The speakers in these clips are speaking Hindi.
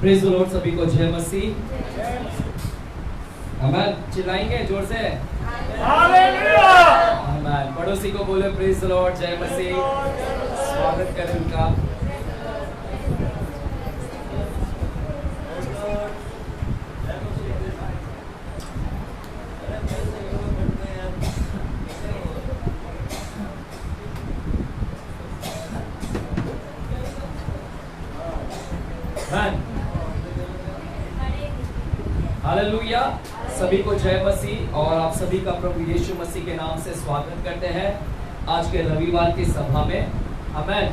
प्रेज़ द लॉर्ड, सभी को जय मसीह। आमेन। चिल्लाएंगे जोर से हालेलुया। आमेन। पड़ोसी को बोले प्रेज़ द लॉर्ड, जय मसीह। स्वागत करें उनका। हालेलुया। सभी को जय मसीह और आप सभी का प्रभु यीशु मसीह के नाम से स्वागत करते हैं आज के रविवार की सभा में। आमेन।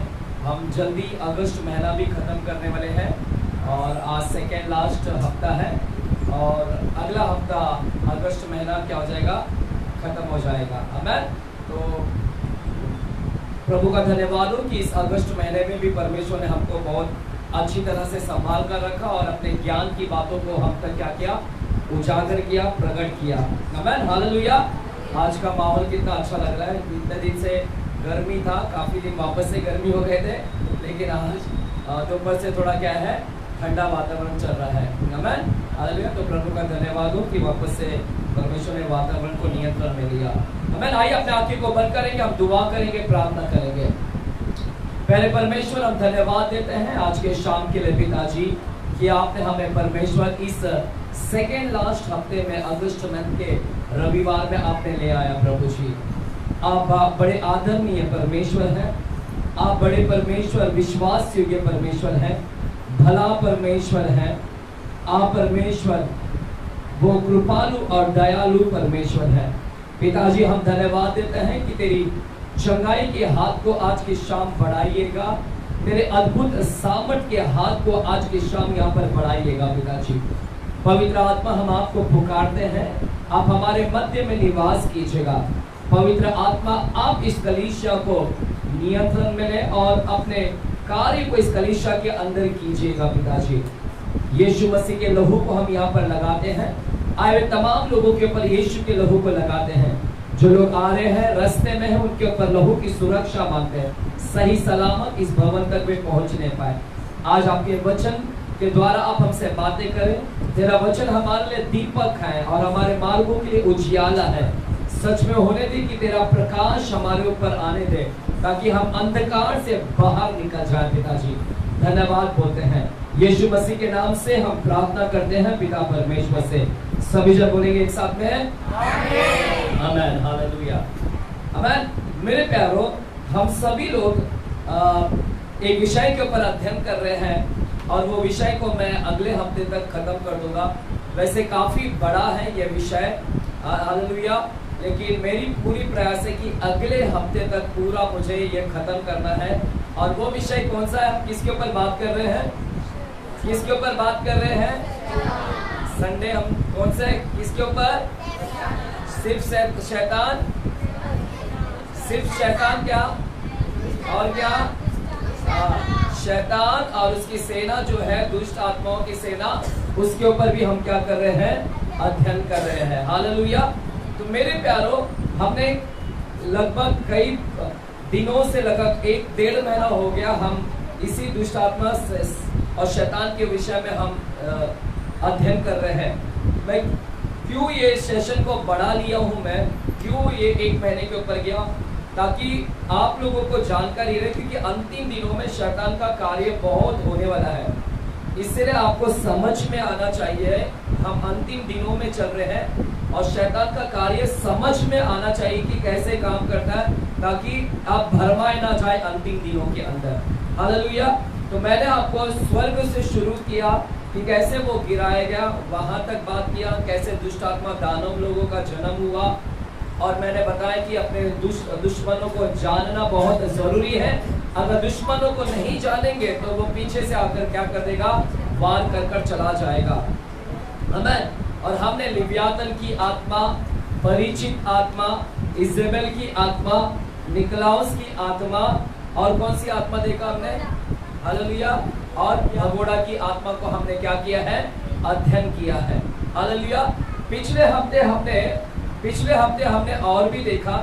हम जल्दी अगस्त महीना भी खत्म करने वाले हैं और आज सेकेंड लास्ट हफ्ता है और अगला हफ्ता अगस्त महीना क्या हो जाएगा, खत्म हो जाएगा। आमेन। तो प्रभु का धन्यवाद हो कि इस अगस्त महीने में भी परमेश्वर ने हमको बहुत अच्छी तरह से संभाल कर रखा और अपने ज्ञान की बातों को हम तक क्या किया, उजागर किया, प्रकट किया। आमेन। हालेलुया। आज का माहौल कितना अच्छा लग रहा है। इतने दिन से गर्मी था, काफी दिन वापस से गर्मी हो गए थे, लेकिन आज दोपहर से थोड़ा क्या है, ठंडा वातावरण चल रहा है। आमेन। हालेलुया। तो प्रभु का धन्यवाद हो कि वापस से परमेश्वर ने वातावरण को नियंत्रण में लिया। आमेन। आइए अपने आंखें को बंद करेंगे, हम दुआ करेंगे, प्रार्थना करेंगे। पहले परमेश्वर हम धन्यवाद देते हैं आज के शाम के लिए पिताजी कि आपने हमें परमेश्वर इस सेकेंड लास्ट हफ्ते में अगस्त मंथ के रविवार में आपने ले आया। प्रभु जी, आप बड़े आदरणीय परमेश्वर हैं, आप बड़े परमेश्वर, विश्वास योग्य परमेश्वर हैं, भला परमेश्वर हैं। आप परमेश्वर वो कृपालु और दयालु परमेश्वर हैं। पिताजी हम धन्यवाद देते हैं कि तेरी चंगाई के हाथ को आज की शाम बढ़ाइएगा, तेरे अद्भुत सामर्थ के हाथ को आज की शाम यहाँ पर बढ़ाइएगा। पिताजी पवित्र आत्मा हम आपको पुकारते हैं, आप हमारे मध्य में निवास कीजिएगा। पवित्र आत्मा आप इस कलीसिया को नियंत्रण में ले और अपने कार्य को इस कलीसिया के अंदर कीजिएगा। पिताजी यीशु मसीह के लहू को हम यहाँ पर लगाते हैं, आए हुए तमाम लोगों के ऊपर यीशु के लहू को लगाते हैं। जो लोग आ रहे हैं, रास्ते में हैं, उनके ऊपर लहू की सुरक्षा मांगते हैं, सही सलामत इस भवन तक वे पहुंचने पाए। आज आपके वचन के द्वारा आप हमसे बातें करें। तेरा वचन हमारे लिए दीपक है और हमारे मार्गों के लिए उजियाला है। सच में होने दे कि तेरा प्रकाश हमारे ऊपर आने दे, ताकि हम अंधकार से बाहर निकल जाए। पिताजी धन्यवाद बोलते हैं, यीशु मसीह के नाम से हम प्रार्थना करते हैं पिता परमेश्वर से। सभी जब बोलेंगे एक साथ में आमीन। आमीन। हालेलुया। आमीन। मेरे प्यारों, हम सभी लोग एक विषय के ऊपर अध्ययन कर रहे हैं और वो विषय को मैं अगले हफ्ते तक खत्म कर दूंगा। वैसे काफी बड़ा है ये विषय, हालेलुया, लेकिन मेरी पूरी प्रयास है कि अगले हफ्ते तक पूरा मुझे ये खत्म करना है। और वो विषय कौन सा है, हम किसके ऊपर बात कर रहे हैं, किसके ऊपर बात कर रहे हैं? संडे हम कौन से, किसके ऊपर? सिर्फ शैतान, सिर्फ शैतान, क्या और क्या? शैतान और उसकी सेना जो है, दुष्ट आत्माओं की सेना, उसके ऊपर भी हम क्या कर रहे हैं, अध्ययन कर रहे हैं। हालेलुया। तो मेरे प्यारों, हमने लगभग कई दिनों से, लगभग 1-1.5 महीना हो गया, हम इसी दुष्ट आत्मा और शैतान के विषय में हम अध्ययन कर रहे हैं। मैं क्यों ये सेशन को बढ़ा लिया हूँ, मैं क्यों ये 1 महीने के ऊपर गया, ताकि आप लोगों को जानकारी रहे, क्योंकि अंतिम दिनों में शैतान का कार्य बहुत होने वाला है। इसलिए आपको समझ में आना चाहिए, हम अंतिम दिनों में चल रहे हैं और शैतान का कार्य समझ में आना चाहिए कि कैसे काम करता है, ताकि आप भरमाए ना जाए अंतिम दिनों के अंदर। हालेलुया। तो मैंने आपको स्वर्ग से शुरू किया कि कैसे वो गिराया गया, वहां तक बात किया, कैसे दुष्ट आत्मा दानव लोगों का जन्म हुआ, और मैंने बताया कि अपने दुश्मनों को जानना बहुत जरूरी है। अगर दुश्मनों को नहीं जानेंगे तो वो पीछे से आकर क्या कर देगा, वार कर चला जाएगा। आमीन। और हमने लिव्यातन की आत्मा, परिचित आत्मा, इजेबेल की आत्मा, निकलाउस की आत्मा, और कौन सी आत्मा देखा हमने? हालेलुया। और भगोड़ा की आत्मा को हमने क्या किया है, अध्ययन किया है। हालेलुया। पिछले हफ्ते हमने और भी देखा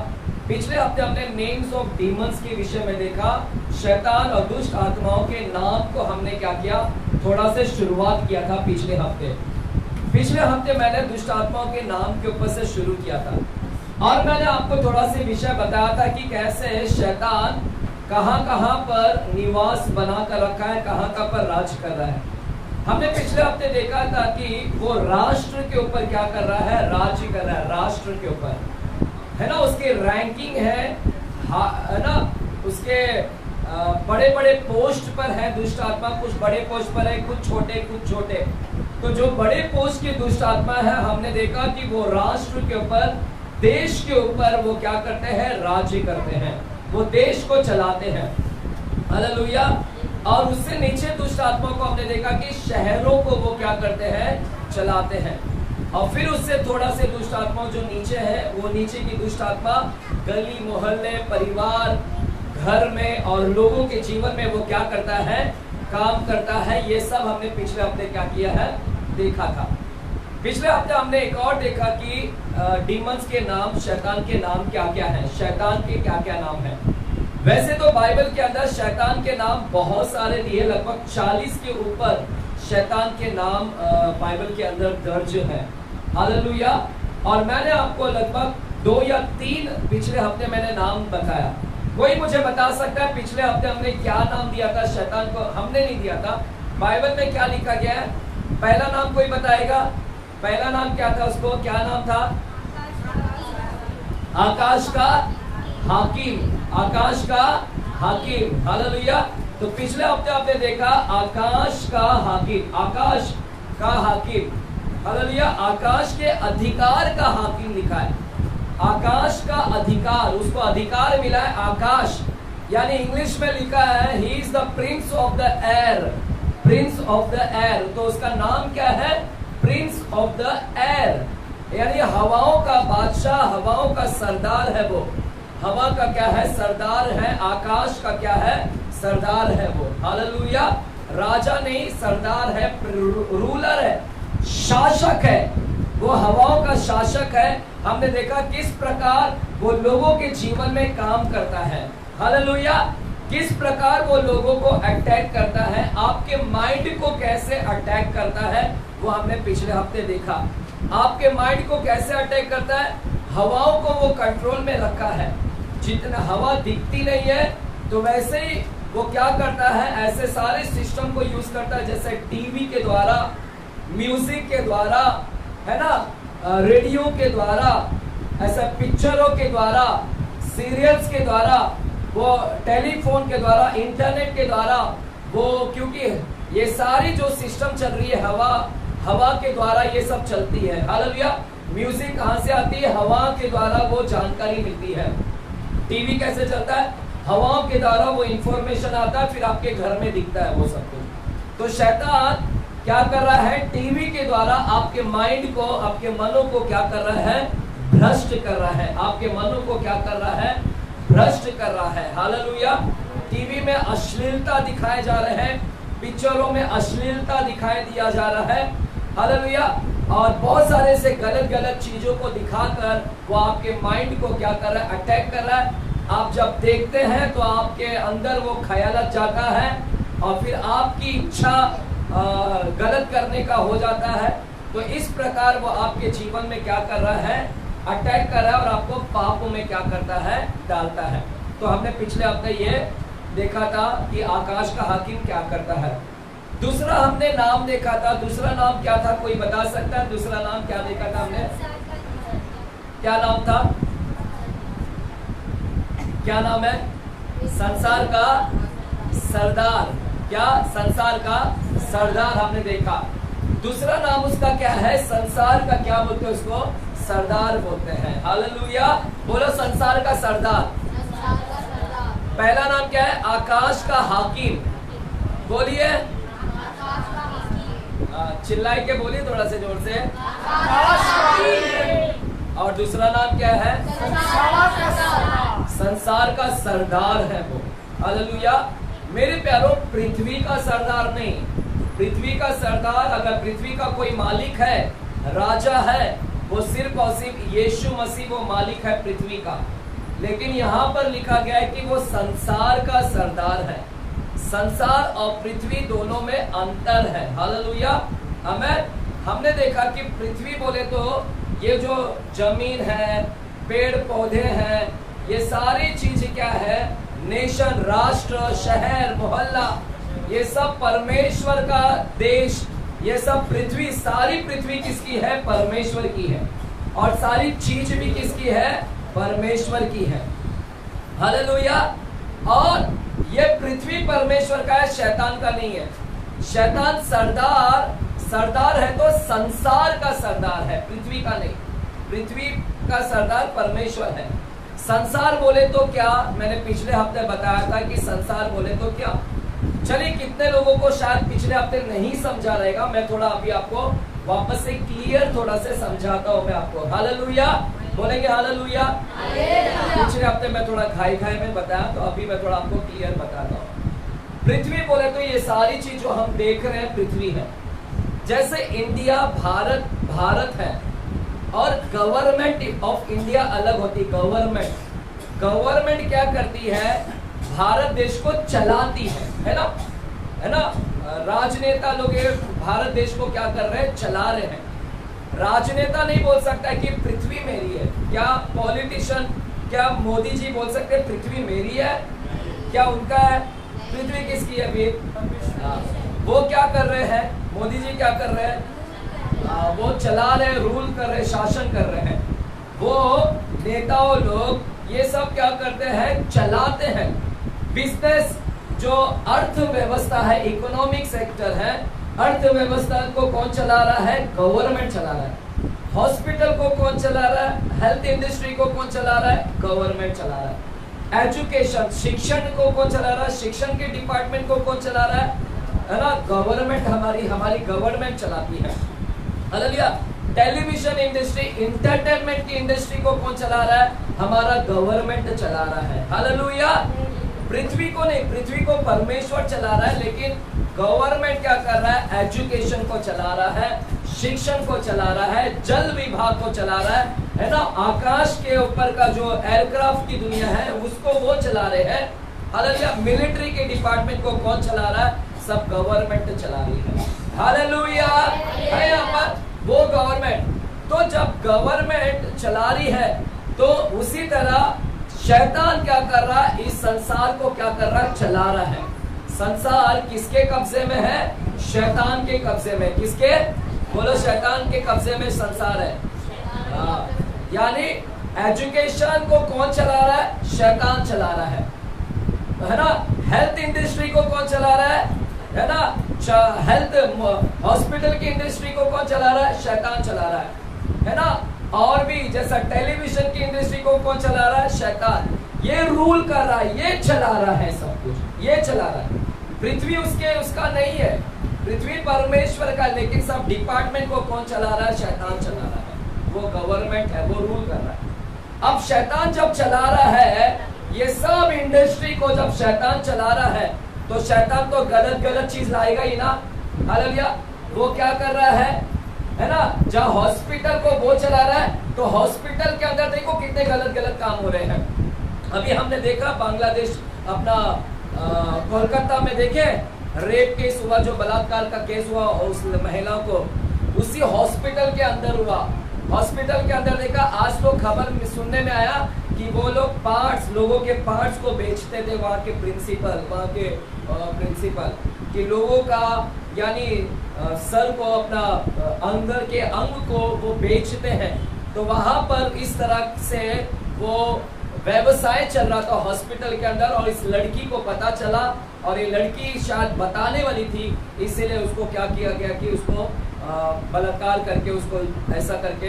पिछले हफ्ते हमने नेम्स ऑफ डीमंस के विषय में देखा। शैतान और दुष्ट आत्माओं के नाम को हमने क्या किया, थोड़ा से शुरुआत किया था पिछले हफ्ते मैंने दुष्ट आत्माओं के नाम के ऊपर से शुरू किया था और मैंने आपको थोड़ा सा विषय बताया था कि कैसे शैतान कहां पर निवास बना कर रखा है, कहां पर राज कर रहा है। हमने पिछले हफ्ते देखा था कि वो राष्ट्र के ऊपर क्या कर रहा है, राज्य कर रहा है राष्ट्र के ऊपर, है ना। उसकी रैंकिंग है ना, उसके बड़े बड़े पोस्ट पर है दुष्ट आत्मा, कुछ बड़े पोस्ट पर है, कुछ छोटे। तो जो बड़े पोस्ट की दुष्ट आत्मा है, हमने देखा कि वो राष्ट्र के ऊपर, देश के ऊपर वो क्या करते हैं, राज्य करते हैं, वो देश को चलाते हैं। हालेलुया। और उससे नीचे दुष्ट आत्मा को हमने देखा कि शहरों को वो क्या करते हैं, चलाते हैं। और फिर उससे थोड़ा से दुष्ट आत्मा जो नीचे है, वो नीचे की दुष्ट आत्मा गली मोहल्ले, परिवार, घर में और लोगों के जीवन में वो क्या करता है, काम करता है। ये सब हमने पिछले हफ्ते क्या किया है, देखा था। पिछले हफ्ते हमने एक और देखा कि डीमंस के नाम, शैतान के नाम क्या क्या है, शैतान के क्या क्या नाम है। वैसे तो बाइबल के अंदर शैतान के नाम बहुत सारे दिए, लगभग 40 के ऊपर शैतान के नाम बाइबल के अंदर दर्ज है। हालेलुया। और मैंने आपको लगभग 2 या 3 पिछले हफ्ते मैंने नाम बताया। कोई मुझे बता सकता है पिछले हफ्ते हमने क्या नाम दिया था शैतान को? हमने नहीं दिया था। बाइबल में क्या लिखा गया है? पहला नाम कोई बताएगा? पहला नाम क्या था उसको? क्या नाम था? आकाश का हाकिम, आकाश का हाकिम। हालेलुया। तो पिछले हफ्ते आपने देखा आकाश का हाकिम, आकाश का हाकिम। हालेलुया। आकाश के अधिकार का हाकिम लिखा है, आकाश का अधिकार, उसको अधिकार मिला है आकाश, यानी इंग्लिश में लिखा है ही is the Prince of the air, Prince of the air. तो उसका नाम क्या है? प्रिंस ऑफ द एयर, यानी हवाओं का बादशाह, हवाओं का सरदार है वो। हवा का क्या है? सरदार है। आकाश का क्या है? सरदार है वो। हालेलुया। राजा नहीं, सरदार है, रूलर है, शासक है, वो हवाओं का शासक है। हमने देखा किस प्रकार वो लोगों के जीवन में काम करता है। हालेलुया। किस प्रकार वो लोगों को अटैक करता है, आपके माइंड को कैसे अटैक करता है, वो हमने पिछले हफ्ते देखा। आपके माइंड को कैसे अटैक करता है? हवाओं को वो कंट्रोल में रखा है। जितना हवा दिखती नहीं है तो वैसे ही वो क्या करता है, ऐसे सारे सिस्टम को यूज करता है, जैसे टीवी के द्वारा, म्यूजिक के द्वारा, है ना, रेडियो के द्वारा, ऐसा पिक्चरों के द्वारा, सीरियल्स के द्वारा, वो टेलीफोन के द्वारा, इंटरनेट के द्वारा, वो क्योंकि ये सारी जो सिस्टम चल रही है हवा के द्वारा ये सब चलती है। हालेलुया। म्यूजिक कहाँ से आती है? हवा के द्वारा वो जानकारी मिलती है। टीवी कैसे चलता है? हवाओं के द्वारा वो इंफॉर्मेशन आता है, फिर आपके घर में दिखता है वो सब कुछ। तो शैतान क्या कर रहा है? टीवी के द्वारा आपके माइंड को, आपके मनों को क्या कर रहा है? भ्रष्ट कर रहा है। आपके मनों को क्या कर रहा है? भ्रष्ट कर रहा है। हालेलुया। टीवी में अश्लीलता दिखाए जा रहे हैं, पिक्चरों में अश्लीलता दिखाई दिया जा रहा है। हालेलुया। और बहुत सारे से गलत चीजों को दिखाकर वो आपके माइंड को क्या कर रहा है? अटैक कर रहा है। आप जब देखते हैं तो आपके अंदर वो ख्यालात जाता है और फिर आपकी इच्छा गलत करने का हो जाता है। तो इस प्रकार वो आपके जीवन में क्या कर रहा है? अटैक कर रहा है और आपको पापों में क्या करता है? डालता है। तो हमने पिछले हफ्ते ये देखा था कि आकाश का हाकिम क्या करता है। दूसरा हमने नाम देखा था। दूसरा नाम क्या था? कोई बता सकता है? दूसरा नाम क्या देखा था हमने? क्या नाम था? क्या नाम है? संसार का सरदार। क्या? संसार का सरदार हमने देखा। दूसरा नाम उसका क्या है? संसार का क्या बोलते हैं उसको? सरदार बोलते हैं। हालेलुया। बोलो संसार का सरदार। पहला नाम क्या है? आकाश का हाकिम। बोलिए, चिल्लाए के बोलिए थोड़ा से जोर से। और दूसरा नाम क्या है? संसार का सरदार है वो। हालेलुया। मेरे प्यारों, पृथ्वी का सरदार नहीं। पृथ्वी का सरदार, अगर पृथ्वी का कोई मालिक है, राजा है, वो सिर्फ और सिर्फ यीशु मसीह वो मालिक है पृथ्वी का। लेकिन यहाँ पर लिखा गया है कि वो संसार का सरदार है। संसार और पृथ्वी दोनों में अंतर है। हालेलुया, आमीन। हमने देखा कि पृथ्वी बोले तो ये जो जमीन है, पेड़ पौधे हैं, ये सारी चीज क्या है, नेशन, राष्ट्र, शहर, मोहल्ला, ये सब परमेश्वर का देश, ये सब पृथ्वी, सारी पृथ्वी किसकी है, परमेश्वर की है। और सारी चीज भी किसकी है, परमेश्वर की है। हालेलुया। और ये पृथ्वी परमेश्वर का है, शैतान का नहीं है। शैतान सरदार है तो संसार का सरदार है, पृथ्वी का नहीं। पृथ्वी का सरदार परमेश्वर है। संसार बोले तो क्या, मैंने पिछले हफ्ते बताया था कि संसार बोले तो क्या। चलिए, कितने लोगों को शायद पिछले हफ्ते नहीं समझा रहेगा, मैं थोड़ा अभी आपको वापस से क्लियर थोड़ा से समझाता हूँ मैं आपको। हालेलुया, बोलेंगे हालेलुया। पिछले हफ्ते मैं थोड़ा खाई में बताया, तो अभी मैं थोड़ा आपको क्लियर बताता हूँ। पृथ्वी बोले तो ये सारी चीज जो हम देख रहे हैं पृथ्वी है। जैसे इंडिया, भारत है, और गवर्नमेंट ऑफ इंडिया अलग होती है। गवर्नमेंट क्या करती है, भारत देश को चलाती है ना, है ना। राजनेता लोग भारत देश को क्या कर रहे हैं, चला रहे हैं। राजनेता नहीं बोल सकता कि पृथ्वी मेरी है। क्या पॉलिटिशियन, क्या मोदी जी बोल सकते हैं पृथ्वी मेरी है? क्या उनका है? पृथ्वी किसकी है? भी वो क्या कर रहे हैं, मोदी जी क्या कर रहे हैं, वो चला रहे, रूल कर रहे, शासन कर रहे हैं। वो नेताओं लोग ये सब क्या करते हैं, चलाते हैं। बिजनेस जो अर्थव्यवस्था है, इकोनॉमिक सेक्टर है, अर्थव्यवस्था को कौन चला रहा है, गवर्नमेंट चला रहा है। हॉस्पिटल को कौन चला रहा है, हेल्थ इंडस्ट्री को कौन चला रहा है, गवर्नमेंट चला रहा है। एजुकेशन, शिक्षण को कौन चला रहा है, शिक्षण के डिपार्टमेंट को कौन चला रहा है ना, गवर्नमेंट, हमारी गवर्नमेंट चलाती है। हालेलुया। टेलीविजन इंडस्ट्री, इंटरटेनमेंट की इंडस्ट्री को कौन चला रहा है, हमारा गवर्नमेंट चला रहा है। हालेलुया। पृथ्वी को नहीं, पृथ्वी को परमेश्वर चला रहा है, लेकिन गवर्नमेंट क्या कर रहा है, एजुकेशन को चला रहा है, शिक्षण को चला रहा है, जल विभाग को चला रहा है ना। आकाश के ऊपर का जो एयरक्राफ्ट की दुनिया है उसको वो चला रहे हैं। हालेलुया। मिलिट्री के डिपार्टमेंट को कौन चला रहा है, सब गवर्नमेंट चला रही है। हालेलुया। है यहाँ पर वो गवर्नमेंट। तो जब गवर्नमेंट चला रही है तो उसी तरह शैतान क्या कर रहा है, इस संसार को क्या कर रहा है, चला रहा है। संसार किसके कब्जे में है, शैतान के कब्जे में। किसके, बोलो, शैतान के कब्जे में संसार है। यानी एजुकेशन को कौन चला रहा है, शैतान चला रहा है ना। हेल्थ इंडस्ट्री को कौन चला रहा है ना। हेल्थ हॉस्पिटल की इंडस्ट्री को कौन चला रहा है, शैतान चला रहा है ना। और भी जैसा टेलीविजन की इंडस्ट्री को कौन चला रहा है, शैतान। ये रूल कर रहा है, ये चला रहा है, सब कुछ ये चला रहा है। पृथ्वी उसका नहीं है, पृथ्वी परमेश्वर का, लेकिन सब डिपार्टमेंट को कौन चला रहा है, शैतान चला रहा है। वो गवर्नमेंट है, वो रूल कर रहा है। अब शैतान जब चला रहा है, ये सब इंडस्ट्री को जब शैतान चला रहा है, तो शैतान तो गलत चीज लाएगा ही ना। हालेलुया। वो क्या कर रहा है ना। जहाँ हॉस्पिटल को वो चला रहा है, तो हॉस्पिटल के अंदर देखो कितने गलत काम हो रहे हैं। अभी हमने देखा बांग्लादेश, अपना कोलकाता में देखे रेप केस हुआ, जो बलात्कार का केस हुआ, उस महिला को उसी हॉस्पिटल के अंदर हुआ। हॉस्पिटल के अंदर देखा, आज तो खबर में सुनने में आया कि वो लोग लोगों के पार्ट्स को बेचते थे। वहाँ के प्रिंसिपल कि लोगों का, यानी सर को, अपना अंदर के अंग को वो बेचते हैं। तो वहाँ पर इस तरह से वो व्यवसाय चल रहा था हॉस्पिटल के अंदर, और इस लड़की को पता चला, और ये लड़की शायद बताने वाली थी, इसीलिए उसको क्या किया गया कि उसको बलात्कार करके, उसको ऐसा करके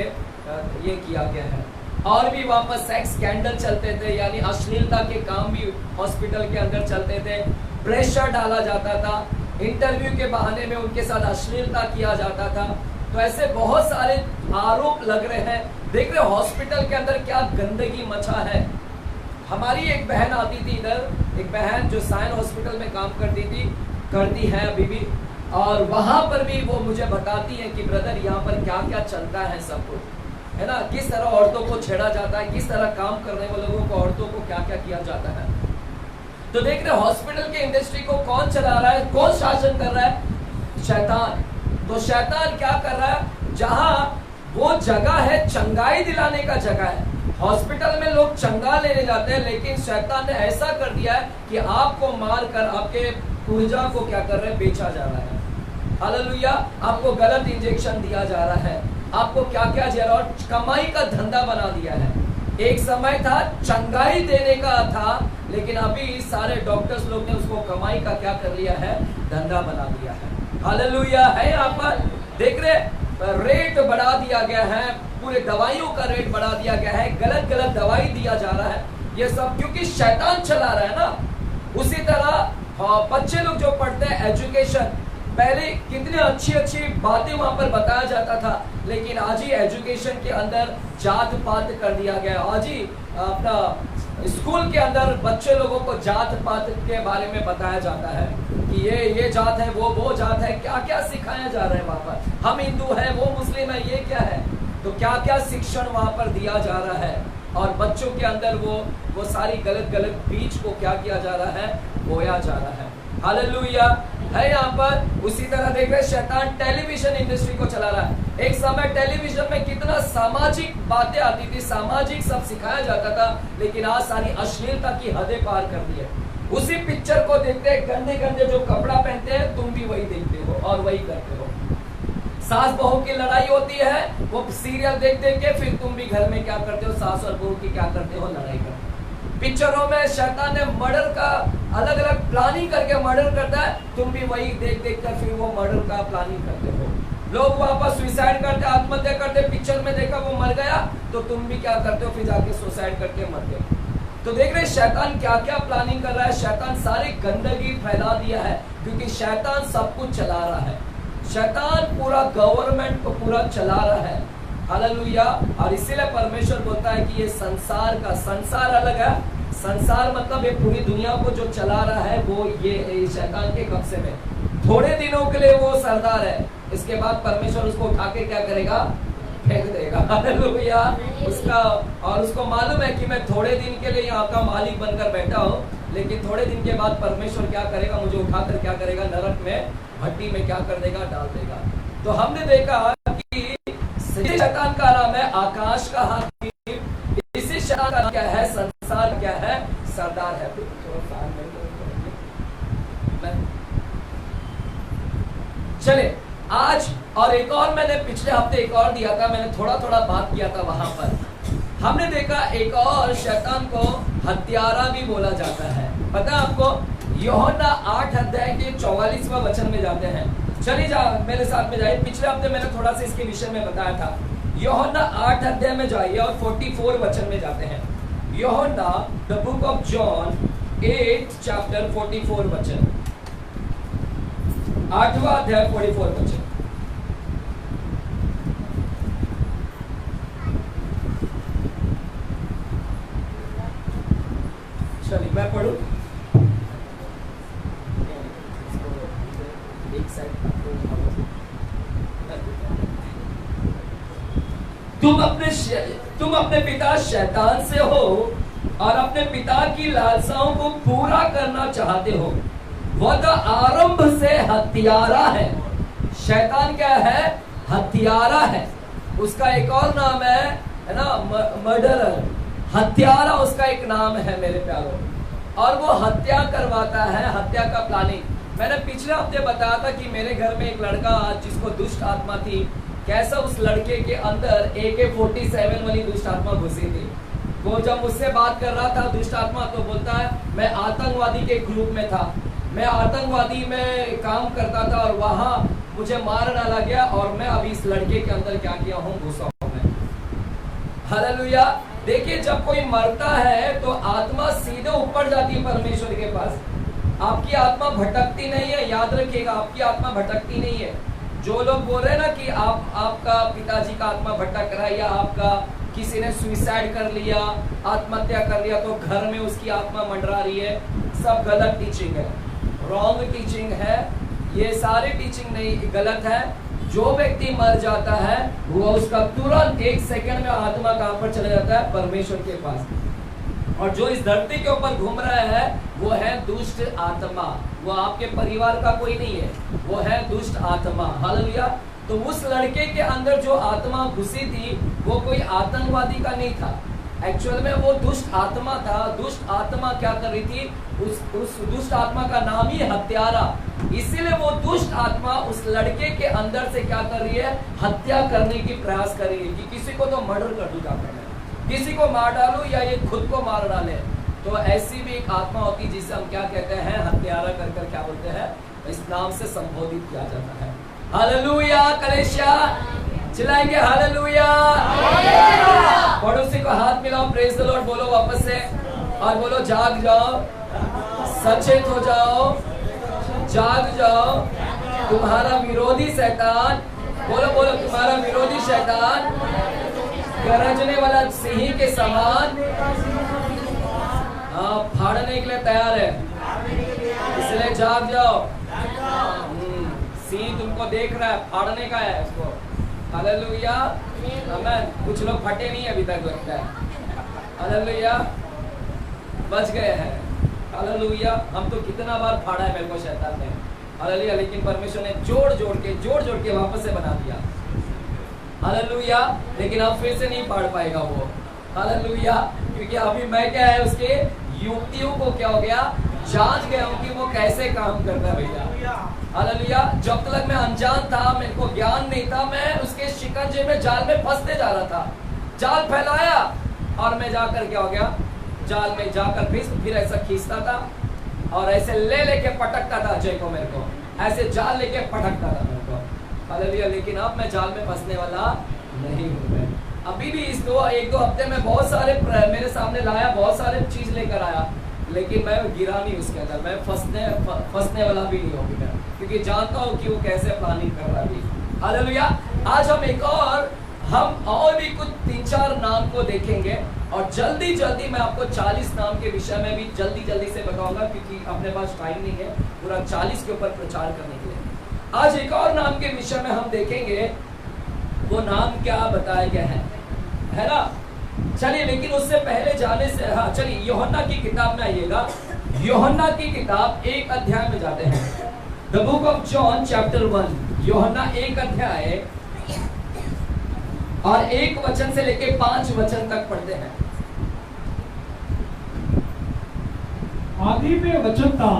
ये किया गया है। और भी वहाँ पर सेक्स स्कैंडल चलते थे, यानी अश्लीलता के काम भी हॉस्पिटल के अंदर चलते थे। प्रेशर डाला जाता था, इंटरव्यू के बहाने में उनके साथ अश्लीलता किया जाता था। तो ऐसे बहुत सारे आरोप लग रहे हैं। देख रहे हो हॉस्पिटल के अंदर क्या गंदगी मचा है। हमारी एक बहन आती थी इधर, एक बहन जो साइन हॉस्पिटल में काम करती है अभी भी, और वहां पर भी वो मुझे बताती है कि ब्रदर यहाँ पर क्या क्या चलता है सब कुछ। है ना, किस तरह औरतों को छेड़ा जाता है, किस तरह काम करने वाले लोगों को, औरतों को क्या क्या किया जाता है। तो देख रहे हॉस्पिटल के इंडस्ट्री को कौन चला रहा है, कौन शासन कर रहा है? शैतान। तो शैतान क्या कर रहा है? जहां वो जगह है चंगाई दिलाने का जगह है, हॉस्पिटल में लोग चंगा लेने जाते हैं, लेकिन शैतान ने ऐसा कर दिया है कि आपको मारकर आपके ऊर्जा को क्या कर रहे हैं? बेचा जा रहा है। हालेलुया। आपको गलत इंजेक्शन दिया जा रहा है, आपको क्या क्या जा रहा है, और कमाई का धंधा बना दिया है। एक समय था चंगाई देने का था, लेकिन अभी सारे डॉक्टर्स लोग ने उसको कमाई का क्या कर लिया है? धंधा बना दिया है। हालेलुया। है यहाँ पर देख रहे रेट बढ़ा दिया गया है, पूरे दवाइयों का रेट बढ़ा दिया गया है, गलत गलत दवाई दिया जा रहा है। ये सब क्योंकि शैतान चला रहा है ना। उसी तरह बच्चे लोग जो पढ़ते हैं एजुकेशन, पहले कितनी अच्छी अच्छी बातें वहां पर बताया जाता था, लेकिन आज ही एजुकेशन के अंदर जात पात कर दिया गया। आज ही अपना स्कूल के अंदर बच्चे लोगों को जात पात के बारे में बताया जाता है कि ये जात है, वो जात है, क्या क्या सिखाया जा रहा है वहां पर। हम हिंदू है, वो मुस्लिम है, ये क्या है? तो क्या क्या शिक्षण वहां पर दिया जा रहा है, और बच्चों के अंदर वो सारी गलत गलत बीज को क्या किया जा रहा है? बोया जा रहा है। हालेलुया। है यहाँ पर। उसी तरह देख रहे शैतान टेलीविजन इंडस्ट्री को चला रहा है। एक समय टेलीविजन में कितना सामाजिक बातें आती थी, सामाजिक सब सिखाया जाता था, लेकिन आज सारी अश्लीलता की हदें पार कर दी है। उसी पिक्चर को देखते हैं, गंदे गंदे जो कपड़ा पहनते हैं, तुम भी वही देखते हो और वही करते हो। सास बहू की लड़ाई होती है, वो सीरियल देख देख के फिर तुम भी घर में क्या करते हो? सास और बहू की क्या करते हो? लड़ाई करते हो। पिक्चरों में शैतान ने मर्डर का अलग अलग प्लानिंग करके मर्डर करता है, तुम भी वही देख देख कर फिर वो मर्डर का प्लानिंग करते हो। लोग वहां पर सुसाइड करते, आत्महत्या करते, पिक्चर में देखा वो मर गया, तो तुम भी क्या करते हो? फिर जाके सुसाइड करके मरते हो। तो देख रहे शैतान क्या क्या प्लानिंग कर रहा है। शैतान सारी गंदगी फैला दिया है, क्योंकि शैतान सब कुछ चला रहा है। शैतान पूरा गवर्नमेंट को पूरा चला रहा है। हालेलुया। और इसीलिए परमेश्वर बोलता है कि ये संसार अलग है। संसार मतलब ये पूरी दुनिया को जो चला रहा है वो ये शैतान के कब्जे में। थोड़े दिनों के लिए वो सरदार है, इसके बाद परमेश्वर उसको उठा के क्या करेगा? फेंक देगा। हालेलुया। उसको मालूम है कि मैं थोड़े दिन के लिए यहाँ का मालिक बनकर बैठा हूँ, लेकिन थोड़े दिन के बाद परमेश्वर क्या करेगा? मुझे उठाकर क्या करेगा? नरक में, भट्टी में क्या कर देगा? डाल देगा। तो हमने देखा कि शैतान का नाम है आकाश का हाथी, इसी शैतान का नाम क्या है? संसार क्या है? सरदार है। चले आज और एक और मैंने पिछले हफ्ते एक और दिया था, मैंने थोड़ा थोड़ा बात किया था वहां पर। हमने देखा एक और शैतान को हत्यारा भी बोला जाता है। पता है आपको? यूहन्ना 8 अध्याय के 44वां वचन में जाते हैं। चलिए जा मेरे साथ में जाइए। पिछले हफ्ते मैंने थोड़ा सा इसके विषय में बताया था। यूहन्ना 8 अध्याय में जाइए और 44 वचन में जाते हैं। यूहन्ना the book of John 8 chapter 44 वचन, 8वां अध्याय 44 वचन। चलिए मैं पढ़ूं। तुम अपने पिता शैतान से हो और अपने पिता की लालसाओं को पूरा करना चाहते हो। वह तो आरंभ से हत्यारा है। शैतान क्या है? हत्यारा है। उसका एक और नाम है ना, मर्डरर। हत्यारा उसका एक नाम है मेरे प्यारों। और वो हत्या करवाता है, हत्या का प्लानिंग। मैंने पिछले हफ्ते बताया था कि मेरे घर में एक लड़का जिसको दुष्ट आत्मा थी, कैसा उस लड़के के अंदर AK-47 वाली दुष्ट आत्मा घुसी थी। वो जब मुझसे बात कर रहा था दुष्ट आत्मा, तो बोलता है मैं आतंकवादी के ग्रुप में था, मैं आतंकवादी में काम करता था और वहां मुझे मार डाला गया और मैं अभी इस लड़के के अंदर क्या किया हूँ? घुसा हूं मैं। हालेलुया। देखिए जब कोई मरता है तो आत्मा सीधे ऊपर जाती है परमेश्वर के पास। आपकी आत्मा भटकती नहीं है, याद रखिएगा, आपकी आत्मा भटकती नहीं है। जो लोग बोल रहे हैं ना कि आपका पिताजी का आत्मा भटक रहा है, या आपका किसी ने सुसाइड कर लिया, आत्महत्या कर लिया, तो घर में उसकी आत्मा मंडरा रही है, सब गलत टीचिंग है, रॉन्ग टीचिंग है। ये सारी टीचिंग नहीं, गलत है। जो व्यक्ति मर जाता है वो उसका तुरंत 1 सेकंड में आत्मा कहां पर चला जाता है? परमेश्वर के पास। और जो इस धरती के ऊपर घूम रहा है वो है दुष्ट आत्मा। वो आपके परिवार का कोई नहीं है, वो है दुष्ट आत्मा। हालेलुया। तो उस लड़के के अंदर जो आत्मा घुसी थी वो कोई आतंकवादी का नहीं था, एक्चुअल में वो दुष्ट आत्मा था। दुष्ट आत्मा क्या कर रही थी? उस दुष्ट आत्मा का नाम ही हत्यारा। इसीलिए वो दुष्ट आत्मा उस लड़के के अंदर से क्या कर रही है? हत्या करने की प्रयास कर रही है कि किसी को तो मर्डर कर दूं, किसी को मार डालूं या ये खुद को मार डाले। तो ऐसी भी एक आत्मा होती है जिसे हम क्या कहते हैं? हत्यारा कर कर क्या बोलते हैं? इस नाम से संबोधित किया जाता है। हालेलुया। कलेशिया चिल्लाएंगे हालेलुया। पड़ोसी को हाथ मिलाओ, प्रेज द लॉर्ड बोलो वापस से, और बोलो जाग जाओ, सचेत हो जाओ, जाग जाओ। तुम्हारा विरोधी शैतान, बोलो बोलो, तुम्हारा विरोधी शैतान गरजने वाला सिंह के समान फाड़ने के लिए तैयार है, इसलिए जाग जाओ। सिंह तुमको देख रहा है, फाड़ने का है उसको। हालेलुया। आमीन। कुछ लोग फटे नहीं अभी तक लगता है। हालेलुया। बच गए हैं। हालेलुया। हम तो कितना बार फाड़ा है मेरे को शैतान ने। हालेलुया। लेकिन परमेश्वर ने जोड़ जोड़ के वापस से बना दिया। हालेलुया। लेकिन अब फिर से नहीं फाड़ पाएगा वो। हालेलुया। क्योंकि अभी मैं क्या है, उसके युक्तियों को क्या हो गया? जांच गया हूं कि वो कैसे काम करता है भैया। हालेलुया। जब तक मैं अनजान था, मेरे को ज्ञान नहीं था, मैं उसके शिकंजे में, जाल में फंसते जा रहा था। जाल फैलाया और मैं जाकर क्या हो गया? जाल में जाकर फिर ऐसा खींचता था और ऐसे लेके पटकता था अजय को, मेरे को ऐसे जाल लेके पटकता था मेरे को। हालेलुया। लेकिन अब मैं जाल में फंसने वाला नहीं हूँ। मैं अभी भी इस 1-2 हफ्ते में बहुत सारे मेरे सामने लाया, बहुत सारे चीज लेकर आया, लेकिन मैं गिरा नहीं उसके अंदर। मैं फंसने वाला भी नहीं होगी मैं, क्योंकि जानता हूँ कि वो कैसे प्लानिंग कर रहा है। हालेलुया। आज हम और भी कुछ 3-4 नाम को देखेंगे और जल्दी जल्दी मैं आपको 40 नाम के विषय में भी जल्दी से बताऊंगा, क्योंकि अपने पास टाइम नहीं है पूरा 40 के ऊपर प्रचार करने के लिए। आज एक और नाम के विषय में हम देखेंगे, वो नाम क्या बताया गया है ना। चलिए, लेकिन उससे पहले जाने से चलिए यूहन्ना की किताब में आइएगा। यूहन्ना की किताब 1 अध्याय में जाते हैं। The book of John chapter 1। यूहन्ना 1 अध्याय और 1 वचन से लेके 5 वचन तक पढ़ते हैं। आदि में वचन था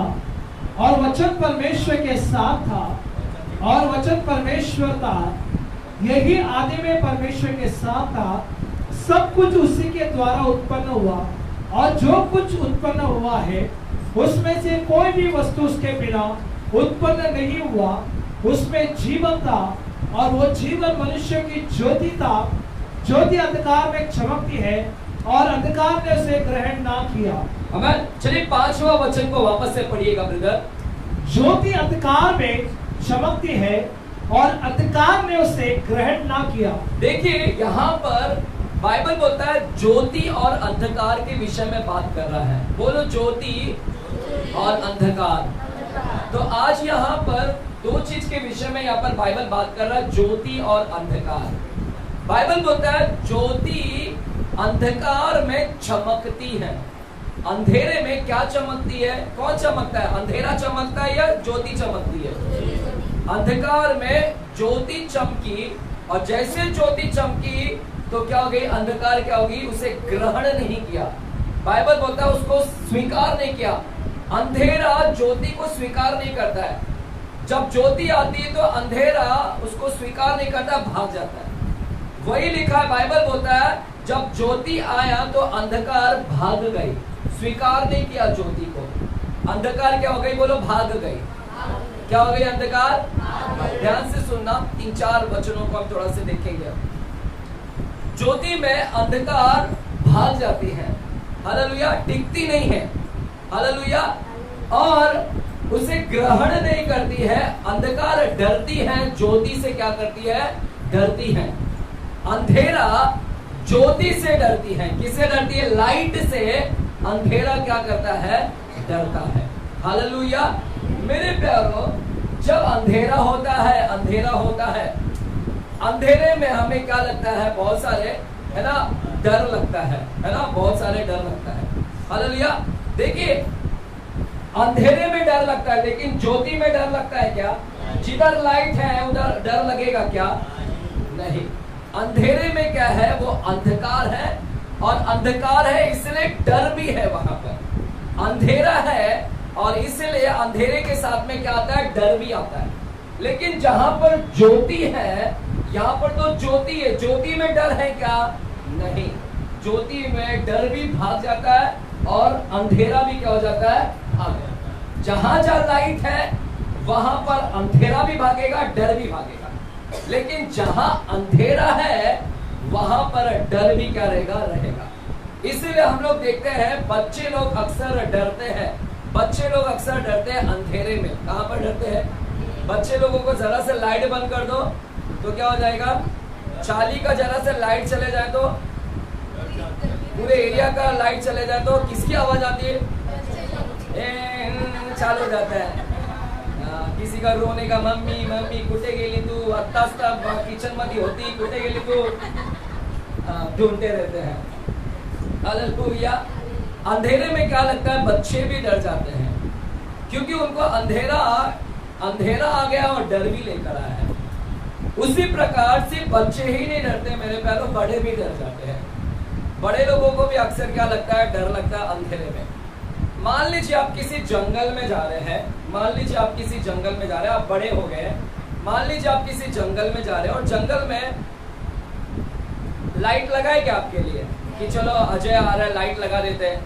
और वचन परमेश्वर के साथ था और वचन परमेश्वर था। यही आदि में परमेश्वर के साथ था। सब कुछ उसी के द्वारा उत्पन्न हुआ और जो कुछ उत्पन्न हुआ है उसमें से कोई भी वस्तु उसके बिना उत्पन्न नहीं हुआ। उसमें जीवन था और वो जीवन मनुष्य की ज्योति था। ज्योति अंधकार में चमकती है और अंधकार ने उसे ग्रहण ना किया। आमीन। चलिए 5वां वचन को वापस से पढ़िएगा ब्रदर। ज्योति अंधकार में चमकती है और अंधकार ने उसे ग्रहण ना किया। देखिए, यहाँ पर बाइबल बोलता है ज्योति और अंधकार के विषय में बात कर रहा है। बोलो ज्योति और अंधकार। तो आज यहाँ पर 2 चीज के विषय में यहाँ पर बाइबल बात कर रहा है, ज्योति और अंधकार। बाइबल बोलता है ज्योति अंधकार में चमकती है। अंधेरे में क्या चमकती है? कौन चमकता है? अंधेरा चमकता है या ज्योति चमकती है? अंधकार में ज्योति चमकी, और जैसे ज्योति चमकी तो क्या हो गई? अंधकार क्या होगी? उसे ग्रहण नहीं किया। बाइबल बोलता है उसको स्वीकार नहीं किया। अंधेरा ज्योति को स्वीकार नहीं करता है। जब ज्योति आती है तो अंधेरा उसको स्वीकार नहीं करता, भाग जाता है। वही लिखा है, बाइबल बोलता है जब ज्योति आया तो अंधकार भाग गई, स्वीकार नहीं किया ज्योति को। अंधकार क्या हो गई? बोलो भाग गई। क्या हो गई? अंधकार। ध्यान से सुनना, 3-4 वचनों को हम थोड़ा से देखेंगे। ज्योति में अंधकार भाग जाती है। हालेलुया। टिकती नहीं है। हालेलुया। और उसे ग्रहण नहीं करती है। अंधकार डरती है, ज्योति से क्या करती है? डरती है। अंधेरा ज्योति से डरती है। किससे डरती है? लाइट से अंधेरा क्या करता है? डरता है। हालेलुया। मेरे प्यारो, जब अंधेरा होता है अंधेरे में हमें क्या लगता है, बहुत सारे है ना डर लगता है ना, बहुत सारे डर लगता है। हालेलुया। देखिए अंधेरे में डर लगता है, लेकिन ज्योति में डर लगता है क्या? जिधर लाइट है उधर डर लगेगा क्या? नहीं। अंधेरे में क्या है, वो अंधकार है, और अंधकार है इसलिए डर भी है। वहां पर अंधेरा है और इसलिए अंधेरे के साथ में क्या आता है, डर भी आता है। लेकिन जहां पर ज्योति है, यहाँ पर तो ज्योति है, ज्योति में डर है क्या? नहीं। ज्योति में डर भी भाग जाता है और अंधेरा भी क्या हो जाता है, भाग जाता है। जहां लाइट है वहां पर अंधेरा भी भागेगा, डर भी भागेगा। लेकिन जहां अंधेरा है वहां पर डर भी क्या रहेगा। इसीलिए हम लोग देखते हैं बच्चे लोग अक्सर डरते हैं, बच्चे लोग अक्सर डरते हैं अंधेरे में। कहां पर डरते हैं? बच्चे लोगों को जरा से लाइट बंद कर दो तो क्या हो जाएगा, चाली का जरा से लाइट चले जाए तो, पूरे एरिया का लाइट चले जाए तो किसकी आवाज आती है? चालू हो जाता है। किसी का रोने का, मम्मी मम्मी कुठे गेली तू, आत्ता किचन मध्ये होती, कुठे गेली तू, ढूंढते रहते हैं। हालेलुया। अंधेरे में क्या लगता है, बच्चे भी डर जाते हैं, क्योंकि उनको अंधेरा आ गया और डर भी लेकर आया है। उसी प्रकार से बच्चे ही नहीं डरते मेरे प्यारों, बड़े भी डर जाते हैं। बड़े लोगों को भी अक्सर क्या लगता है, डर लगता है अंधेरे में। मान लीजिए आप किसी जंगल में जा रहे हैं, मान लीजिए आप किसी जंगल में जा रहे हैं, आप बड़े हो गए हैं, मान लीजिए आप किसी जंगल में जा रहे हैं और जंगल में लाइट लगाए क्या आपके लिए, कि चलो अजय आ रहा है लाइट लगा देते हैं,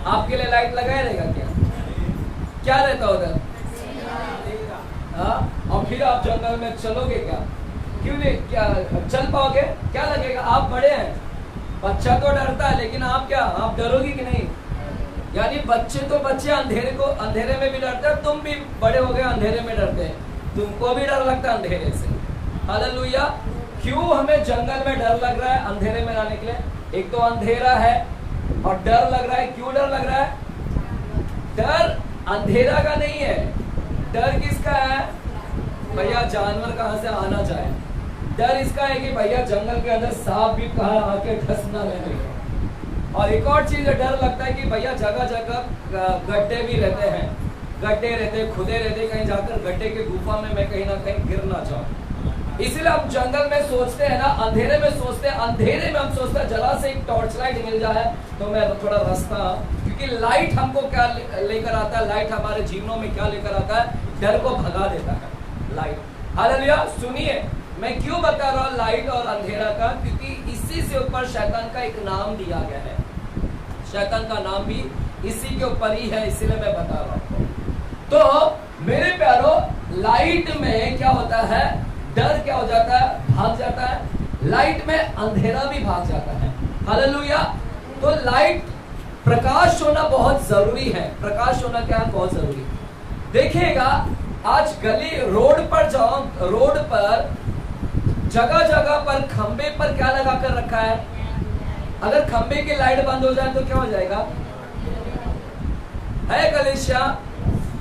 आपके लिए लाइट लगाया रहेगा क्या रहता उधर? और फिर आप जंगल में चलोगे क्या? क्यों नहीं, क्या चल पाओगे? क्या लगेगा? आप बड़े हैं, बच्चा तो डरता है, लेकिन आप क्या, आप डरोगे कि नहीं? यानी बच्चे अंधेरे में भी डरते हैं, तुम भी बड़े हो गए अंधेरे में डरते हैं, तुमको भी डर लगता है अंधेरे से। हालेलुया। क्यों हमें जंगल में डर लग रहा है अंधेरे में रहने के लिए? एक तो अंधेरा है और डर लग रहा है। क्यों डर लग रहा है? डर अंधेरा का नहीं है, डर किसका है? भैया जानवर कहां से आना चाहे। डर इसका है कि भैया जंगल के अंदर सांप भी कहां आके धंसना लगे। और एक और चीज डर लगता है कि भैया जगह जगह गड्ढे भी रहते हैं, गड्ढे रहते, खुदे रहते, कहीं जाकर गड्ढे के गुफा में मैं कहीं ना कहीं गिर ना जाऊं। इसलिए हम जंगल में सोचते हैं ना, अंधेरे में सोचते हैं, अंधेरे में हम सोचते हैं जरा से एक टॉर्च लाइट मिल जाए तो मैं थोड़ा रास्ता, क्योंकि लाइट हमको क्या लेकर आता है, लाइट हमारे जीवनों में क्या लेकर आता है, डर को भगा देता है लाइट। हालेलुया। सुनिए मैं क्यों बता रहा हूं लाइट और अंधेरा का, क्योंकि इसी से ऊपर शैतान का एक नाम दिया गया है, शैतान का नाम भी इसी के ऊपर ही है, इसीलिए मैं बता रहा हूं। तो मेरे प्यारो, लाइट में क्या होता है, डर क्या हो जाता है, भाग जाता है। लाइट में अंधेरा भी भाग जाता है। हालेलुया। तो लाइट, प्रकाश होना बहुत जरूरी है। प्रकाश होना क्या है, बहुत जरूरी। देखिएगा आज गली रोड पर जाओ, रोड पर जगह जगह पर खंबे पर क्या लगा कर रखा है, अगर खंबे की लाइट बंद हो जाए तो क्या हो जाएगा, है कलिशा?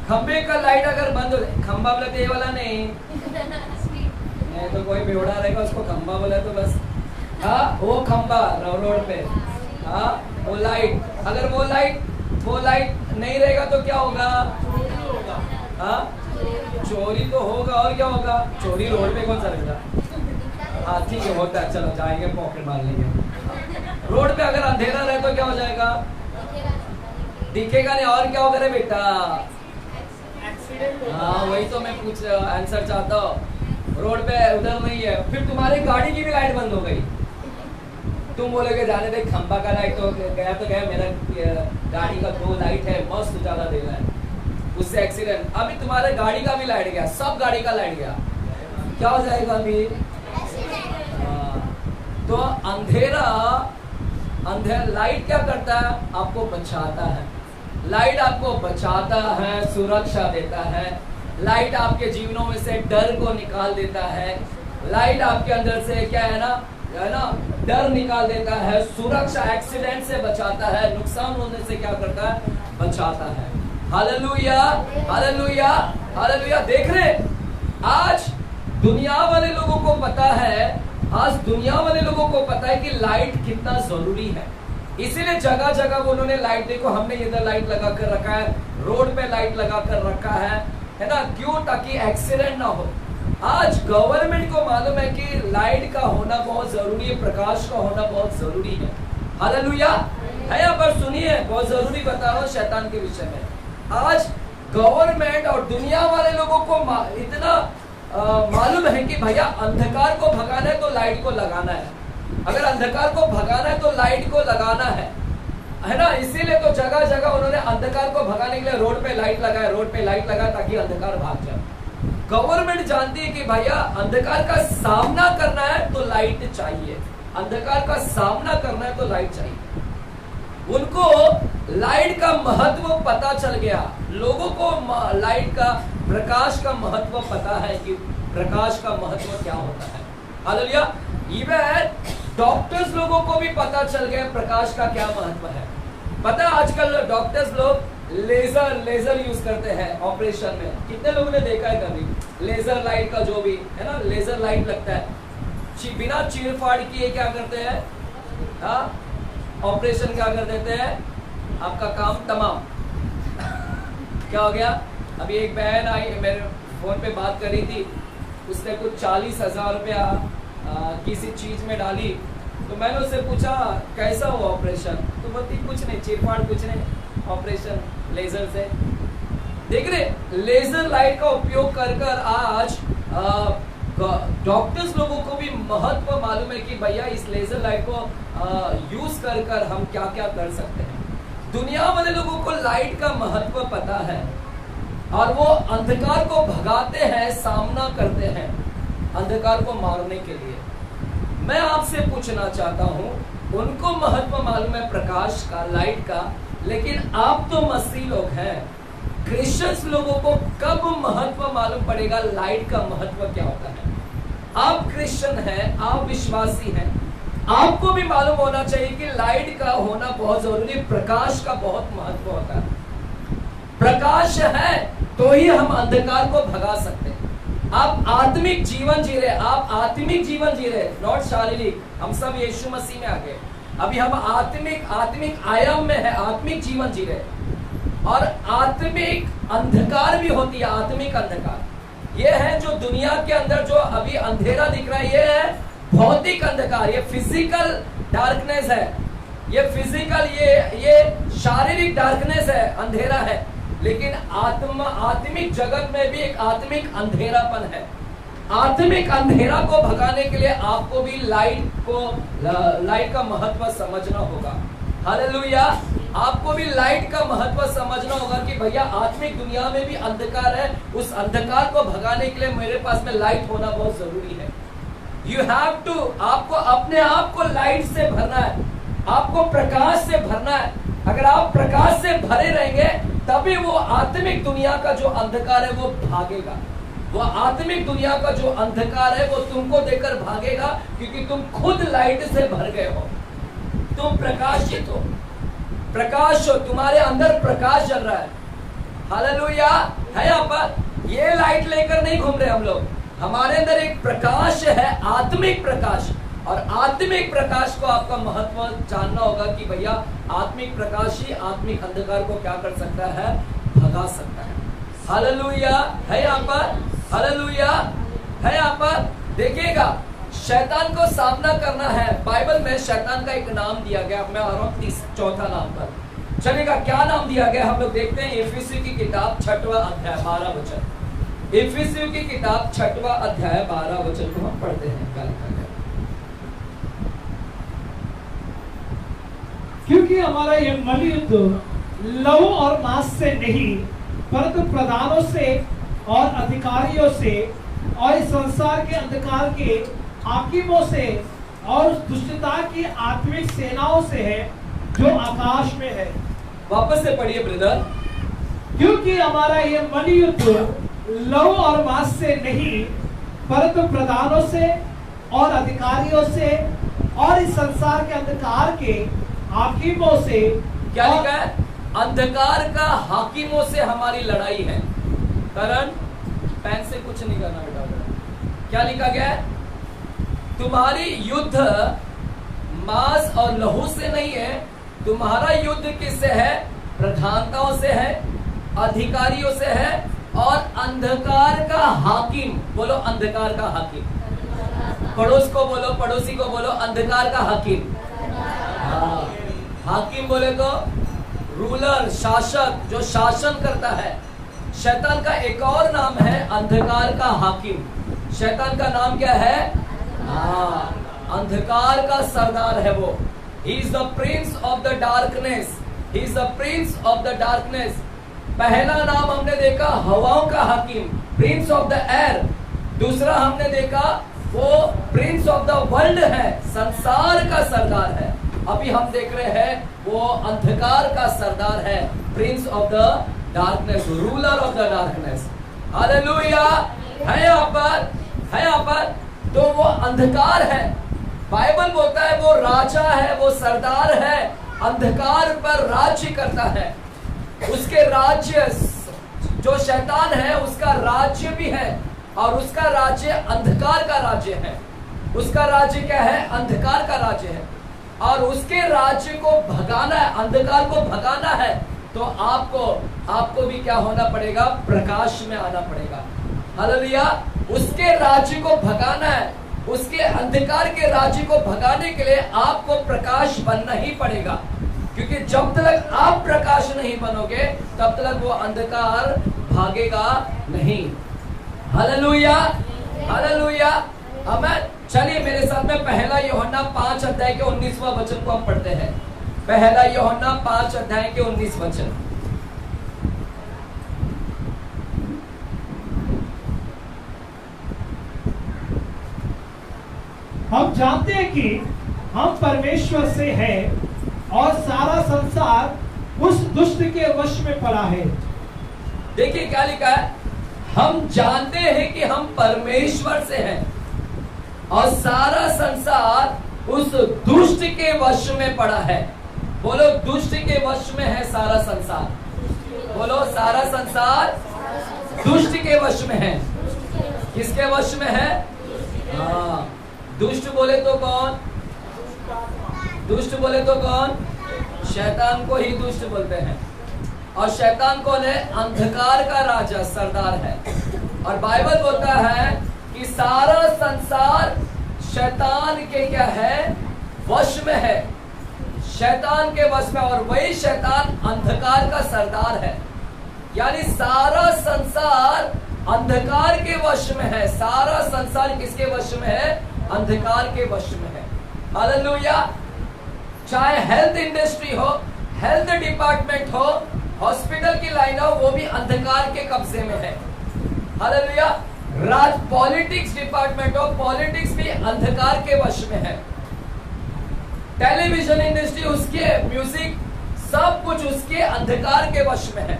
खंबे का लाइट अगर बंद हो जाए, खंबा बोले ये वाला नहीं तो कोई बेवड़ा रहेगा, उसको खंबा बोले तो बस, हाँ वो खंबा रोड पे, हाँ वो लाइट, अगर वो लाइट नहीं रहेगा तो क्या होगा, हाँ चोरी तो होगा, और क्या होगा, चोरी रोड पे कौन सा रहेगा? हाँ ठीक है, होता है, चलो जाएंगे पॉकेट मार लेंगे। रोड पे अगर अंधेरा रहे तो क्या हो जाएगा, दिखेगा नहीं, और क्या होगा रे बेटा? हाँ वही तो मैं पूछ आंसर चाहता हूँ। रोड पे उधर नहीं है, फिर तुम्हारी गाड़ी की भी लाइट बंद हो गई, तुम बोलोगे जाने दे, खंबा का लाइट तो गया, मेरा गाड़ी का 2 लाइट है, मस्त ज्यादा दे रहा है, उससे एक्सीडेंट। अभी तुम्हारे गाड़ी का भी लाइट गया, सब गाड़ी का लाइट गया, क्या हो जाएगा अभी? तो अंधेरा लाइट क्या करता है, आपको बचाता है। लाइट आपको बचाता है, सुरक्षा देता है। लाइट आपके जीवनों में से डर को निकाल देता है। लाइट आपके अंदर से क्या है ना, डर निकाल देता है, सुरक्षा, एक्सीडेंट से बचाता है, नुकसान होने से क्या करता है, बचाता है। Hallelujah, hallelujah, hallelujah. देख रहे आज दुनिया वाले लोगों को पता है, आज दुनिया वाले लोगों को पता है कि लाइट कितना जरूरी है। इसीलिए जगह जगह उन्होंने लाइट, देखो हमने इधर लाइट लगा कर रखा है, रोड पे लाइट लगा कर रखा है ना, क्यों? ताकि एक्सीडेंट ना हो। आज गवर्नमेंट को मालूम है कि लाइट का होना बहुत जरूरी है, प्रकाश का होना बहुत जरूरी है। हालेलुया है। यहाँ पर सुनिए, बहुत जरूरी बता रहा हूँ शैतान के विषय में। आज गवर्नमेंट और दुनिया वाले लोगों को इतना मालूम है कि भैया अंधकार को भगाना है तो लाइट को लगाना है, अगर अंधकार को भगाना है तो लाइट को लगाना है ना। इसीलिए तो जगह जगह उन्होंने अंधकार को भगाने के लिए रोड पे लाइट लगाया, रोड पे लाइट लगाया ताकि अंधकार भाग जाए। गवर्नमेंट जानती है कि भैया अंधकार का सामना करना है तो लाइट चाहिए, अंधकार का सामना करना है तो लाइट चाहिए। उनको लाइट का महत्व पता चल गया, लोगों को लाइट का, प्रकाश का महत्व पता है कि प्रकाश का महत्व क्या होता है। हालेलुया। इवन डॉक्टर्स लोगों को भी पता चल गया प्रकाश का क्या महत्व है। पता है आजकल डॉक्टर्स लोग लेजर यूज करते हैं ऑपरेशन में। कितने लोगों ने देखा है कभी लेजर लाइट का, जो भी है ना, लेजर लाइट लगता है, बिना चीर फाड़ किए क्या करते हैं, हाँ, ऑपरेशन क्या कर देते हैं, आपका काम तमाम। क्या हो गया? अभी एक बहन आई, मेरे फोन पे बात कर रही थी, उसने कुछ 40,000 रुपया किसी चीज में डाली, तो मैंने उससे पूछा कैसा हुआ ऑपरेशन, तो बोलती कुछ नहीं, चीरफाड़ कुछ नहीं, ऑपरेशन लेजर से। देख रहे, लेजर लाइट का उपयोग कर आज डॉक्टर्स लोगों को भी महत्व मालूम है कि भैया इस लेजर लाइट को यूज कर हम क्या क्या कर सकते हैं। दुनिया वाले लोगों को लाइट का महत्व पता है और वो अंधकार को भगाते हैं, सामना करते हैं अंधकार को मारने के लिए। मैं आपसे पूछना चाहता हूं, उनको महत्व मालूम है प्रकाश का, लाइट का, लेकिन आप तो मसीह लोग हैं, क्रिश्चियंस लोगों को कब महत्व मालूम पड़ेगा लाइट का महत्व क्या होता है। आप क्रिश्चियन हैं, आप विश्वासी हैं, आपको भी मालूम होना चाहिए कि लाइट का होना बहुत जरूरी, प्रकाश का बहुत महत्व होता है। प्रकाश है तो ही हम अंधकार को भगा सकते हैं। आप आत्मिक जीवन जी रहे, आप आत्मिक जीवन जी रहे, नॉट शारीरिक। हम सब यीशु मसीह में आ गए, अभी हम आत्मिक आयाम में है, आत्मिक जीवन जी रहे। और आत्मिक अंधकार भी होती है, आत्मिक अंधकार ये है जो दुनिया के अंदर जो अभी अंधेरा दिख रहा है, ये है भौतिक अंधकार, ये फिजिकल डार्कनेस है, ये फिजिकल, ये शारीरिक डार्कनेस है, अंधेरा है। लेकिन आत्मिक जगत में भी एक आत्मिक अंधेरापन है। आत्मिक अंधेरा को भगाने के लिए आपको भी लाइट का महत्व समझना होगा। हालेलुया। आपको भी लाइट का महत्व समझना होगा कि भैया आत्मिक दुनिया में भी अंधकार है, उस अंधकार को भगाने के लिए मेरे पास में लाइट होना बहुत जरूरी है। यू हैव टू, आपको अपने आप को लाइट से भरना है, आपको प्रकाश से भरना है। अगर आप प्रकाश से भरे रहेंगे तभी वो आत्मिक दुनिया का जो अंधकार है वो भागेगा। वो आत्मिक दुनिया का जो अंधकार है वो तुमको देखकर भागेगा, क्योंकि तुम खुद लाइट से भर गए हो, तुम प्रकाशित हो, प्रकाश हो, तुम्हारे अंदर प्रकाश चल रहा है। हालेलुया है। यहाँ पर ये लाइट लेकर नहीं घूम रहे हम लोग, हमारे अंदर एक प्रकाश है, आत्मिक प्रकाश। और आत्मिक प्रकाश को आपका महत्व जानना होगा कि भैया आत्मिक प्रकाश ही आत्मिक अंधकार को क्या कर सकता है, भगा सकता है। हालेलुया है। यहाँ पर हालेलुया है। यहाँ पर देखिएगा, शैतान को सामना करना है। बाइबल में शैतान का एक नाम दिया गया, मैं आ रहा हूँ चौथा नाम पर। चलेगा, क्या नाम दिया गया हम लोग देखते हैं। इफिसियों की किताब 6वां अध्याय 12 वचन। इफिसियों की किताब 6वां अध्याय 12 वचन को हम पढ़ते हैं। क्या लिखा है? क्योंकि हमारा ये मलयुद्ध लहू और मांस से नहीं, परंतु प्रधानों से और अधिकारियों से और इस संसार के अंधकार के हाकिमों से और उस दुष्टता की आत्मिक सेनाओं से है जो आकाश में है। वापस से पढ़िए ब्रदर। क्योंकि हमारा ये मलयुद्ध लहू और मांस से नहीं, परंतु प्रधानों से और अधिकारियों से और इस संसार के अंधकार के हाकिमों से। क्या लिखा है? अंधकार का हाकिमों से हमारी लड़ाई है। करण, पेन से कुछ नहीं करना बेटा। क्या लिखा गया है? तुम्हारी युद्ध मांस और लहू से नहीं है, तुम्हारा युद्ध किससे है? प्रधानताओं से है, अधिकारियों से है और अंधकार का हाकिम। बोलो अंधकार का हाकिम। पड़ोस को बोलो, पड़ोसी को बोलो, अंधकार का हाकिम। हाकिम बोले तो रूलर, शासक, जो शासन करता है। शैतान का एक और नाम है अंधकार का हाकिम। शैतान का नाम क्या है? अंधकार का सरदार है वो। He is the prince of the darkness. He is the prince of the darkness. पहला नाम हमने देखा हवाओं का हाकिम, प्रिंस ऑफ द एयर। दूसरा हमने देखा वो प्रिंस ऑफ द वर्ल्ड है, संसार का सरदार है। अभी हम देख रहे हैं वो अंधकार का सरदार है, Prince of the darkness, ruler of the darkness. Hallelujah. है यहाँ पर तो वो अंधकार है। बाइबल बोलता है वो राजा है, वो सरदार है, अंधकार पर राज्य करता है। उसके राज्य, जो शैतान है उसका राज्य भी है और उसका राज्य अंधकार का राज्य है। उसका राज्य क्या है? अंधकार का राज्य है और उसके राज्य को भगाना है, अंधकार को भगाना है तो आपको भी क्या होना पड़ेगा? प्रकाश में आना पड़ेगा। हालेलुया। उसके राज्य को भगाना है, उसके अंधकार के राज्य को भगाने के लिए आपको प्रकाश बनना ही पड़ेगा, क्योंकि जब तक आप प्रकाश नहीं बनोगे तब तक वो अंधकार भागेगा नहीं। हालेलुया, हालेलुया, आमीन। चलिए मेरे साथ में पहला यूहन्ना 5 अध्याय के 19वां वचन को हम पढ़ते हैं। पहला यूहन्ना 5 अध्याय के 19 वचन। हम जानते हैं कि हम परमेश्वर से हैं और सारा संसार उस दुष्ट के वश में पड़ा है। देखिए क्या लिखा है? हम जानते हैं कि हम परमेश्वर से हैं और सारा संसार उस दुष्ट के वश में पड़ा है। बोलो दुष्ट के वश में है सारा संसार। बोलो सारा संसार दुष्ट के वश में है। किसके वश में है? दुष्ट बोले तो कौन? दुष्ट बोले तो कौन? शैतान को ही दुष्ट बोलते हैं। और शैतान कौन है? अंधकार का राजा, सरदार है। और बाइबल बोलता है कि सारा संसार शैतान के क्या है? वश में है। शैतान के वश में, और वही शैतान अंधकार का सरदार है। यानी सारा संसार अंधकार के वश में है। सारा संसार किसके वश में है? अंधकार के वश में है। हालेलुया। चाहे हेल्थ इंडस्ट्री हो, हेल्थ डिपार्टमेंट हो, हॉस्पिटल की लाइन हो, वो भी अंधकार के कब्जे में है। हालेलुया। पॉलिटिक्स डिपार्टमेंट हो, पॉलिटिक्स भी अंधकार के वश में है। टेलीविजन इंडस्ट्री, उसके म्यूजिक, सब कुछ उसके अंधकार के वश में है।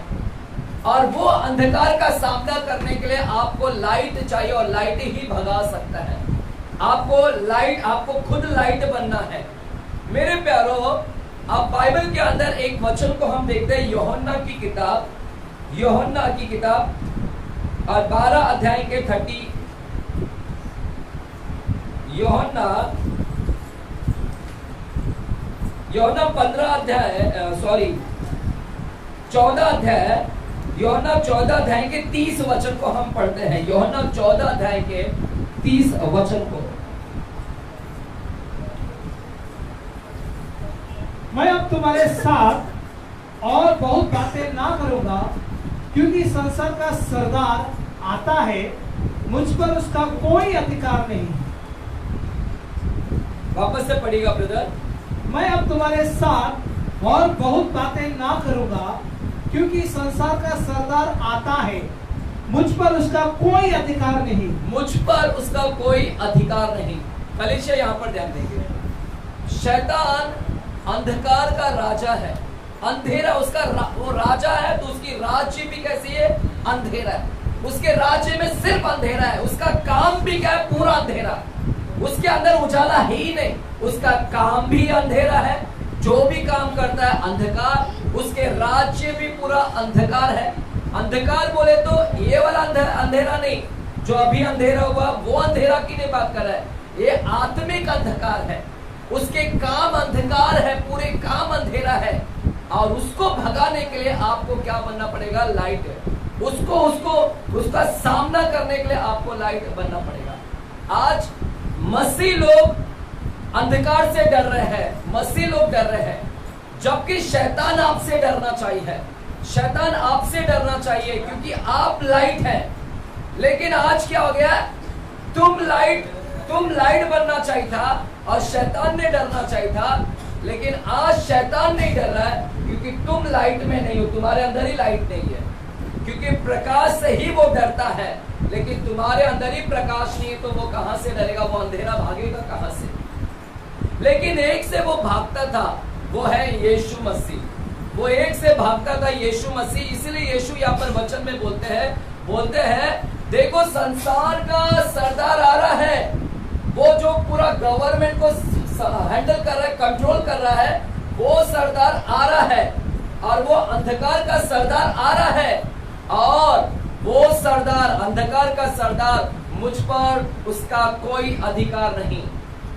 और वो अंधकार का सामना करने के लिए आपको लाइट चाहिए और लाइट ही भगा सकता है। आपको खुद लाइट बनना है। मेरे प्यारो, अब बाइबल के अंदर एक वचन को हम देखते हैं, यूहन्ना की किताब और 12 अध्याय के 30। यूहन्ना 14 अध्याय यूहन्ना 14 अध्याय के 30 वचन को हम पढ़ते हैं। यूहन्ना 14 अध्याय के 30 वचन को। मैं अब तुम्हारे साथ और बहुत बातें ना करूंगा, क्योंकि संसार का सरदार आता है, मुझ पर उसका कोई अधिकार नहीं। वापस से पढ़िएगा ब्रदर। मैं अब तुम्हारे साथ और बहुत बातें ना करूंगा, क्योंकि संसार का सरदार आता है, मुझ पर उसका कोई अधिकार नहीं। मुझ पर उसका कोई अधिकार नहीं। कलीसिया यहाँ पर ध्यान देंगे। शैतान अंधकार का राजा है, अंधेरा उसका वो राजा है, तो उसकी राज्य भी कैसी है? अंधेरा है। उसके राज्य में सिर्फ अंधेरा है। उसका काम भी क्या है? पूरा अंधेरा। उसके अंदर उजाला है ही नहीं। उसका काम भी अंधेरा है, जो भी काम करता है अंधकार। उसके राज्य भी पूरा अंधकार है। अंधकार बोले तो ये वाला अंधेरा नहीं, जो अभी अंधेरा हुआ वो अंधेरा की नहीं बात कर रहा है, ये आत्मिक अंधकार है, उसके काम अंधकार है, पूरे काम अंधेरा है, और उसको भगाने के लिए आपको क्या बनना पड़ेगा? लाइट। उसका सामना करने के लिए आपको लाइट बनना पड़ेगा। आज मसीह लोग अंधकार से डर रहे हैं, मसीह लोग डर रहे हैं, जबकि शैतान आपसे डरना चाहिए, शैतान आपसे डरना चाहिए, क्योंकि आप लाइट है। लेकिन आज क्या हो गया? तुम लाइट बनना चाहिए था और शैतान ने डरना चाहिए था, लेकिन आज शैतान नहीं डर रहा है, क्योंकि तुम लाइट में नहीं हो, तुम्हारे अंदर ही लाइट नहीं है। क्योंकि प्रकाश से ही वो डरता है, लेकिन तुम्हारे अंदर ही प्रकाश नहीं है, तो वो कहां से डरेगा? वो अंधेरा भागेगा कहां से? लेकिन एक से वो भागता था, वो है यीशु मसीह। वो एक से भागता था, यीशु मसीह। इसलिए यीशु यहाँ पर वचन में बोलते हैं देखो संसार का सरदार आ रहा है, वो जो पूरा गवर्नमेंट को हैंडल कर रहा है, कंट्रोल कर रहा है, वो सरदार आ रहा है, और वो अंधकार का सरदार आ रहा है, और वो सरदार, अंधकार का सरदार, मुझ पर उसका कोई अधिकार नहीं,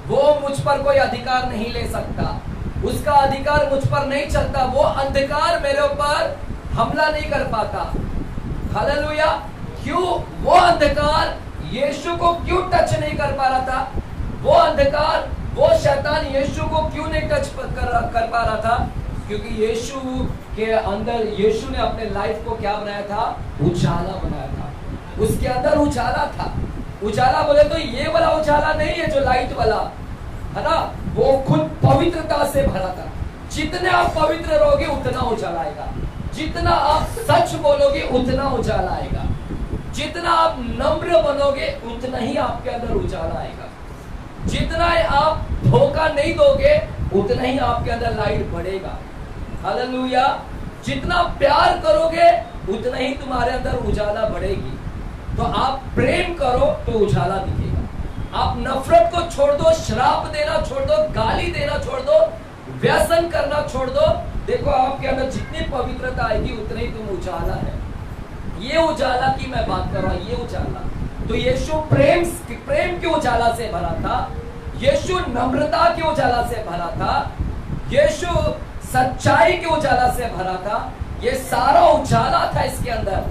वो मुझ पर कोई अधिकार नहीं ले सकता, उसका अधिकार मुझ पर नहीं चलता, वो अंधकार मेरे ऊपर हमला नहीं कर पाता। हालेलुया। क्यों? वो अंधकार यीशु को क्यों टच नहीं कर पा रहा था? वो अंधकार, वो शैतान यीशु को क्यों नहीं टच कर पा रहा था? क्योंकि यीशु के अंदर, यीशु ने अपने लाइफ को क्या बनाया था? उजाला बनाया था। उसके अंदर उजाला था। उजाला बोले तो ये वाला उजाला नहीं है जो लाइट वाला है ना, वो खुद पवित्रता से भरा था। जितने आप पवित्र रहोगे उतना उजाला आएगा, जितना आप सच बोलोगे उतना उजाला आएगा, जितना आप नम्र बनोगे उतना ही आपके अंदर उजाला आएगा, जितना आप धोखा नहीं दोगे उतना ही आपके अंदर लाइट बढ़ेगा। हालेलुया। जितना प्यार करोगे उतना ही तुम्हारे अंदर उजाला बढ़ेगी। तो आप प्रेम करो तो उजाला दिखेगा। आप नफरत को छोड़ दो, श्राप देना छोड़ दो, गाली देना छोड़ दो, व्यसन करना छोड़ दो, देखो आपके अंदर जितनी पवित्रता आएगी उतना ही तुम उजाला है। ये उजाला की मैं बात कर रहा हूं, ये उजाला। तो यीशु प्रेम के उजाला से भरा था, यीशु नम्रता के उजाला से भरा था, यीशु सच्चाई के उजाला से भरा था। ये सारा उजाला था इसके अंदर,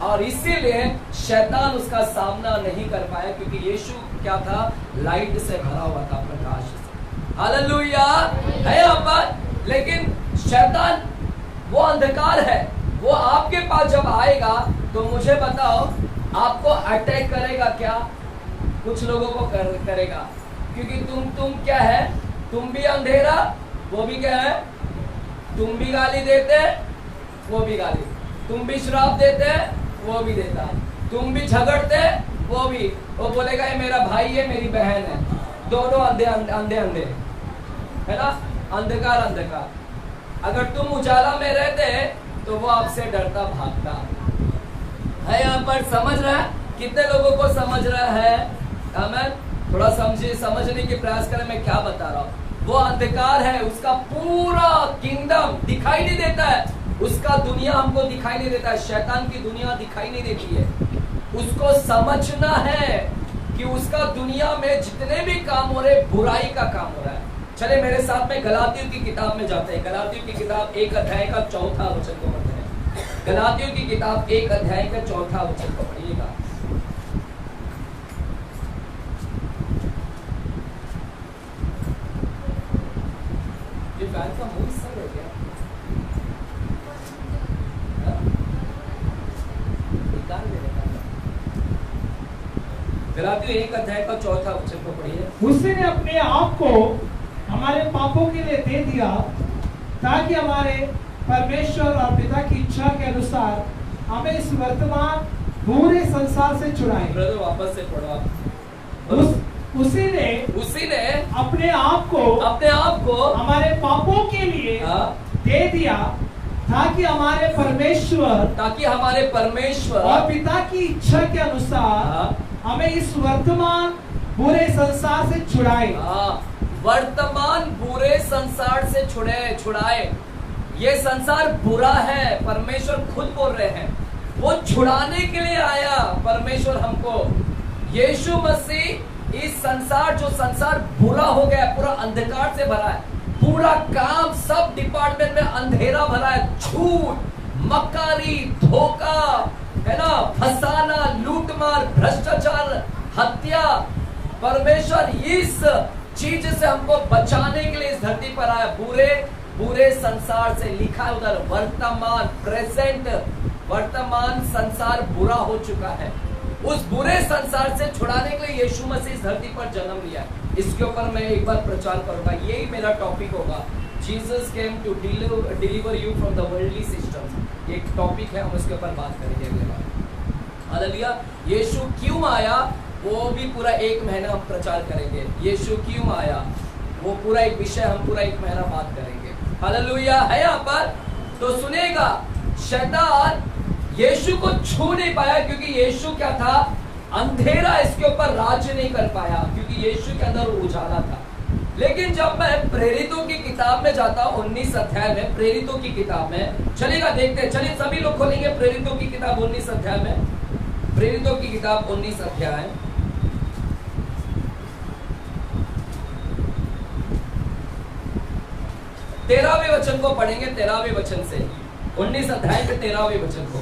और इसीलिए शैतान उसका सामना नहीं कर पाया, क्योंकि यीशु क्या था? लाइट से भरा हुआ था, प्रकाश से। हालेलुया है यहाँ पर। लेकिन शैतान वो अंधकार है, वो आपके पास जब आएगा तो मुझे बताओ आपको अटैक करेगा क्या? कुछ लोगों को करेगा, क्योंकि तुम क्या है? तुम भी अंधेरा, वो भी क्या है? तुम भी गाली देते, वो भी गाली, तुम भी श्राप देते, वो भी देता, तुम भी झगड़ते, वो भी, वो बोलेगा ये मेरा भाई है, मेरी बहन है, दोनों अंधे है ना, अंधकार। अगर तुम उजाला में रहते तो वो आपसे डरता भागता है। यहाँ पर समझ रहा है? कितने लोगों को समझ रहा है? आमेन। थोड़ा समझने की प्रयास करें मैं क्या बता रहा हूँ। वो अंधकार है, उसका पूरा किंगडम दिखाई नहीं देता है, उसका दुनिया हमको दिखाई नहीं देता है, शैतान की दुनिया दिखाई नहीं देती है। उसको समझना है कि उसका दुनिया में जितने भी काम हो रहे बुराई का काम हो रहा है। चले मेरे साथ में गलातियों की किताब में जाते हैं। गलातियों की किताब 1 अध्याय का 4था वचन को पढ़ते हैं। गलातियों की किताब 1 अध्याय का 4था वचन को पढ़िएगा। ये फैन का मुंह सर हो गया, निकाल देने का। गलातियों 1 अध्याय का 4था वचन को पढ़िए। उसने अपने आप को हमारे पापों के लिए दे दिया, ताकि हमारे परमेश्वर और पिता की इच्छा के अनुसार हमें इस वर्तमान बुरे संसार से छुड़ाए। ब्रदर वापस से पढ़ो। उसी ने अपने आप को हमारे पापों के लिए दे दिया, ताकि हमारे परमेश्वर और पिता की इच्छा के अनुसार हमें इस वर्तमान बुरे संसार से छुड़ाए। वर्तमान बुरे संसार से छुड़ाए। ये संसार बुरा है, परमेश्वर खुद बोल रहे हैं। वो छुड़ाने के लिए आया परमेश्वर हमको। यीशु मसीह इस संसार, जो संसार बुरा हो गया, पूरा अंधकार से भरा है, पूरा काम सब डिपार्टमेंट में अंधेरा भरा है, झूठ, मक्कारी, धोखा, है ना, फसाना, लूटमार, भ्रष्टाचार, हत्या। परमेश्वर इस चीज से हमको बचाने के लिए इस धरती पर आया। बुरे संसार से, लिखा है उधर वर्तमान, प्रेजेंट, वर्तमान संसार बुरा हो चुका है। उस बुरे संसार से छुड़ाने के लिए यीशु मसीह इस धरती पर जन्म लिया। इसके ऊपर मैं एक बार प्रचार करूंगा, यही मेरा टॉपिक होगा। Jesus came to deliver you from the worldly systems. एक टॉपिक है, हम उसके ऊपर बात करेंगे अगले बार। हालेलुया। यीशु क्यों आया वो भी पूरा 1 महीना हम प्रचार करेंगे। यीशु क्यों आया वो पूरा एक विषय हम पूरा 1 महीना बात करेंगे। हालेलुया है यहाँ पर। तो सुनेगा, शैतान यीशु को छू नहीं पाया क्योंकि यीशु क्या था, अंधेरा इसके ऊपर राज्य नहीं कर पाया, क्योंकि यीशु के अंदर उजाला था। लेकिन जब मैं प्रेरितों की किताब में जाता हूँ, 19 अध्याय में, प्रेरितों की किताब में, चलेगा देखते हैं, चलिए सभी लोग खोलेंगे प्रेरितों की किताब 19 अध्याय में। प्रेरितों की किताब 19 अध्याय, 13वें वचन को पढ़ेंगे। 13वें वचन से, 19 अध्याय के 13वें वचन को।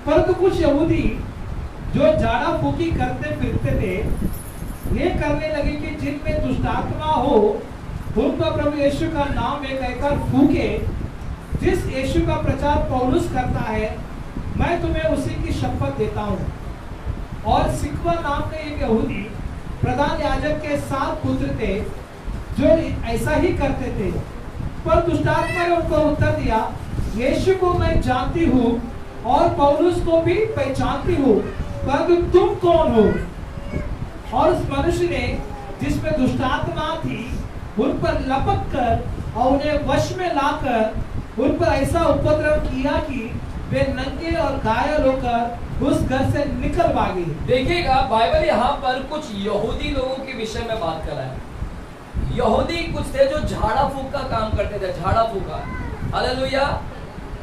परंतु कुछ यहूदी जो झाड़ा फूकी करते फिरते थे, ये करने लगे कि जिनमें दुष्टात्मा हो उन पर प्रभु यीशु का नाम एक कहकर फूके। जिस यीशु का प्रचार पौलुस करता है, मैं तुम्हें उसी की शपथ देता हूँ। और सिकवा नाम के एक यहूदी प्रधान याजक के 7 पुत्र थे जो ऐसा ही करते थे। पर दुष्टात्मा ने उनको उत्तर दिया, यीशु को मैं जानती हूँ और पौलुस को भी पहचानती हूँ, परंतु तुम कौन हो? और उस मनुष्य ने जिसमें दुष्टात्मा थी उन पर लपक कर और उन्हें वश में लाकर उन पर ऐसा उपद्रव किया कि वे नंगे और घायल होकर उस घर से निकल भागे। देखिएगा, बाइबल यहाँ पर कुछ यहूदी लोगों के विषय में बात कर रहा है। यहूदी कुछ थे जो झाड़ा फूक का काम करते थे, झाड़ा फूका। हालेलुया।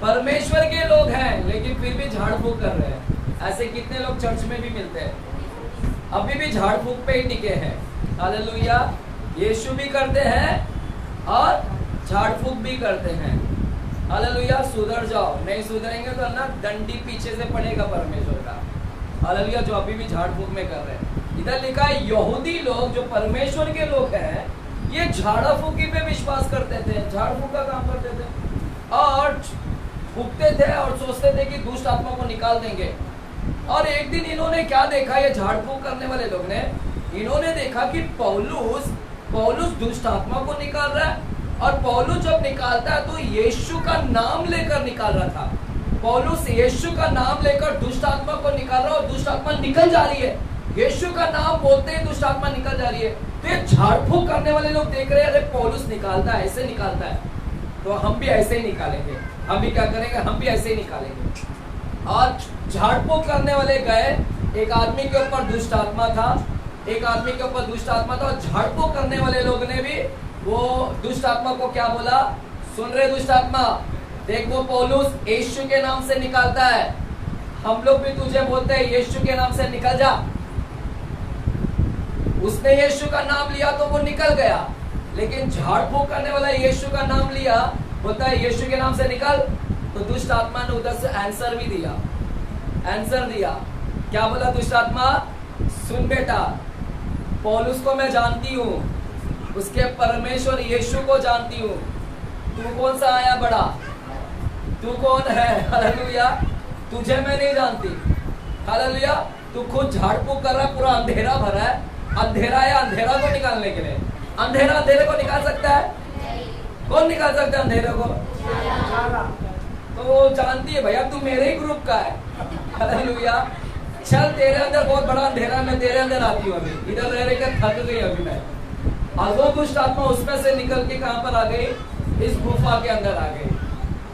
परमेश्वर के लोग हैं लेकिन फिर भी झाड़ फूक कर रहे हैं। ऐसे कितने लोग चर्च में भी मिलते हैं, अभी भी झाड़ फूक पे ही टिके हैं। हालेलुया। यीशु भी करते हैं और झाड़ फूक भी करते हैं। हालेलुया। सुधर जाओ, नहीं सुधरेंगे तो ना दंडी पीछे से पड़ेगा परमेश्वर का। हालेलुया। जो अभी भी झाड़ फूक में कर रहे हैं, इधर लिखा है यहूदी लोग जो परमेश्वर के लोग हैं, ये झाड़ा फूकी पे विश्वास करते थे, झाड़ फूक का काम करते थे और फूकते थे और सोचते थे कि दुष्ट आत्मा को निकाल देंगे। और एक दिन इन्होंने क्या देखा, ये झाड़ फूक करने वाले लोग ने, इन्होंने देखा कि पौलुस दुष्ट आत्मा को निकाल रहा है। और पौलुस जब निकालता है तो यीशु का नाम लेकर निकाल रहा था। पौलुस यीशु का नाम लेकर दुष्ट आत्मा को निकाल रहा है और दुष्ट आत्मा निकल जा रही है। यीशु का नाम बोलते ही दुष्ट आत्मा निकल जा रही है। तो ये झाड़ फूक करने वाले लोग देख रहे हैं, अरे पौलुस निकालता है, ऐसे निकालता है, तो हम भी ऐसे ही निकालेंगे। हम भी क्या करेंगे, हम भी ऐसे ही निकालेंगे। और झाड़ फूक करने वाले गए, एक आदमी के ऊपर दुष्ट आत्मा था, एक आदमी के ऊपर दुष्ट आत्मा था। और झाड़ फूक करने वाले लोग ने भी वो दुष्ट आत्मा को क्या बोला, सुन रहे दुष्ट आत्मा, देख वो पौलुस यीशु के नाम से निकालता है, हम लोग भी तुझे बोलते हैं यीशु के नाम से निकल जा। उसने यीशु का नाम लिया तो वो निकल गया, लेकिन झाड़ फूक करने वाला यीशु का नाम लिया, बोलता है यीशु के नाम से निकल। तो दुष्ट आत्मा ने उधर से आंसर भी दिया, आंसर दिया। क्या बोला दुष्ट आत्मा, सुन बेटा, पौलुस को मैं जानती हूँ, उसके परमेश्वर यीशु को जानती हूँ, तू कौन सा आया बड़ा, तू कौन है? हालेलुया। तुझे मैं नहीं जानती। हालेलुया। तू खुद झाड़ फूक कर रहा है, पूरा अंधेरा भरा है, अंधेरा है, अंधेरा को निकालने के लिए। अंधेरा अंधेरे को निकाल सकता है? कौन निकाल सकता है अंधेरे को? तो वो जानती है भैया तू मेरे ही ग्रुप का है। हालेलुया। चल तेरे अंदर बहुत बड़ा अंधेरा, मैं तेरे अंदर आती हूँ। अभी इधर रह कर थक गई अभी मैं। और वो दुष्ट आत्मा उसमें से निकल के कहां पर आ गई, इस गुफा के अंदर आ गई।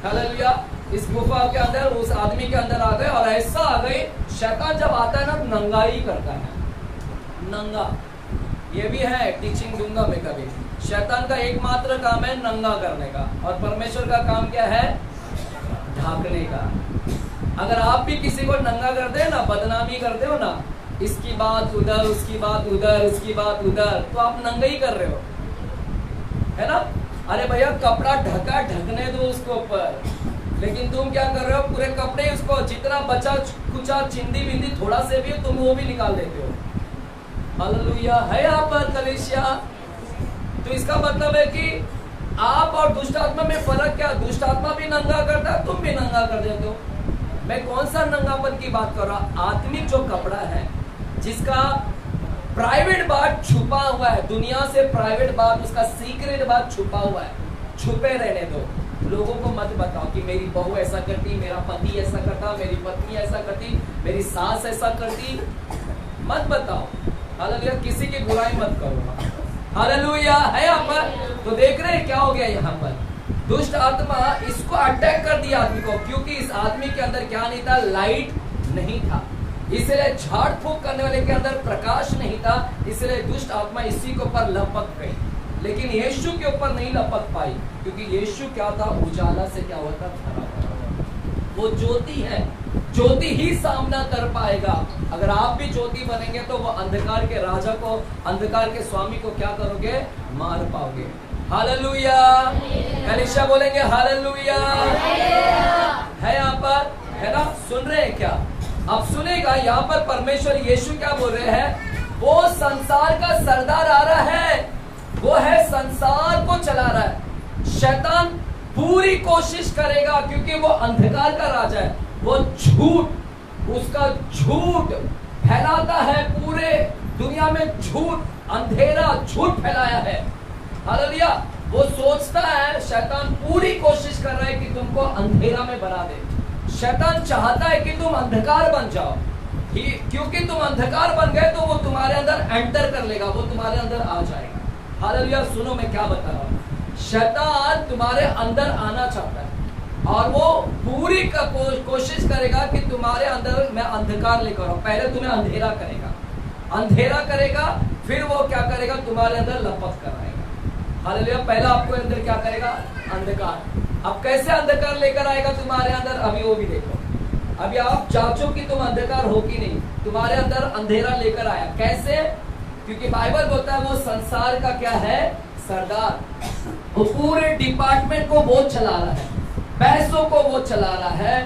हालेलुया। इस गुफा के अंदर उस आदमी के अंदर आ गए। और ऐसा आ गई, शैतान जब आता है ना नंगा ही करता है, नंगा। ये भी है, टीचिंग दूंगा मैं कभी। शैतान का एकमात्र काम है नंगा करने का, और परमेश्वर का काम क्या है? ढांकने का। अगर आप भी किसी को नंगा कर दे ना, बदनामी करते हो ना, इसकी बात उधर, उसकी बात उधर, उसकी बात उधर, तो आप नंगा ही कर रहे हो, है ना? अरे भैया कपड़ा ढका, ढकने दो उसको ऊपर, लेकिन तुम क्या कर रहे हो? पूरे कपड़े उसको जितना बचा कुचा चिंदी बिंदी थोड़ा से भी तुम वो भी निकाल देते हो। हालेलुया है यहाँ पर कलीसिया। तो इसका मतलब है कि आप और दुष्ट आत्मा में फर्क क्या? दुष्ट आत्मा भी नंगा करता है, तुम भी नंगा कर देते हो। मैं कौन सा नंगापन की बात कर रहा हूं? आत्मिक जो कपड़ा है, जिसका प्राइवेट बात छुपा हुआ है, दुनिया से प्राइवेट बात, उसका सीक्रेट बात छुपा हुआ है, छुपे रहने दो। लोगों को मत बताओ कि मेरी बहू ऐसा करती, मेरा पति ऐसा करता, मेरी पत्नी ऐसा करती, मेरी सास ऐसा करती, मत बताओ। हालेलुया, किसी की बुराई मत करो। हालेलुया है यहाँ पर। तो देख रहे हैं क्या हो गया यहाँ पर? दुष्ट आत्मा इसको अटैक कर दिया आदमी को, क्योंकि इस आदमी के अंदर क्या नहीं था? लाइट नहीं था, इसलिए झाड़ फूक करने वाले के अंदर प्रकाश नहीं था, इसलिए दुष्ट आत्मा इसी के ऊपर लपक गई, लेकिन यीशु के ऊपर नहीं लपक पाई, क्योंकि यीशु क्या था? उजाला से क्या होता? भरा हुआ। वो ज्योति है, ज्योति ही सामना कर पाएगा। अगर आप भी ज्योति बनेंगे तो वो अंधकार के राजा को, अंधकार के स्वामी को क्या करोगे? मार पाओगे। हालेलुया, कलीसिया बोलेंगे हालेलुया है यहाँ पर, है ना? सुन रहे हैं क्या? अब सुनेगा यहाँ पर परमेश्वर यीशु क्या बोल रहे हैं? वो संसार का सरदार आ रहा है, वो है संसार को चला रहा है। शैतान पूरी कोशिश करेगा, क्योंकि वो अंधकार का राजा है, वो झूठ, उसका झूठ फैलाता है, पूरे दुनिया में झूठ, अंधेरा झूठ फैलाया है। हालेलुया, वो सोचता है, शैतान पूरी कोशिश कर रहा है कि तुमको अंधेरा में बना दे। शैतान चाहता है कि तुम अंधकार बन जाओ, क्योंकि तुम अंधकार बन गए तो वो तुम्हारे अंदर एंटर कर लेगा, वो तुम्हारे अंदर आ जाएगा। हालेलुया, सुनो मैं क्या बता रहा हूँ। शैतान तुम्हारे अंदर आना चाहता है, और वो पूरी कोशिश करेगा कि तुम्हारे अंदर मैं अंधकार लेकर आऊं। पहले तुम्हें अंधेरा करेगा, अंधेरा करेगा, फिर वो क्या करेगा? तुम्हारे अंदर लपक कर आएगा। हालेलुया, पहला आपको अंदर क्या करेगा? अंधकार। अब कैसे अंधकार लेकर आएगा तुम्हारे अंदर? अभी वो भी देखो। अभी आप चाचो कि तुम अंधकार हो कि नहीं, तुम्हारे अंदर अंधेरा लेकर आया। कैसे? क्योंकि बाइबल बोलता है वो संसार का क्या है? सरदार। वो पूरे डिपार्टमेंट को वो चला रहा है, पैसों को वो चला रहा है,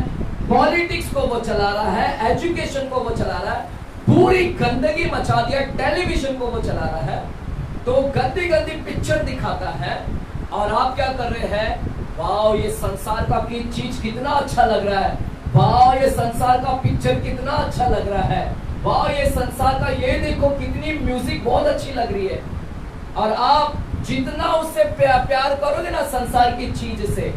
पॉलिटिक्स को वो चला रहा है, एजुकेशन को वो चला रहा है, पूरी गंदगी मचा दिया, टेलीविजन को वो चला रहा है। तो गंदी गंदी पिक्चर दिखाता है, और आप क्या कर रहे हैं? वाह, ये संसार का चीज कितना अच्छा लग रहा है, वाह ये संसार का पिक्चर कितना अच्छा लग रहा है, वाह ये संसार का, ये देखो कितनी म्यूजिक बहुत अच्छी लग रही है। और आप जितना उससे प्यार करोगे ना, संसार की चीज से,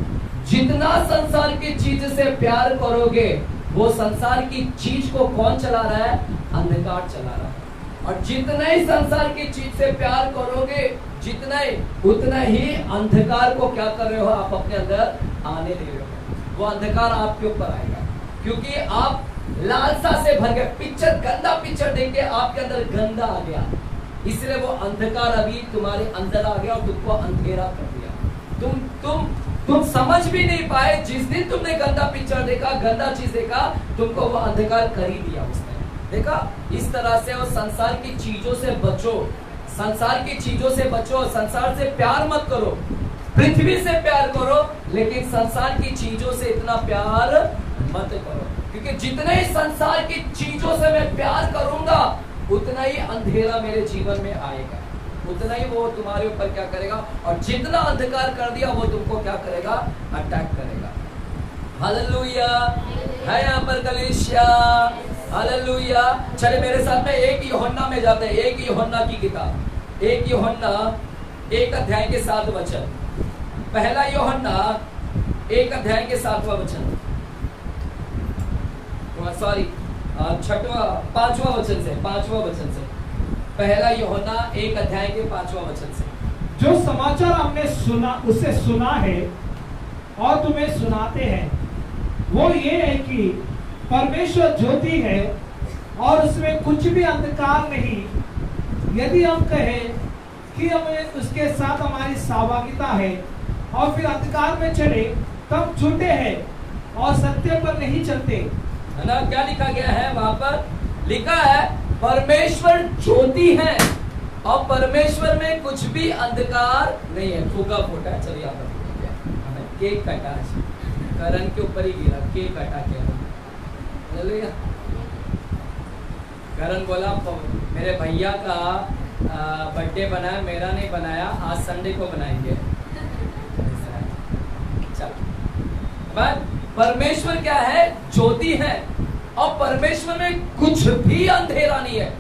जितना संसार की चीज से प्यार करोगे, वो संसार की चीज को कौन चला रहा है? अंधकार चला रहा है। और जितना ही संसार की चीज से प्यार करोगे, जितना ही, उतना ही अंधकार को क्या कर रहे हो? आप अपने अंदर आने दे रहे हो। वो अंधकार आपके ऊपर आएगा, क्योंकि आप लालसा से भर गए। पिक्चर, गंदा पिक्चर देख के आपके अंदर गंदा आ गया, इसलिए वो अंधकार अभी तुम्हारे अंदर आ गया और तुमको अंधेरा कर दिया। तुम समझ भी नहीं पाए। जिस दिन तुमने गंदा पिक्चर देखा, गंदा चीज देखा, तुमको वो अंधकार कर ही दिया उसने। देखा, इस तरह से वो संसार की चीजों से बचो, संसार की चीजों से बचो। संसार से प्यार मत करो, पृथ्वी से प्यार करो, लेकिन संसार की चीजों से इतना प्यार मत करो, क्योंकि जितने ही संसार की चीजों से मैं प्यार करूंगा, उतना ही अंधेरा मेरे जीवन में आएगा, उतना ही वो तुम्हारे ऊपर क्या करेगा, और जितना अंधकार कर दिया वो तुमको क्या करेगा? अटैक करेगा। हालेलुया है यहाँ पर कलीसिया, हालेलुया। चले मेरे साथ में एक यूहन्ना में जाते हैं, एक यूहन्ना की किताब, एक यूहन्ना 1 अध्याय के 7 वचन। पहला यूहन्ना 1 अध्याय के 7वां वचन, सॉरी 5वां वचन से, 5वां वचन से। पहला यूहन्ना 1 अध्याय के 5वां वचन से। जो समाचार हमने सुना, उसे सुना है और तुम्हें सुनाते हैं, वो ये है कि परमेश्वर ज्योति है और उसमें कुछ भी अंधकार नहीं। यदि हम कहें कि हमें उसके साथ हमारी सहभागिता है और फिर अंधकार में चले तब झूठे हैं और सत्य पर नहीं चलते। है ना? क्या लिखा गया है वहां पर? लिखा है परमेश्वर ज्योति है और परमेश्वर में कुछ भी अंधकार नहीं है। फूका फूटा है। चलिए आप केक कटा, करण के ऊपर ही गिरा, केक कटा के चलिए। करण बोला मेरे भैया का बर्थडे बनाया, मेरा नहीं बनाया, आज संडे को बनाएंगे। चल, परमेश्वर क्या है? ज्योति है और परमेश्वर में कुछ भी अंधेरा नहीं है।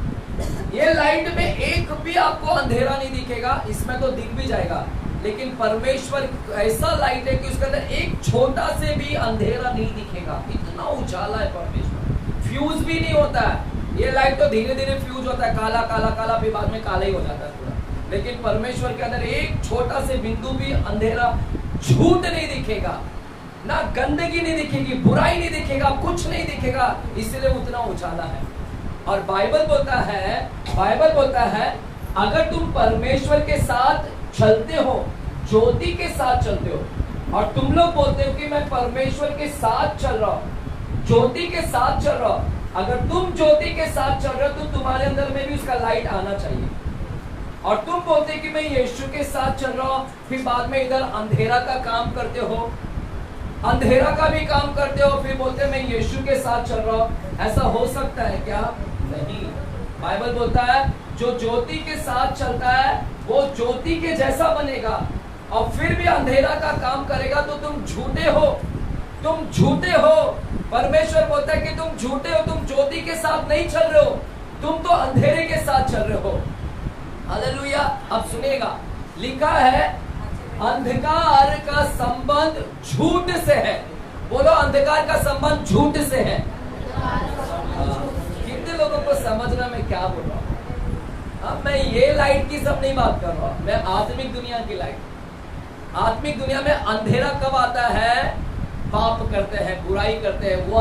ये लाइट में एक भी आपको अंधेरा नहीं दिखेगा, इसमें तो दिख भी जाएगा, लेकिन परमेश्वर ऐसा लाइट है कि उसके अंदर एक छोटा से भी अंधेरा नहीं दिखेगा। इतना उजाला है परमेश्वर, फ्यूज भी नहीं होता है। ये लाइट तो धीरे धीरे फ्यूज होता है, काला काला काला, फिर बाद में काला ही हो जाता है पूरा। लेकिन परमेश्वर के अंदर एक छोटा से बिंदु भी अंधेरा, झूठ नहीं दिखेगा, ना गंदगी नहीं दिखेगी, बुराई नहीं दिखेगा, कुछ नहीं दिखेगा, इसलिए उतना उजाला है। और बाइबल बोलता है अगर तुम परमेश्वर के साथ चलते हो, ज्योति के साथ चलते हो, और तुम लोग बोलते हो कि मैं परमेश्वर के साथ चल रहा हूं, ज्योति के साथ चल रहा हूं, अगर तुम ज्योति के साथ चल रहे हो तो तुम्हारे अंदर में भी उसका लाइट आना चाहिए। और तुम बोलते कि मैं यीशु के साथ चल रहा हूं, फिर बाद में इधर अंधेरा का काम करते हो, अंधेरा का भी काम करते हो, फिर बोलते मैं यीशु के साथ चल रहा हूं। ऐसा हो सकता है क्या? नहीं। बाइबल बोलता है जो ज्योति के साथ चलता है वो ज्योति के जैसा बनेगा, और फिर भी अंधेरा का काम करेगा तो तुम झूठे हो, तुम झूठे हो। परमेश्वर बोलता है कि तुम झूठे हो, तुम ज्योति के साथ नहीं चल रहे हो, तुम तो अंधेरे के साथ चल रहे हो। हालेलुया। अब सुनिएगा, लिखा है अंधकार का संबंध झूठ से है। बोलो, अंधकार का संबंध झूठ से है। कितने लोगों को समझना मैं क्या बोल रहा हूँ? अब मैं ये लाइट की सब नहीं बात कर रहा हूँ, मैं आत्मिक दुनिया की लाइट। आत्मिक दुनिया में अंधेरा कब आता है? पाप करते हैं, बुराई करते हैं, वो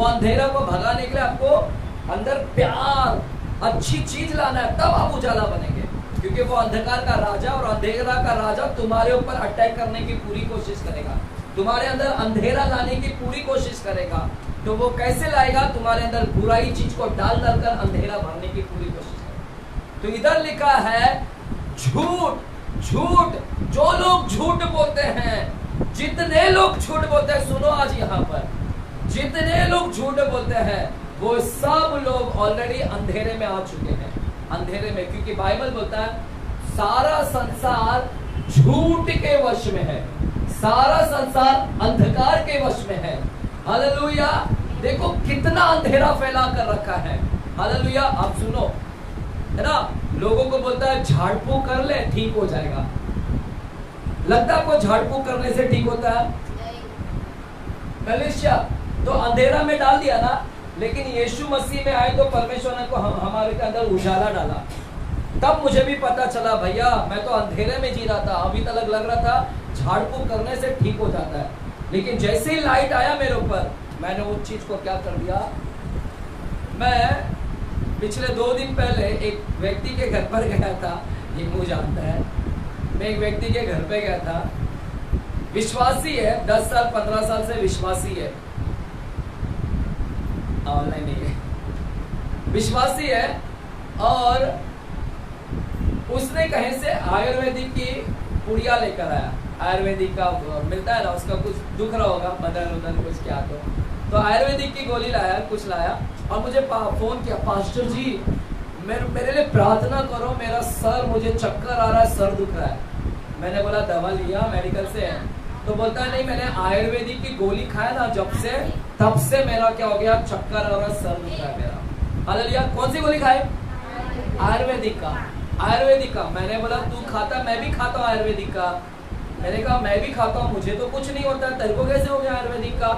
अंधेरा को भगाने के लिए आपको अंदर प्यार, अच्छी चीज लाना है, तब आप उजाला बनेंगे। क्योंकि वो अंधकार का राजा और अंधेरा का राजा तुम्हारे ऊपर अटैक करने की पूरी कोशिश करेगा, तुम्हारे अंदर अंधेरा लाने की पूरी कोशिश करेगा। तो वो कैसे लाएगा? तुम्हारे अंदर बुराई चीज को डाल कर अंधेरा भरने की पूरी कोशिश करेगा। तो इधर लिखा है झूठ, झूठ। जो लोग झूठ बोलते हैं, जितने लोग झूठ बोलते हैं, सुनो आज यहाँ पर, जितने लोग झूठ बोलते हैं वो सब लोग ऑलरेडी अंधेरे में आ चुके हैं, अंधेरे में। क्योंकि बाइबल बोलता है सारा संसार झूठ के वश में है, सारा संसार अंधकार के वश में है। हालेलुया। देखो कितना अंधेरा फैला कर रखा है। हालेलुया। आप सुनो, है ना, लोगों को बोलता है झाड़ फूक कर ले ठीक हो जाएगा। लगता है आपको झाड़ फूक करने से ठीक होता है? कलीसिया तो अंधेरा में डाल दिया ना, लेकिन यीशु मसीह में आए तो परमेश्वर ने को हमारे के अंदर उजाला डाला। तब मुझे भी पता चला, भैया मैं तो अंधेरे में जी रहा था, अभी तक लग रहा था झाड़ फूक करने से ठीक हो जाता है, लेकिन जैसे ही लाइट आया मेरे ऊपर, मैंने उस चीज को क्या कर दिया। मैं पिछले 2 दिन पहले एक व्यक्ति के घर पर गया था, ये मुझे जानता है, मैं एक व्यक्ति के घर पे गया था, विश्वासी है, 10 साल 15 साल से विश्वासी है, ऑनलाइन नहीं है, विश्वासी है, और उसने कहीं से आयुर्वेदिक की पुड़िया लेकर आया। आयुर्वेदिक का मिलता है ना, उसका कुछ दुख रहा होगा, बदन उदन कुछ क्या, तो आयुर्वेदिक की गोली लाया, कुछ लाया, और मुझे फोन किया, पास्टर जी मेरे लिए प्रार्थना करो, मेरा सर, मुझे चक्कर आ रहा है, सर दुख रहा है। मैंने बोला दवा लिया मेडिकल से? तो बोलता है नहीं, मैंने आयुर्वेदिक की गोली खाया ना जब से, तब से मेरा क्या हो गया, चक्कर आ रहा है, सर दुख रहा है मेरा। हालेलुया। कौन सी गोली खाए? आयुर्वेदिक का। आयुर्वेदिक का। मैंने बोला तू खाता? मैं भी खाता हूँ आयुर्वेदिक का। मैंने कहा मैं भी खाता हूँ, मुझे तो कुछ नहीं होता, तेरे को कैसे हो गया आयुर्वेदिक का?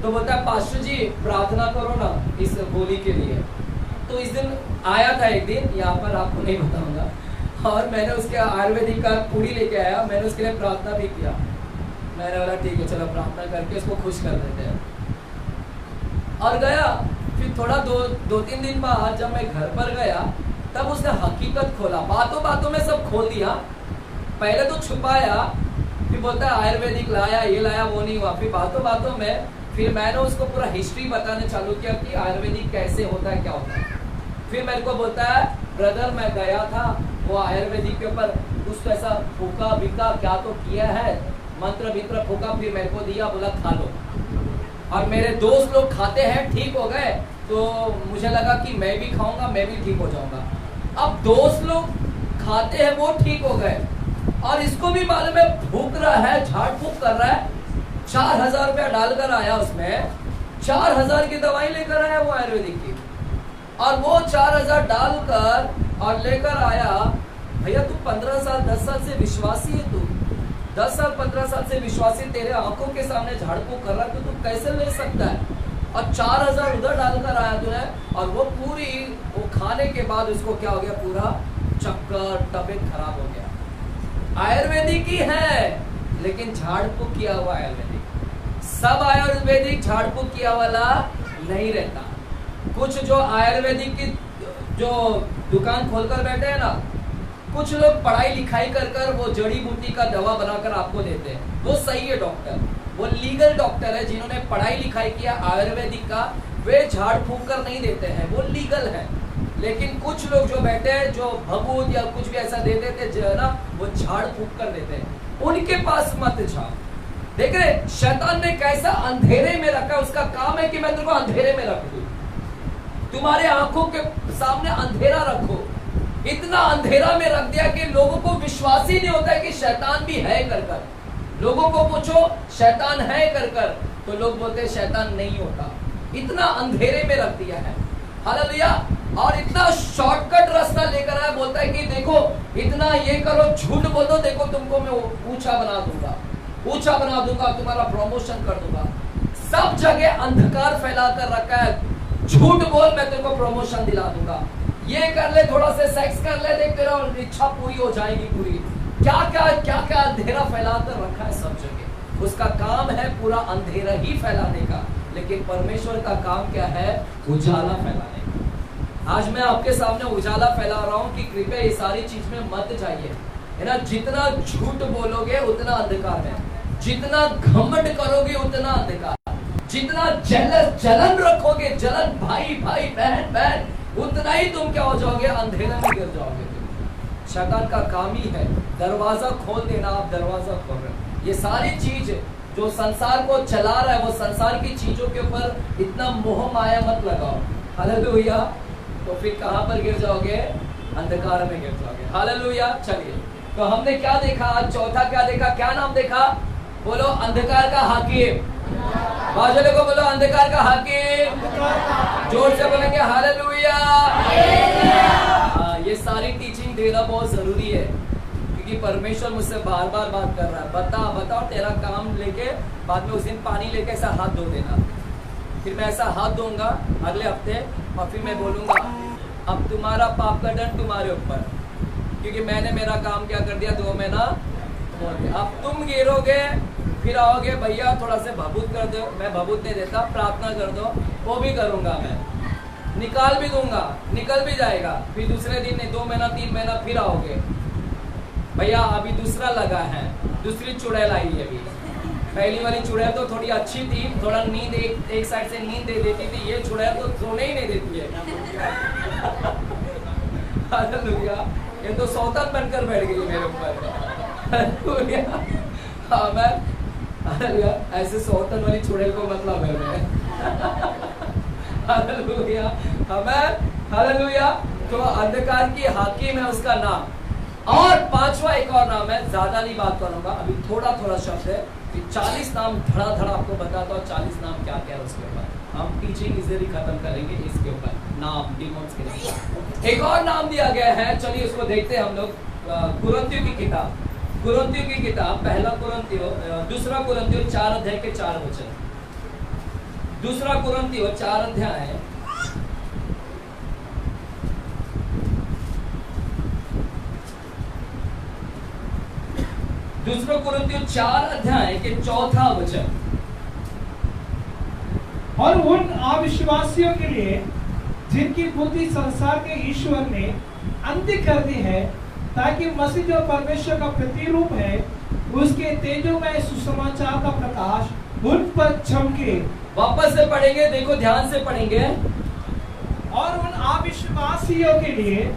तो बोलता है पास्टर जी प्रार्थना करो ना इस गोली के लिए। तो इस दिन आया था, एक दिन यहाँ पर आपको नहीं बताऊंगा, और मैंने उसके आयुर्वेदिक का पूरी लेके आया, मैंने उसके लिए प्रार्थना भी किया। मैंने बोला ठीक है चलो प्रार्थना करके उसको खुश कर देते हैं, और गया। फिर थोड़ा 2-3 दिन बाद जब मैं घर पर गया तब उसने हकीकत खोला, बातों बातों में सब खोल दिया। पहले तो छुपाया, फिर बोलता है आयुर्वेदिक लाया, ये लाया, वो नहीं हुआ। फिर बातों बातों में फिर मैंने उसको पूरा हिस्ट्री बताने चालू किया कि आयुर्वेदिक कैसे होता है, क्या होता है। फिर मेरे को बोलता है ब्रदर मैं गया था वो आयुर्वेदिक के ऊपर, कुछ तो ऐसा फूका बिका क्या तो किया है, मंत्र वित्र फूका, फिर मेरे को दिया, बोला खा लो। और मेरे दोस्त लोग खाते हैं, ठीक हो गए, तो मुझे लगा कि मैं भी खाऊंगा, मैं भी ठीक हो जाऊंगा। अब दोस्त लोग खाते हैं, वो ठीक हो गए, और इसको भी मालूम है भूख रहा है, झाड़ फूक कर रहा है। 4000 रुपया डालकर आया उसमें, 4000 की दवाई लेकर आया वो आयुर्वेदिक की, और वो 4000 डालकर और लेकर आया। भैया तू 15 साल 10 साल से विश्वासी है, तू 10 साल 15 साल से विश्वासी, तेरे आंखों के सामने झाड़ फूक कर रहा है, तो तू कैसे ले सकता है? और 4000 उधर डालकर आया तूने, और वो पूरी वो खाने के बाद उसको क्या हो गया, पूरा चक्कर, तबीयत खराब हो गया। आयुर्वेदिक ही है लेकिन झाड़ फूक किया हुआ आयुर्वेदिक। सब आयुर्वेदिक झाड़ फूक किया वाला नहीं रहता। कुछ जो आयुर्वेदिक की जो दुकान खोलकर बैठे हैं ना, कुछ लोग पढ़ाई लिखाई कर कर वो जड़ी बूटी का दवा बनाकर आपको देते हैं, वो सही है डॉक्टर, वो लीगल डॉक्टर है, जिन्होंने पढ़ाई लिखाई किया आयुर्वेदिक का, वे झाड़ फूक कर नहीं देते हैं, वो लीगल है। लेकिन कुछ लोग जो बैठे हैं, जो भभूत या कुछ भी ऐसा दे देते जो है ना, वो झाड़ फूक कर देते हैं, उनके पास मत जाओ। देख रहे शैतान ने कैसा अंधेरे में रखा, उसका काम है कि मैं तुमको अंधेरे में रख दूं, तुम्हारे आंखों के सामने अंधेरा रखो। इतना अंधेरा में रख दिया कि लोगों को विश्वास ही नहीं होता है कि शैतान भी है कर कर। लोगों को पूछो शैतान है कर कर, तो लोग बोलते हैं शैतान नहीं होता। इतना अंधेरे में रख दिया है, हालेलुया। और इतना शॉर्टकट रास्ता लेकर आया, बोलता है कि देखो इतना ये करो, झूठ बोलो, देखो तुमको मैं ऊंचा बना दूंगा, ऊंचा बना दूंगा, तुम्हारा प्रमोशन कर दूंगा। सब जगह अंधकार फैला कर रखा है, झूठ बोल मैं तेरे को प्रमोशन दिला दूंगा, ये कर ले, थोड़ा सा सेक्स कर ले, देख तेरा इच्छा पूरी हो जाएगी पूरी। क्या क्या अंधेरा फैला कर रखा है सब जगह। उसका काम है पूरा अंधेरा ही फैलाने का, लेकिन परमेश्वर का काम क्या है, उजाला फैलाने का। आज मैं आपके सामने उजाला फैला रहा हूँ कि कृपया ये सारी चीज में मत जाइए, है ना। जितना झूठ बोलोगे उतना अंधकार है, जितना घमंड करोगे उतना अंधकार, जितना जलन रखोगे, जलन भाई भाई बहन बहन, उतना ही तुम क्या हो जाओगे, अंधेरे में गिर जाओगे। शैतान का काम ही है दरवाजा खोल देना, आप दरवाजा खोल रहे हो। ये सारी चीज जो संसार को चला रहा है, वो संसार की चीजों के ऊपर इतना मोह माया मत लगाओ, हालेलुया। तो फिर कहां पर गिर जाओगे, अंधकार में गिर जाओगे, हालेलुया। चलिए, तो हमने क्या देखा आज, चौथा क्या देखा, क्या नाम देखा, बोलो अंधकार का हाकिम। बाजू को बोलो अंधकार का हाकिम, जोर से बोलेंगे हालेलुया। ये सारी टीचिंग देना बहुत जरूरी है, क्योंकि परमेश्वर मुझसे बार बार बात कर रहा है, बता और तेरा काम लेके बाद में उस दिन पानी लेके ऐसा हाथ धो देना। फिर मैं ऐसा हाथ धोऊंगा अगले हफ्ते, और फिर मैं बोलूंगा अब तुम्हारा पाप का दंड तुम्हारे ऊपर, क्योंकि मैंने मेरा काम क्या कर दिया, 2 महीना बोल दिया। अब तुम गिरोगे, फिर आओगे भैया थोड़ा से भभूत कर दो, मैं भभूत नहीं देता, प्रार्थना कर दो, वो भी करूंगा मैं, निकाल भी दूंगा, निकल भी जाएगा। फिर दूसरे दिन 2 महीना 3 महीना फिर आओगे, भैया अभी दूसरा लगा है, दूसरी चुड़ैल आई है। अभी पहली वाली चुड़ैल तो थोड़ी अच्छी थी, थोड़ा नींद एक साइड से नींद दे देती थी, ये चुड़ैल तो सोने ही नहीं देती है। हालेलुया, ये तो सौतन बनकर बैठ गई मेरे ऊपर। हाँ मैं हालेलुया, ऐसे सौतन वाली चुड़ैल को मतलब है। हालेलुया, हमें हालेलुया। तो अंधकार की हाकिम है उसका नाम। और 5वां एक और नाम है, ज्यादा नहीं बात करूंगा, अभी थोड़ा थोड़ा शब्द है, 40 नाम धड़ा आपको बताता हूँ, 40 नाम क्या क्या है उसके ऊपर। हम टीचिंग इजीली खत्म करेंगे इसके ऊपर, नाम डिमोन्स के नाम। एक और नाम दिया गया है, चलिए उसको देखते हैं हम लोग। कुरिन्थियों की किताब, कुरिन्थियों की किताब, पहला कुरिन्थियों, दूसरा कुरिन्थियों 4 अध्याय के 4 वचन। दूसरा कुरिन्थियों 4 अध्याय दूसरा कुरिन्थियों 4 अध्याय के 4 वचन। और उन अविश्वासियों के लिए जिनकी बुद्धि संसार के ईश्वर ने अंधी कर दी है, ताकि मसीह जो परमेश्वर का प्रतिरूप है उसके तेजोमय सुसमाचार का प्रकाश उन पर चमके। वापस से पढ़ेंगे, देखो ध्यान से पढ़ेंगे। और उन अविश्वासियों के लिए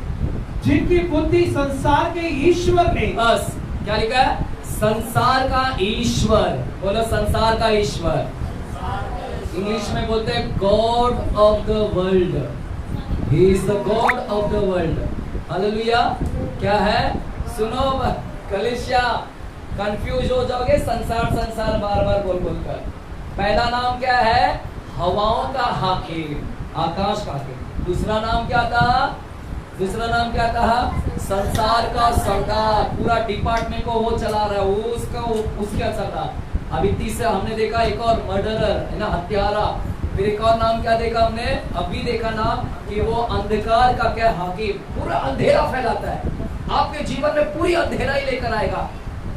जिनकी बुद्धि संसार के ईश्वर ने, बस क्या लिखा है? संसार का ईश्वर। बोलो संसार का ईश्वर। इंग्लिश में बोलते हैं God of the world. He is the God of the world. Hallelujah. क्या है? सुनो कलीसिया, कंफ्यूज हो जाओगे संसार संसार बार बार बोल बोल कर। पहला नाम क्या है? हवाओं का हाकिम, आकाश का हाकिम। दूसरा नाम क्या था? दूसरा नाम क्या था? संसार का सरदार। पूरा डिपार्टमेंट को वो चला रहा है, वो उसका उसका सरदार। अभी तीसरा हमने देखा एक और मर्डरर है ना, हत्यारा। फिर एक और नाम क्या देखा हमने? अभी देखा नाम कि वो अंधकार का क्या हाकिम, पूरा अंधेरा फैलाता है। आपके जीवन में पूरी अंधेरा ही लेकर आएगा।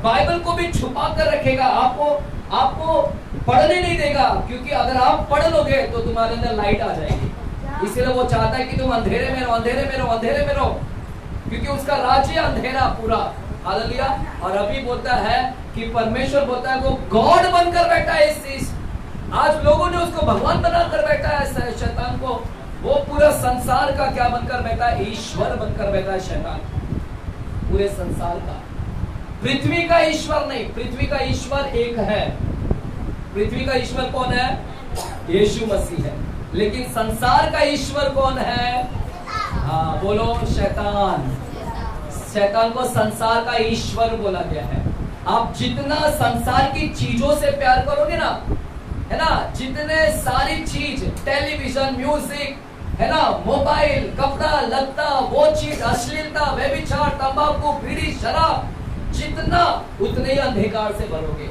बाइबल को भी छुपा कर रखेगा, आपको पढ़ने नहीं देगा, क्योंकि अगर आप पढ़ लोगे तो तुम्हारे अंदर लाइट आ जाएगी। इसलिए वो चाहता है कि तुम अंधेरे में रहो, अंधेरे में रहो, अंधेरे में रहो, क्योंकि उसका राज्य अंधेरा पूरा। हालेलुया। और अभी बोलता है कि परमेश्वर बोलता है वो गॉड बनकर बैठा है। इस आज लोगों ने उसको भगवान बनाकर बैठा है शैतान को। वो पूरा संसार का क्या बनकर बैठा है? ईश्वर बनकर बैठा है शैतान, पूरे संसार का। पृथ्वी का ईश्वर नहीं, पृथ्वी का ईश्वर एक है। पृथ्वी का ईश्वर कौन है? यीशु मसीह है। लेकिन संसार का ईश्वर कौन है? हाँ बोलो, शैतान। शैतान को संसार का ईश्वर बोला गया है। आप जितना संसार की चीजों से प्यार करोगे ना, है ना, जितने सारी चीज, टेलीविजन, म्यूजिक, है ना, मोबाइल, कपड़ा लत्ता, वो चीज, अश्लीलता, व्यभिचार, तंबाकू, बीड़ी, शराब, जितना उतने ही अंधकार से भरोगे।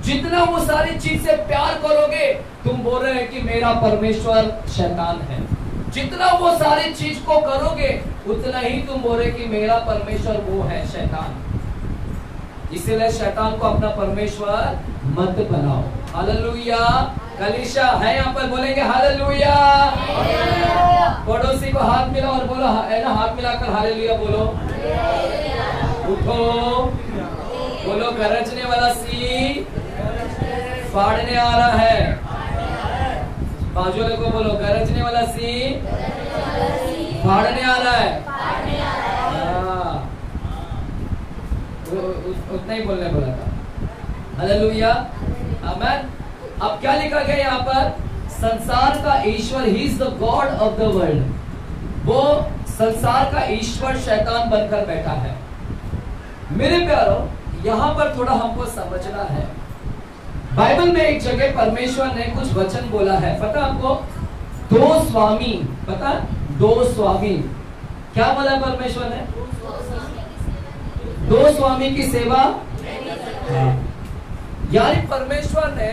जितना वो सारी चीज से प्यार करोगे, तुम बोल रहे हैं कि मेरा परमेश्वर शैतान है। जितना वो सारी चीज को करोगे, उतना ही तुम बोल रहे कि मेरा परमेश्वर वो है शैतान। इसीलिए शैतान को अपना परमेश्वर मत बनाओ। हालेलुया। कलीसिया है यहाँ पर, बोलेंगे हालेलुया। पड़ोसी को हाथ मिलाओ और बोलो, है ना, हाथ मिलाकर हालेलुया बोलो। उठो, बोलो गरजने वाला सी फाड़ने आ रहा है। बाजू वाले को बोलो, गरजने वाला सी फाड़ने आ रहा है। उतना ही बोलने बोला था। हालेलुया। आमीन। अब क्या लिखा गया यहाँ पर? संसार का ईश्वर, he is the God of the world. वो संसार का ईश्वर शैतान बनकर बैठा है। मेरे प्यारो, यहाँ पर थोड़ा हमको समझना है। बाइबल में एक जगह परमेश्वर ने कुछ वचन बोला है, पता आपको? दो स्वामी, पता? दो स्वामी। क्या बोला परमेश्वर ने? दो स्वामी की सेवा। यानी परमेश्वर ने,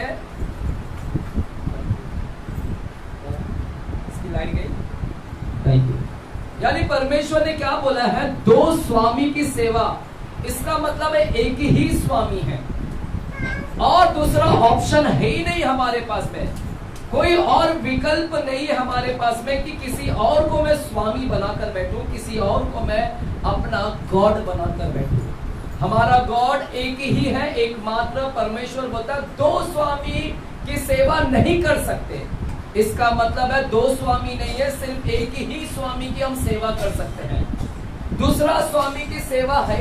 इसकी लाइन गई, थैंक यू। यानी परमेश्वर ने क्या बोला है? दो स्वामी की सेवा। इसका मतलब है एक ही स्वामी है और दूसरा ऑप्शन है ही नहीं हमारे पास में। कोई और विकल्प नहीं है हमारे पास में कि किसी और को मैं स्वामी बनाकर बैठूं, किसी और को मैं अपना गॉड बनाकर बैठूं। हमारा गॉड एक ही है, एकमात्र परमेश्वर बोलता है दो स्वामी की सेवा नहीं कर सकते। इसका मतलब है दो स्वामी नहीं है, सिर्फ एक ही स्वामी की हम सेवा कर सकते हैं। दूसरा स्वामी की सेवा है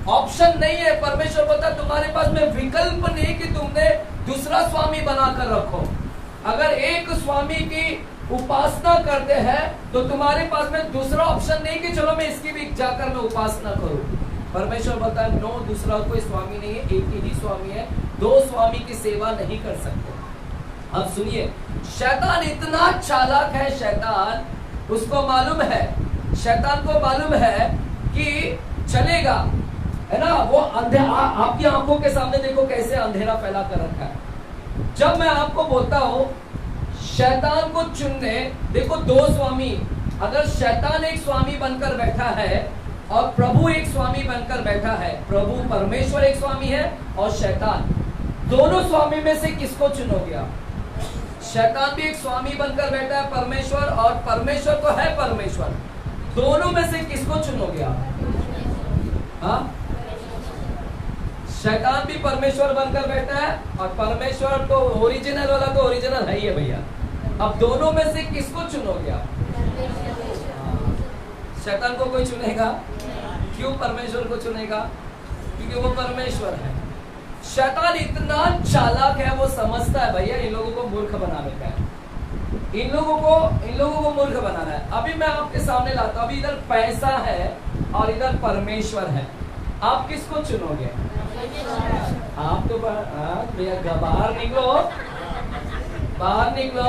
ऑप्शन नहीं है। परमेश्वर बोलता है तुम्हारे पास में विकल्प नहीं कि तुमने दूसरा स्वामी बनाकर रखो। अगर एक स्वामी की उपासना करते हैं तो तुम्हारे पास में दूसरा ऑप्शन नहीं कि चलो मैं इसकी भी जाकर मैं उपासना करूं। परमेश्वर बोलता है नो, दूसरा कोई स्वामी नहीं है, एक ही स्वामी है। दो स्वामी की सेवा नहीं कर सकते। अब सुनिए, शैतान इतना चालाक है, शैतान उसको मालूम है, शैतान को मालूम है कि चलेगा, है ना, वो अंधेरा आपकी आंखों के सामने देखो कैसे अंधेरा फैला कर रखा है। जब मैं आपको बोलता हूं शैतान को चुनने, देखो दो स्वामी, अगर शैतान एक स्वामी बनकर बैठा है और प्रभु एक स्वामी बनकर बैठा है, प्रभु परमेश्वर एक स्वामी है और शैतान, दोनों स्वामी में से किसको चुनोगे आप? शैतान भी एक स्वामी बनकर बैठा है परमेश्वर, और परमेश्वर तो है परमेश्वर, दोनों में से किसको चुनोगे आप? हाँ, शैतान भी परमेश्वर बनकर बैठा है और परमेश्वर तो ओरिजिनल वाला तो ओरिजिनल है ही है भैया। अब दोनों में से किसको चुनोगे आप? शैतान को कोई चुनेगा? क्यों परमेश्वर को चुनेगा? क्योंकि वो परमेश्वर है। शैतान इतना चालाक है, वो समझता है भैया इन लोगों को मूर्ख बनाने का है, इन लोगों को मूर्ख बनाना है। अभी मैं आपके सामने लाता हूं, अभी इधर पैसा है और इधर परमेश्वर है, आप किसको चुनोगे? आप तो भैया बाहर निकलो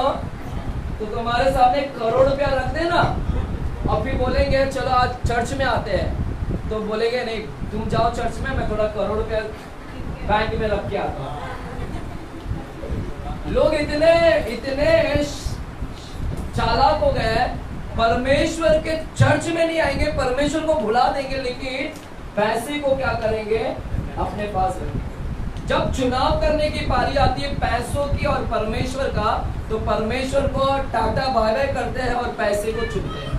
तो तुम्हारे सामने करोड़ रुपया रख देना और फिर बोलेंगे चलो आज चर्च में आते हैं, तो बोलेंगे नहीं तुम जाओ चर्च में, मैं थोड़ा करोड़ रुपया बैंक में रख के आता हूं। लोग इतने चालाक हो गए, परमेश्वर के चर्च में नहीं आएंगे, परमेश्वर को भुला देंगे, लेकिन पैसे को क्या करेंगे? अपने पास रखेंगे। जब चुनाव करने की पारी आती है पैसों की और परमेश्वर का, तो परमेश्वर को टाटा बाय बाय करते हैं और पैसे को चुनते हैं।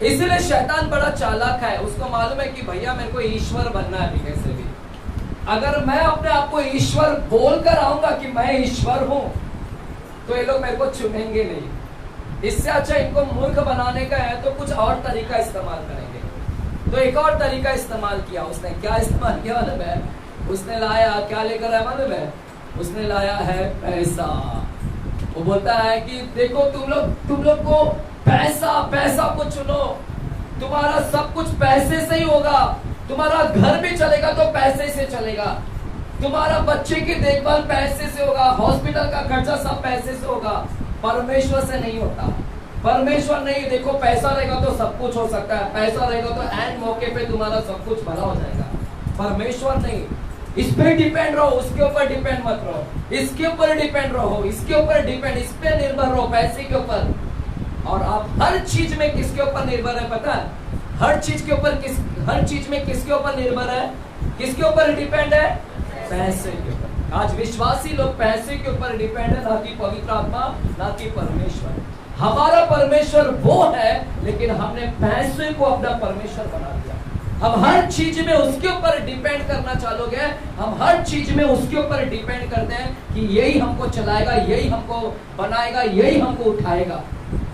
इसलिए शैतान बड़ा चालाक है, उसको मालूम है कि भैया मेरे को ईश्वर बनना है भी कैसे भी। अगर मैं अपने आप को ईश्वर बोलकर आऊंगा कि मैं ईश्वर हूं, तो ये लोग मेरे को चुनेंगे नहीं। इससे अच्छा इनको मूर्ख बनाने का है तो कुछ और तरीका इस्तेमाल करेंगे। तो एक और तरीका इस्तेमाल किया उसने। क्या इस्तेमाल किया मालूम है? उसने लाया, क्या लेकर आया मालूम है? उसने लाया है पैसा। वो बोलता है कि देखो तुम लोग को पैसा को चुनो, तुम्हारा सब कुछ पैसे से ही होगा, तुम्हारा घर भी चलेगा तो पैसे से चलेगा, तुम्हारा बच्चे की देखभाल पैसे से होगा, हॉस्पिटल का खर्चा सब पैसे से होगा। परमेश्वर से नहीं होता। परमेश्वर नहीं, देखो पैसा रहेगा तो सब कुछ हो सकता है, पैसा रहेगा तो एंड मौके पे तुम्हारा सब कुछ भला हो जाएगा। परमेश्वर नहीं, इस पे डिपेंड रहो, उसके ऊपर डिपेंड मत रहो, इसके ऊपर डिपेंड रहो, इसके ऊपर डिपेंड, इस पे निर्भर रहो, पैसे के ऊपर। और आप हर चीज में किसके ऊपर निर्भर है पता है? हर चीज में किसके ऊपर निर्भर है? किसके ऊपर डिपेंड है? पैसे के ऊपर। आज विश्वासी लोग पैसे के ऊपर डिपेंड है, ना कि पवित्र आत्मा, ना कि परमेश्वर। हमारा परमेश्वर वो है, लेकिन हमने पैसे को अपना परमेश्वर बना दिया। हम हर चीज में उसके ऊपर डिपेंड करना चालू गए, हम हर चीज में उसके ऊपर डिपेंड करते हैं कि यही हमको चलाएगा, यही हमको बनाएगा, यही हमको उठाएगा।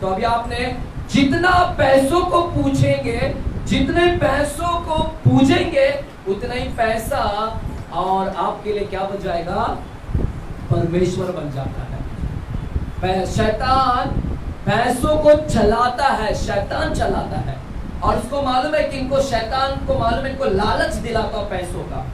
तो अभी आपने जितना पैसों को पूछेंगे, जितने पैसों को पूजेंगे, उतना ही पैसा और आपके लिए क्या बन जाएगा? परमेश्वर बन जाता है। शैतान पैसों को चलाता है, शैतान चलाता है, और उसको मालूम है कि शैतान को मालूम है, इनको लालच दिलाता हूं पैसों का,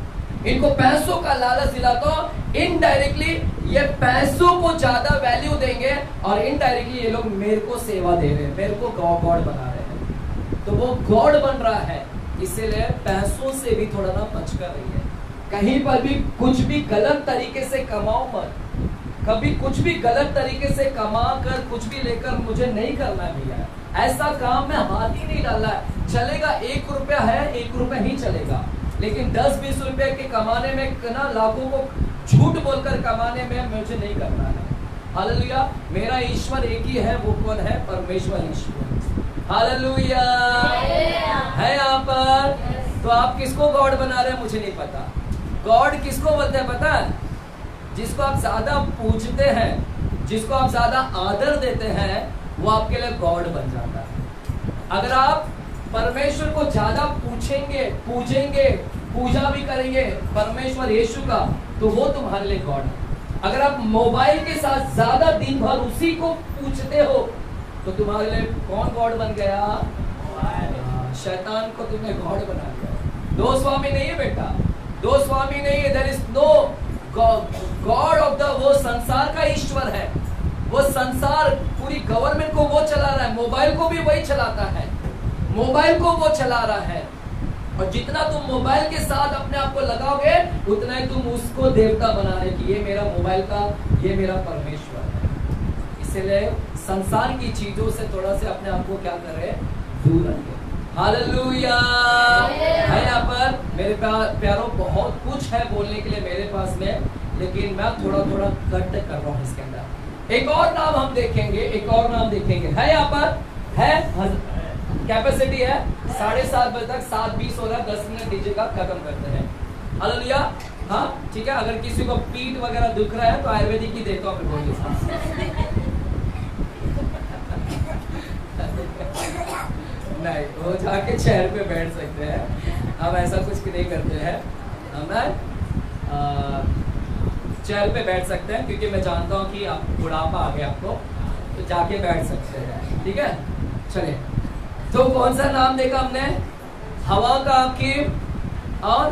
इनको पैसों का लालच दिलाता हूं। इनडायरेक्टली ये पैसों को ज्यादा वैल्यू देंगे और इनडायरेक्टली ये लोग मेरे को सेवा दे रहे हैं, मेरे को गॉड बना रहे हैं, तो वो गॉड बन रहा है। इसीलिए पैसों से भी थोड़ा ना बच कर रही है। कहीं पर भी कुछ भी गलत तरीके से कमाओ मत, कभी कुछ भी गलत तरीके से कमा कर कुछ भी लेकर मुझे नहीं करना है भैया, ऐसा काम में हाथ ही नहीं डालना है। चलेगा 1 रुपया है, 1 रुपया ही चलेगा, लेकिन 10-20 रुपए के कमाने में ना, लाखों को झूठ बोलकर कमाने में मुझे नहीं करना है। हालेलुया। मेरा ईश्वर एक ही है, वो कौन है? परमेश्वर ईश्वर। हालेलुया है यहाँ पर। तो आप किसको गॉड बना रहे हैं मुझे नहीं पता। गॉड किसको बोलते हैं पता है? जिसको आप ज्यादा पूजते हैं, जिसको आप ज्यादा आदर देते हैं, वो आपके लिए गॉड बन जाता है। अगर आप परमेश्वर को ज्यादा पूजेंगे, पूजा भी करेंगे परमेश्वर यीशु का, तो वो तुम्हारे लिए गॉड है। अगर आप मोबाइल के साथ ज्यादा दिन भर उसी को पूछते हो, तो तुम्हारे लिए कौन गॉड बन गया? शैतान को तुमने गॉड बना दिया। दो स्वामी नहीं है बेटा, दो स्वामी नहीं है। There is no god of the, वो संसार का ईश्वर है। वो संसार, पूरी गवर्नमेंट को वो चला रहा है, मोबाइल को भी वही चलाता है, मोबाइल को वो चला रहा है। और जितना तुम मोबाइल के साथ अपने आप को लगाओगे, उतना ही तुम उसको देवता बना रहे कि ये मेरा मोबाइल का, ये मेरा परमेश्वर है। इसलिए संसार की चीजों से थोड़ा से अपने आप को क्या करें? दूर रखें। हालेलुया है यहाँ पर। मेरे प्यारों, बहुत कुछ है बोलने के लिए मेरे पास में, लेकिन मैं थोड़ा थोड़ा कट कर रहा हूँ इसके अंदर। एक और नाम हम देखेंगे, एक और नाम देखेंगे, है यहाँ पर है कैपेसिटी है 7:30 बजे तक, 7:20 हो रहा है, 10 मिनट दीजिएगा, खत्म करते हैं। हालेलुया। हाँ ठीक है, अगर किसी को पीठ वगैरह दुख रहा है तो आयुर्वेदिक ही देता हूँ नहीं, वो जाके चेयर पे बैठ सकते हैं, हम ऐसा कुछ नहीं करते हैं। हमें चेयर पे बैठ सकते हैं, क्योंकि मैं जानता हूँ कि आप बुढ़ापा आ गया आपको, तो जाके बैठ सकते हैं। ठीक है, चलिए। तो कौन सा नाम देखा हमने? हवा का हकीम और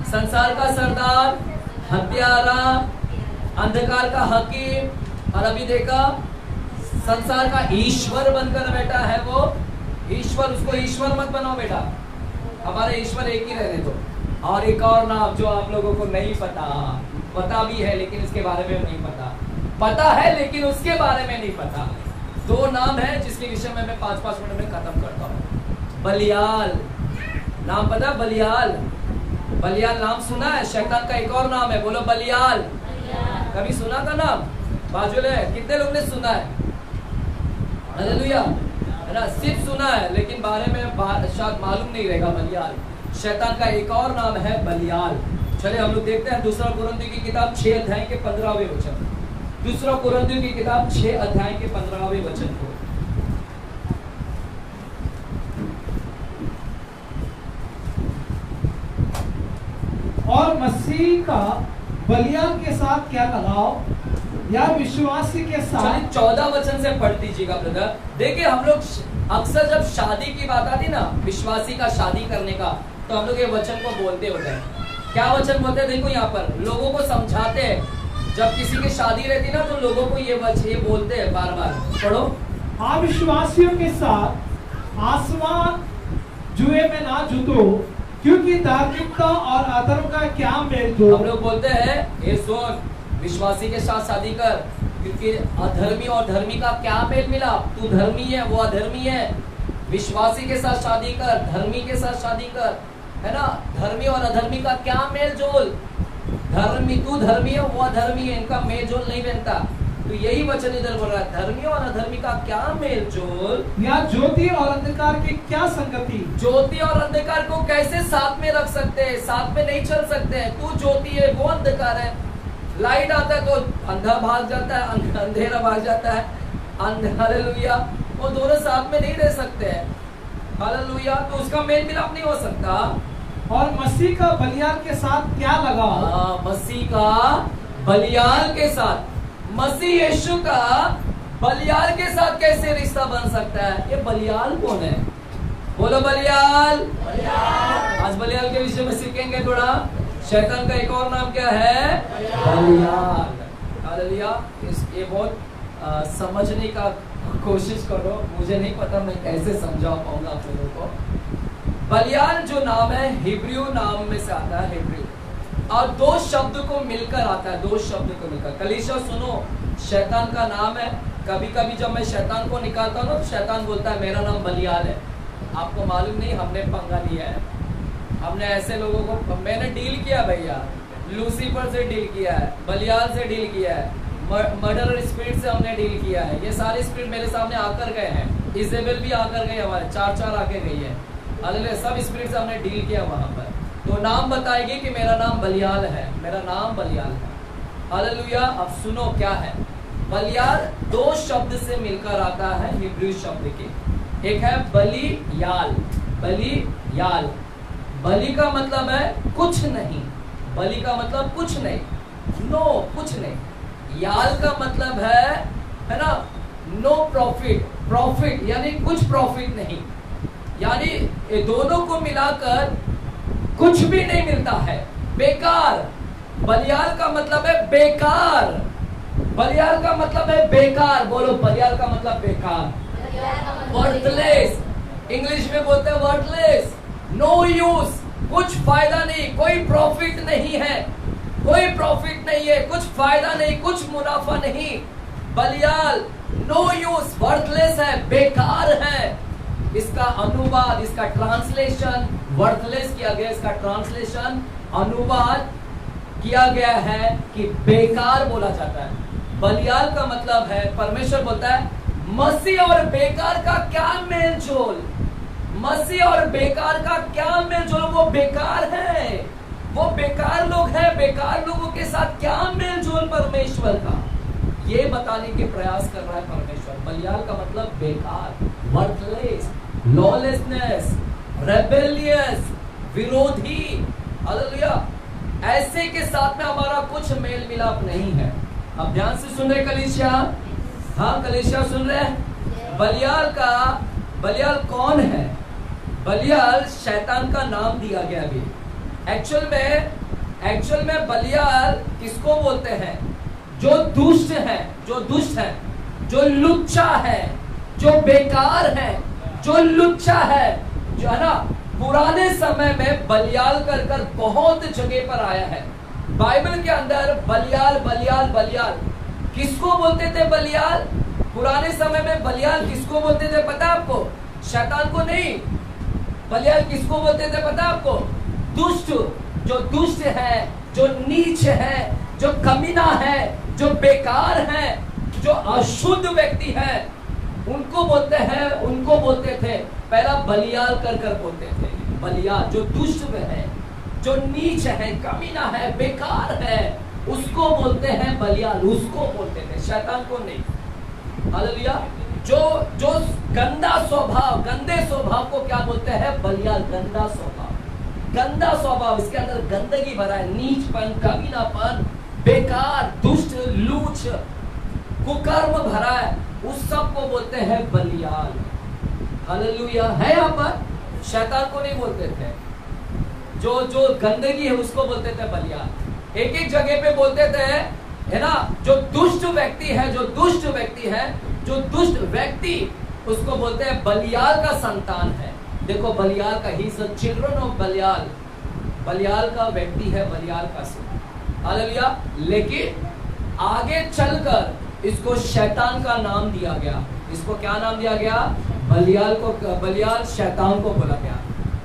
संसार का सरदार, हत्यारा, अंधकार का हकीम, और अभी देखा संसार का ईश्वर बनकर बैठा है वो ईश्वर। उसको ईश्वर मत बनाओ बेटा, हमारे ईश्वर एक ही रहने दो। और एक और नाम जो आप लोगों को नहीं पता भी है लेकिन इसके बारे में नहीं पता है लेकिन उसके बारे में नहीं पता। दो नाम है जिसके विषय में मैं 5-5 मिनट में खत्म करता हूँ। बलियाल, नाम पता? बलियाल नाम सुना है? शैतान का एक और नाम है, बोलो बलियाल। कभी सुना का नाम? बाजुले कितने लोग ने सुना है? हालेलुया, है ना? सिर्फ सुना है लेकिन बारे में शायद मालूम नहीं रहेगा। बलियाल शैतान का एक और नाम है, बलियाल। चलिए हम लोग देखते हैं दूसरा कुरिन्थियों की किताब 6 अध्याय के 15वें वचन। दूसरा कुरिन्थियों की किताब 6 अध्याय के 15वें वचन को। और मसीह का बलियाल के साथ क्या लगाव, या विश्वासी के साथ। 14 वचन से पढ़ दीजिएगा ब्रदर। देखिए हम लोग अक्सर जब शादी की बात आती ना, विश्वासी का शादी करने का, तो हम लोग ये वचन को बोलते होते हैं। क्या वचन बोलते हैं? देखो यहाँ पर लोगों को समझाते हैं। जब किसी की शादी रहती ना तो लोगों को ये बोलते हैं बार बार। पढ़ो। अविश्वासियों के साथ आसमान जुए में ना जुटो, क्योंकि धार्मिकता और अधर्म का क्या मेल जोल। हम लोग बोलते हैं ये सुन, विश्वासी के साथ शादी कर, क्योंकि अधर्मी और धर्मी का क्या मेल मिला? तू धर्मी है, वो अधर्मी है। विश्वासी के साथ शादी कर, धर्मी के साथ शादी कर, है ना? धर्मी और अधर्मी का क्या मेल जोल? धर्मी, तू धर्मी है, वो अधर्मी है, इनका मेल जोल नहीं बनता। तो यही वचन इधर बोल रहा है, धर्मी और अधर्मी का क्या मेल जोल, या ज्योति और अंधकार की क्या संगति। ज्योति और अंधकार को कैसे साथ में रख सकते हैं? साथ में नहीं चल सकते हैं। तू ज्योति है, वो अंधकार है। लाइट आता है तो अंधा भाग जाता है, अंधेरा भाग जाता है। हालेलुया, वो दोनों साथ में नहीं रह सकते हैं। हालेलुया, तो उसका मेल मिलाप नहीं हो सकता। और मसीह का बलियाल के साथ क्या लगा? मसीह का बलियाल के साथ, मसीह यीशु का बलियाल के साथ कैसे रिश्ता बन सकता है? ये बलियाल कौन है? बोलो बलियाल। आज बलियाल के विषय में सीखेंगे थोड़ा। शैतान का एक और नाम क्या है? बलियाल। हालेलुया, ये बहुत समझने का कोशिश करो। मुझे नहीं पता मैं कैसे समझा पाऊंगा आप लोगों को। बलियाल जो नाम है हिब्रू नाम में से आता है, हिब्रू, और 2 शब्द को मिलकर आता है, 2 शब्द को मिलकर। कलीसिया सुनो, शैतान का नाम है। कभी कभी जब मैं शैतान को निकालता हूँ तो शैतान बोलता है मेरा नाम बलियाल है। आपको मालूम नहीं, हमने पंगा लिया है। हमने ऐसे लोगों को, मैंने डील किया भैया, लूसीफर से डील किया है, बलियाल से डील किया है, मर्डर स्पिरिट से हमने डील किया है। ये सारे स्पिरिट मेरे सामने आकर गए हैं। इजेबेल भी आकर गई, हमारे 4 आके गई है। हालेलुया, सब स्पिरिट से हमने डील किया वहां पर। तो नाम बताएगी कि मेरा नाम बलियाल है, मेरा नाम बलियाल है। हालेलुया। अब सुनो क्या है बलियाल। 2 शब्द से मिलकर आता है, हिब्रू शब्द के। एक है बलियाल, बलियाल। बलि का मतलब है कुछ नहीं, बलि का मतलब कुछ नहीं, नो, कुछ नहीं। याल का मतलब है ना, नो प्रॉफिट, प्रॉफिट यानी कुछ प्रॉफिट नहीं, यानी ये दोनों को मिलाकर कुछ भी नहीं मिलता है, बेकार। बलियाल का मतलब है बेकार, बलियाल का मतलब है बेकार। बोलो, बलियाल का मतलब बेकार, वर्थलेस। इंग्लिश में बोलते हैं वर्थलेस, नो यूज, कुछ फायदा नहीं, कोई प्रॉफिट नहीं है, कोई प्रॉफिट नहीं है, कुछ फायदा नहीं, कुछ मुनाफा नहीं। बलियाल नो यूज, वर्थलेस है, बेकार है। इसका अनुवाद, इसका ट्रांसलेशन वर्थलेस किया गया, इसका ट्रांसलेशन, अनुवाद किया गया है कि बेकार बोला जाता है। बलियाल का मतलब है, परमेश्वर बोलता है मसीह और बेकार का क्या मेल जोल। मसीह और बेकार का क्या मेलजोल? वो बेकार है, वो बेकार लोग हैं। बेकार लोगों के साथ क्या मेलजोल परमेश्वर का? ये बताने के प्रयास कर रहा है परमेश्वर। बलियाल का मतलब बेकार, वर्थलेस, लॉलेसनेस, रेबेलियस, विरोधी। हालेलुया। ऐसे के साथ में हमारा कुछ मेल मिलाप नहीं है। अब ध्यान से सुन रहे कलीसिया? हाँ कलीसिया सुन रहे? बलियाल कौन है? बलियाल शैतान का नाम दिया गया अभी। एक्चुअल में बलियाल किसको बोलते हैं? जो दुष्ट है, जो लुच्चा है, जो बेकार है, जो लुच्चा है, जो है ना। पुराने समय में बलियाल कर बहुत जगह पर आया है बाइबल के अंदर। बलियाल किसको बोलते थे? बलियाल पुराने समय में बलियाल किसको बोलते थे पता आपको? शैतान को नहीं। बलियाल किसको बोलते थे पता आपको? दुष्ट। जो दुष्ट है, जो नीच है, जो कमीना है, जो बेकार है, जो अशुद्ध व्यक्ति है, उनको बोलते थे पहला बलियाल कर बोलते थे। बलियाल जो दुष्ट है, जो नीच है, कमीना है, बेकार है, उसको बोलते हैं बलियाल। उसको बोलते थे, शैतान को नहीं। हालेलुया। जो गंदे स्वभाव को क्या बोलते हैं? बलियाल। गंदा स्वभाव, इसके अंदर गंदगी भरा है, नीचपन, कमीनापन, बेकार, दुष्ट, लूच, कुकर्म भरा है, उस सब को बोलते हैं बलियाल। हालेलुया। है यहाँ पर? शैतान को नहीं बोलते थे। जो गंदगी है उसको बोलते थे बलियाल। एक जगह पे बोलते थे, है ना, जो दुष्ट व्यक्ति उसको बोलते हैं बलियाल का संतान है। देखो बलियाल का, he is the children of Belial. Belial का व्यक्ति है, बलियाल का son। हालेलुया। लेकिन आगे चलकर इसको शैतान का नाम दिया गया। इसको क्या नाम दिया गया? बलियाल शैतान को बोला गया।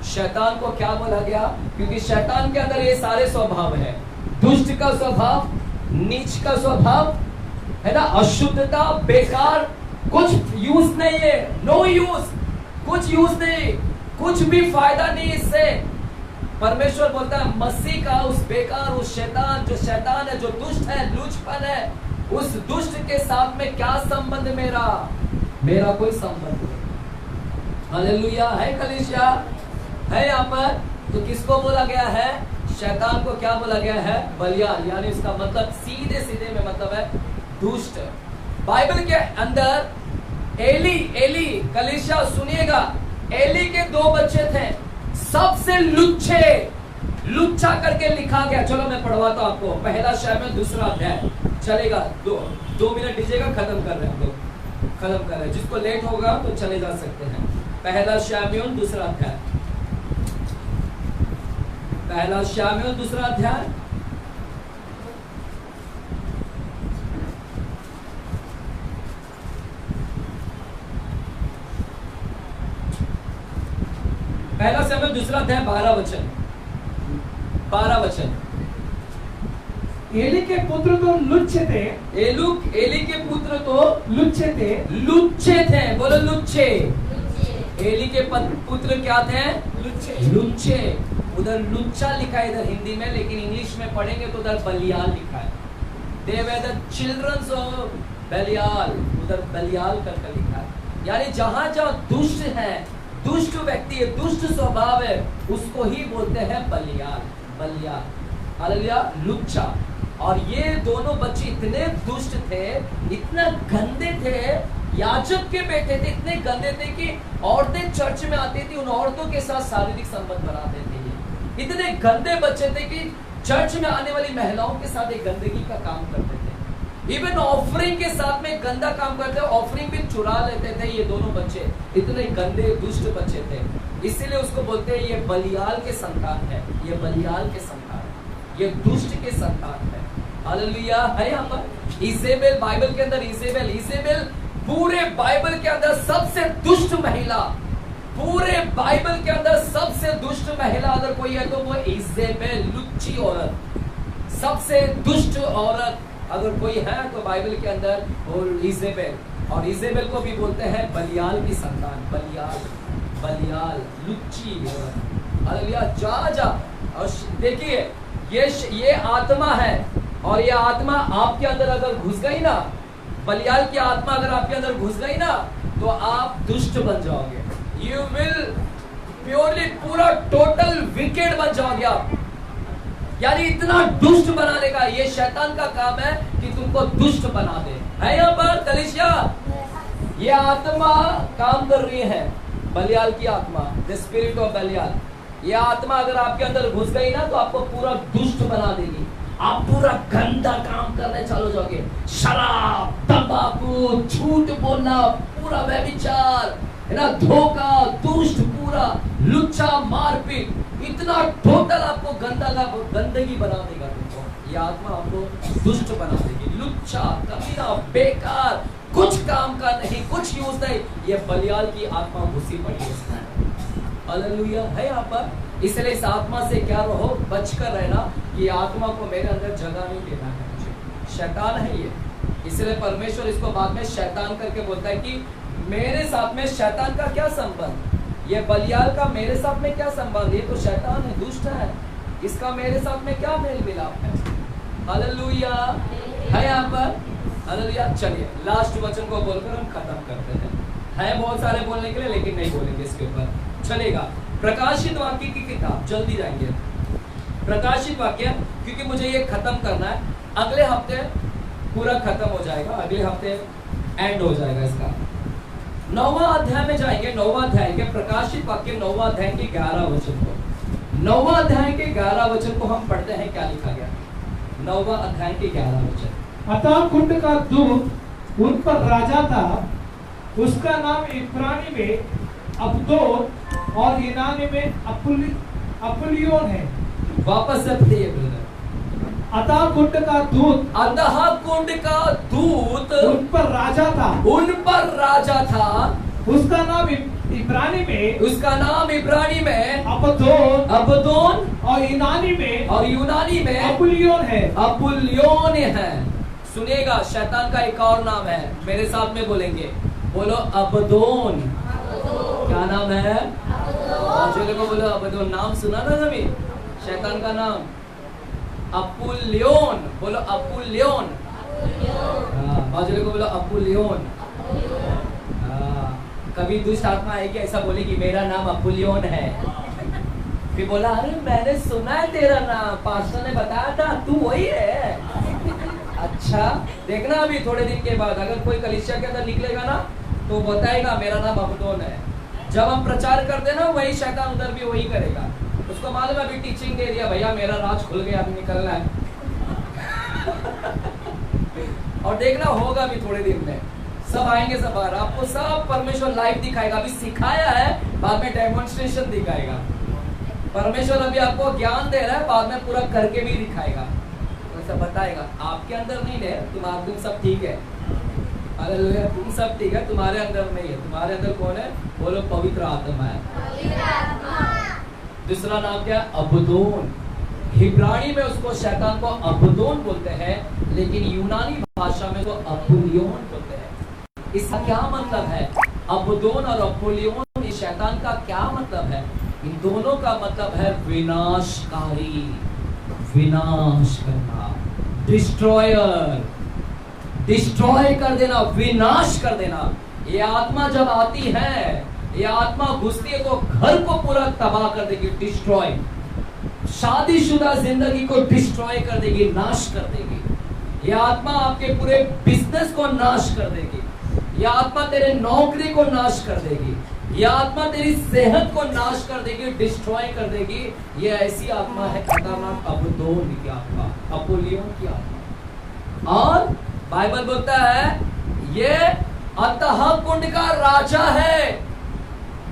शैतान को क्या बोला गया? क्योंकि शैतान के अंदर ये सारे स्वभाव है। दुष्ट का स्वभाव, नीच का स्वभाव, है ना, अशुद्धता, बेकार, कुछ यूज नहीं है, नो यूज, कुछ यूज नहीं, कुछ भी फायदा नहीं इससे। परमेश्वर बोलता है मसीह का उस बेकार, उस शैतान, जो शैतान है, जो दुष्ट है, लुचपन है, उस दुष्ट के साथ में क्या संबंध? मेरा कोई संबंध नहीं। हालेलुया। है कलीसिया? है यहाँ पर? तो किसको बोला गया है? शैतान को क्या बोला गया है? बलियाल। यानी इसका मतलब सीधे में मतलब है दुष्ट। बाइबल के अंदर एली कलीसिया सुनिएगा, एली के 2 बच्चे थे, सबसे लुच्चा करके लिखा गया। चलो मैं पढ़वाता हूं आपको। पहला शमूएल 2 अध्याय। चलेगा? 2 मिनट दीजिएगा, खत्म कर रहे हैं हम लोग, खत्म कर रहे हैं। जिसको लेट होगा तो चले जा सकते हैं। पहला शमूएल 2 अध्याय। पहला शमूएल 2 अध्याय। पहला शमूएल 2 अध्याय 12 वचन। एली के पुत्र तो लुच्चे थे। एली के पुत्र तो लुच्चे थे। बोलो लुच्चे। एली के पुत्र क्या थे? लुच्चे। उधर लुच्चा लिखा है इधर हिंदी में, लेकिन इंग्लिश में पढ़ेंगे तो उधर बलियाल लिखा है। They were the children of बलियाल, उधर बलियाल करके लिखा है। यानी जहां दुष्ट है, दुष्ट व्यक्ति है, दुष्ट स्वभाव है, उसको ही बोलते हैं बलियाल। हालेलुया। लुच्चा। और ये दोनों बच्चे इतने दुष्ट थे, इतना गंदे थे, याजक के बेटे थे, इतने गंदे थे कि औरतें चर्च में आती थी, उन औरतों के साथ शारीरिक संबंध बनाते थे। इतने गंदे बच्चे थे कि चर्च में आने वाली महिलाओं के साथ एक गंदगी का काम करते थे। इवन ऑफरिंग के साथ में गंदा काम करते, ऑफरिंग भी चुरा लेते थे। ये दोनों बच्चे इतने गंदे दुष्ट बच्चे थे, इसीलिए उसको बोलते हैं ये बलियाल के संतान है, ये बलियाल के संतान है, ये दुष्ट के संतान है। हालेलुया। है यहाँ पर इजेबेल, बाइबल के अंदर इजेबेल पूरे बाइबल के अंदर सबसे दुष्ट महिला, पूरे बाइबल के अंदर सबसे दुष्ट महिला अगर कोई है तो वो इजेबेल, लुच्ची औरत, सबसे दुष्ट औरत अगर कोई है तो बाइबल के अंदर वो इजेबेल। और इजेबेल को भी बोलते हैं बलियाल की संतान, बलियाल। बलियाल, लुच्ची। हालेलुया, जा। और देखिए ये आत्मा है, और ये आत्मा आपके अंदर अगर घुस गई ना, बलियाल की आत्मा अगर आपके अंदर घुस गई ना, तो आप दुष्ट बन जाओगे। यू विल प्योरली पूरा टोटल विकेट बन जाओगे आप। यानी इतना दुष्ट बनाने का ये शैतान का काम है कि तुमको दुष्ट बना दे। है यहाँ पर कलीसिया? ये आत्मा काम कर रही है, बलियाल की आत्मा, द स्पिरिट ऑफ बलियाल। ये आत्मा अगर आपके अंदर घुस गई ना, तो आपको पूरा दुष्ट बना देगी। आप पूरा गंदा काम करने चालू हो जाओगे। शराब, तंबाकू, झूठ बोलना, पूरा व्यभिचार, है ना, धोखा, दुष्ट, पूरा लुच्चा, मारपीट, इतना टोटल आपको गंदगी बना देगा तुमको। ये आत्मा आपको दुष्ट बना देगी, लुच्चा, कमीना, बेकार, कुछ काम का नहीं, कुछ यूज नहीं। ये बलियाल की आत्मा घुसी पड़ी है। हालेलुया, है यहाँ पर। इसलिए इस आत्मा से क्या रहो, बचकर रहना कि आत्मा को मेरे अंदर जगह नहीं देना है मुझे। शैतान है ये, इसलिए परमेश्वर इसको बाद में शैतान करके बोलता है कि मेरे साथ में शैतान का क्या संबंध, ये बलियाल का मेरे साथ में क्या संबंध, ये तो शैतान है, दुष्ट है, इसका मेरे साथ में क्या मेल मिलाप है। हालेलुया, है यहाँ पर। हालेलुया, चलिए लास्ट वचन को बोलकर हम खत्म करते हैं। है बहुत सारे बोलने के लिए, लेकिन नहीं बोलेंगे इसके ऊपर, चलेगा। प्रकाशित वाक्य की किताब, जल्दी जाएंगे प्रकाशित वाक्य, क्योंकि मुझे ये खत्म करना है। अगले हफ्ते पूरा खत्म हो जाएगा, अगले हफ्ते एंड हो जाएगा इसका। 9वां अध्याय में जाएंगे, 9वां अध्याय के प्रकाशित वाक्य 9वां अध्याय के 11 वचन को। 9वां अध्याय के 11 वचन को हम पढ़ते हैं, क्या लिखा गया। 9वां अध्याय के 11 वचन। अतः कुंड का दूत उन पर राजा था, उसका नाम इब्रानी में अब्दोन और यूनानी में अपुल्योन है। वापस से पढ़िए ब्रदर। अतः कुंड का दूत, अतः कुंड का दूत उन पर राजा था, उन पर राजा था, उसका नाम इब्रानी में, उसका नाम इब्रानी में अब्दोन और यूनानी में अपुल्योन है। अपुल्योन है। सुनिएगा, शैतान का एक और नाम है, मेरे साथ में बोलेंगे, बोलो अबदोन। क्या नाम है? बाजू को बोलो अबदोन। नाम सुना ना कभी शैतान का नाम? अपुल्योन, बोलो अपुल्योन। बाजू को बोलो अपुल्योन। कभी दुष्ट आत्मा आएगी ऐसा बोलेगी मेरा नाम अपुल्योन है, फिर बोला अरे मैंने सुना है तेरा नाम, पास्टर ने बताया था, तू वही है। अच्छा देखना, अभी थोड़े दिन के बाद अगर कोई कलीसिया के अंदर निकलेगा ना, तो बताएगा मेरा नाम अबदोन है। जब हम प्रचार करते ना, वही शैतान उधर भी वही करेगा। उसको मालूम है, अभी टीचिंग दे दिया, भैया मेरा राज खुल गया, अभी निकलना है। और देखना होगा भी थोड़े दिन में, सब आएंगे, सब बाहर, आपको सब परमेश्वर लाइव दिखाएगा। अभी सिखाया है, बाद में डेमोन्स्ट्रेशन दिखाएगा। परमेश्वर अभी आपको ज्ञान दे रहा है, बाद में पूरा करके भी दिखाएगा, वैसा बताएगा। आपके अंदर नहीं है, तुम सब ठीक है। हालेलुया, तुम सब ठीक है, तुम्हारे अंदर नहीं है। तुम्हारे अंदर कौन है? बोलो पवित्र आत्मा है। दूसरा नाम क्या है? अबदोन। हिब्रानी में उसको शैतान को अबदोन बोलते हैं, लेकिन यूनानी भाषा में तो अपुल्योन बोलते हैं। इसका क्या मतलब है? अबदोन और अपुल्योन, इस शैतान का क्या मतलब है? इन दोनों का मतलब है विनाशकारी, विनाश करना, डिस्ट्रॉयर, डिस्ट्रॉय कर देना, विनाश कर देना। ये आत्मा जब आती है, ये आत्मा घुसती है तो घर को पूरा तबाह कर देगी, डिस्ट्रॉय। शादीशुदा जिंदगी को डिस्ट्रॉय कर देगी, नाश कर देगी। ये आत्मा आपके पूरे बिजनेस को नाश कर देगी। ये आत्मा तेरे नौकरी को नाश कर देगी। ये आत्मा तेरी सेहत को नाश कर देगी, डिस्ट्रॉय कर देगी। ये ऐसी आत्मा है खतरनाक, अबदोन की आत्मा, अपुल्योन की आत्मा। और बाइबल बोलता है ये अतः कुंड का राजा है।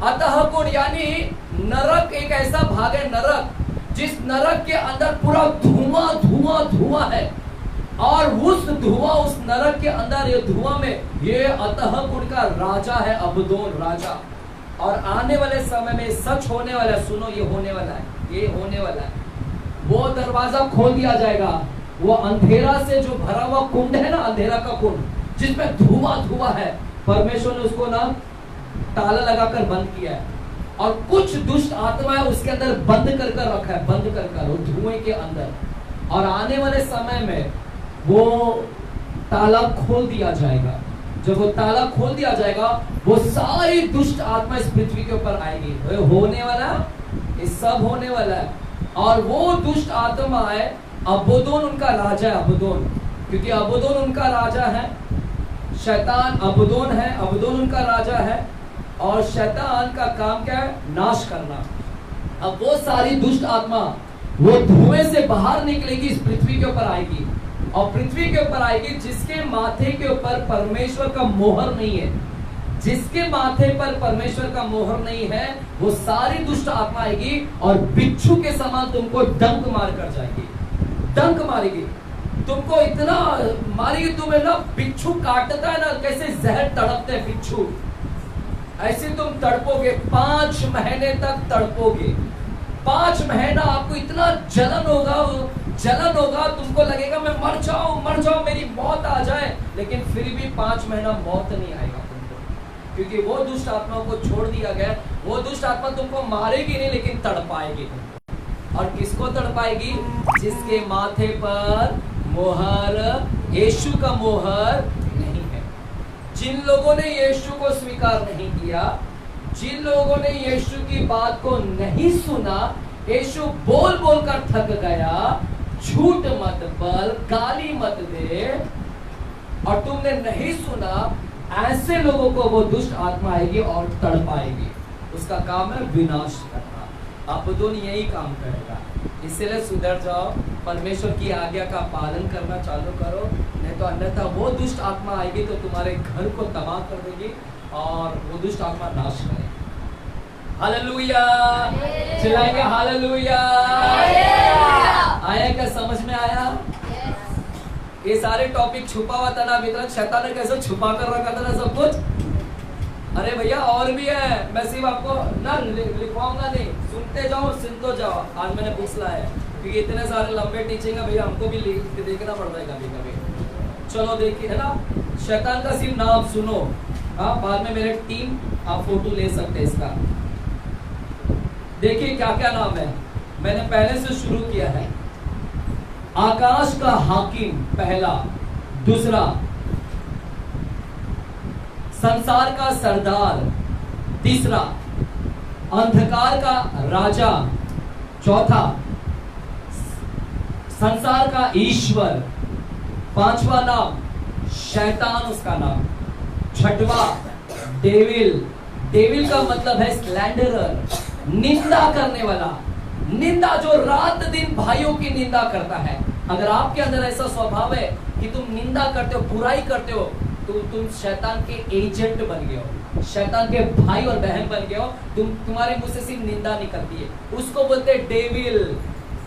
अतः कुंड यानी नरक, एक ऐसा भाग है नरक, जिस नरक के अंदर पूरा धुआं धुआं धुआं है। और उस धुआं, उस नरक के अंदर, ये धुआं में ये अतः कुंड का राजा है, अबदोन राजा। और आने वाले समय में सच होने वाला है, सुनो ये होने वाला है, ये होने वाला है। वो दरवाजा खोल दिया जाएगा, वो अंधेरा से जो भरा हुआ कुंड है ना, अंधेरा का कुंड जिसमें धुआं धुआं है, परमेश्वर ने उसको ना ताला लगाकर बंद किया है। और कुछ दुष्ट आत्माएं उसके अंदर बंद कर कर रखा है, बंद कर कर, वो धुएं के अंदर। और आने वाले समय में वो ताला खोल दिया जाएगा। जब वो ताला खोल दिया जाएगा, वो सारी दुष्ट आत्मा इस पृथ्वी के ऊपर आएगी। वो होने वाला, ये सब होने वाला है। और वो दुष्ट आत्मा है, अबोदोन उनका राजा है, अबोदोन, क्योंकि अबोदोन उनका राजा है। शैतान अबोदोन है, अबोदोन उनका राजा है। और शैतान का काम क्या है? नाश करना। अब वो सारी दुष्ट आत्मा वो धुएं से बाहर निकलेगी, इस पृथ्वी के ऊपर आएगी। और पृथ्वी के ऊपर आएगी जिसके माथे के ऊपर परमेश्वर का मोहर नहीं है। जिसके माथे पर परमेश्वर का मोहर नहीं है, वो सारी दुष्ट आत्मा आएगी और बिच्छू के समान तुमको डंक मार कर जाएगी। डंक मारेगी तुमको, इतना मारेगी तुम्हें ना, बिच्छू काटता है ना, कैसे जहर तड़पते हैं बिच्छू, ऐसे तुम तड़पोगे। 5 महीने तक तड़पोगे। 5 महीना आपको इतना जलन होगा, तुमको लगेगा मैं मर जाऊं, मेरी मौत आ जाए। लेकिन फिर भी 5 महीना मौत नहीं आएगा तुमको, क्योंकि वो दुष्ट आत्मा को छोड़ दिया गया। वो दुष्ट आत्मा तुमको मारेगी नहीं, लेकिन तड़पाएगी तुमको। और किसको तड़पाएगी? जिसके माथे पर मोहर, यीशु का मोहर नहीं है। जिन लोगों ने यीशु को स्वीकार नहीं किया, जिन लोगों ने यीशु की बात को नहीं सुना, यीशु बोल बोल कर थक गया, झूठ मत बोल, गाली मत दे, और तुमने नहीं सुना, ऐसे लोगों को वो दुष्ट आत्मा आएगी और तड़पाएगी। उसका काम है विनाश करना। अबोदोन यही काम करेगा। इसलिए सुधर जाओ, परमेश्वर की आज्ञा का पालन करना चालू करो, नहीं तो अन्यथा वो दुष्ट आत्मा आएगी तो तुम्हारे घर को तबाह कर देगी और वो दुष्ट आत्मा नाश करेगी। हालेलुया, चिल्लाएंगे हालेलुया। आया क्या? समझ में आया? ये सारे टॉपिक छुपा हुआ था ना अभी तक, शैतान ने कैसे छुपा कर रखा था ना सब कुछ। अरे भैया और भी है, मैं सिर्फ आपको ना लिखवाऊंगा नहीं, सुनते जाओ, सुनते जाओ। आज मैंने बुक्स लाया है क्योंकि इतने सारे लंबे टीचिंग है भैया, हमको भी देखना पड़ता है कभी कभी। चलो देखिए, है ना, शैतान का सिर्फ नाम सुनो। हाँ, बाद में मेरे टीम आप फोटो ले सकते हैं इसका। देखिए क्या क्या नाम है, मैंने पहले से शुरू किया है। आकाश का हाकिम पहला, दूसरा संसार का सरदार, तीसरा अंधकार का राजा, चौथा संसार का ईश्वर, पांचवा नाम शैतान उसका नाम, छठवा डेविल। डेविल का मतलब है स्लैंडरर, निंदा करने वाला, निंदा जो रात दिन भाइयों की निंदा करता है। अगर आपके अंदर ऐसा स्वभाव है कि तुम निंदा करते हो, बुराई करते हो, तो तुम शैतान के एजेंट बन गए हो, शैतान के भाई और बहन बन गए हो। तुम्हारे मुंह से सिर्फ निंदा निकलती है, उसको बोलते हैं डेविल,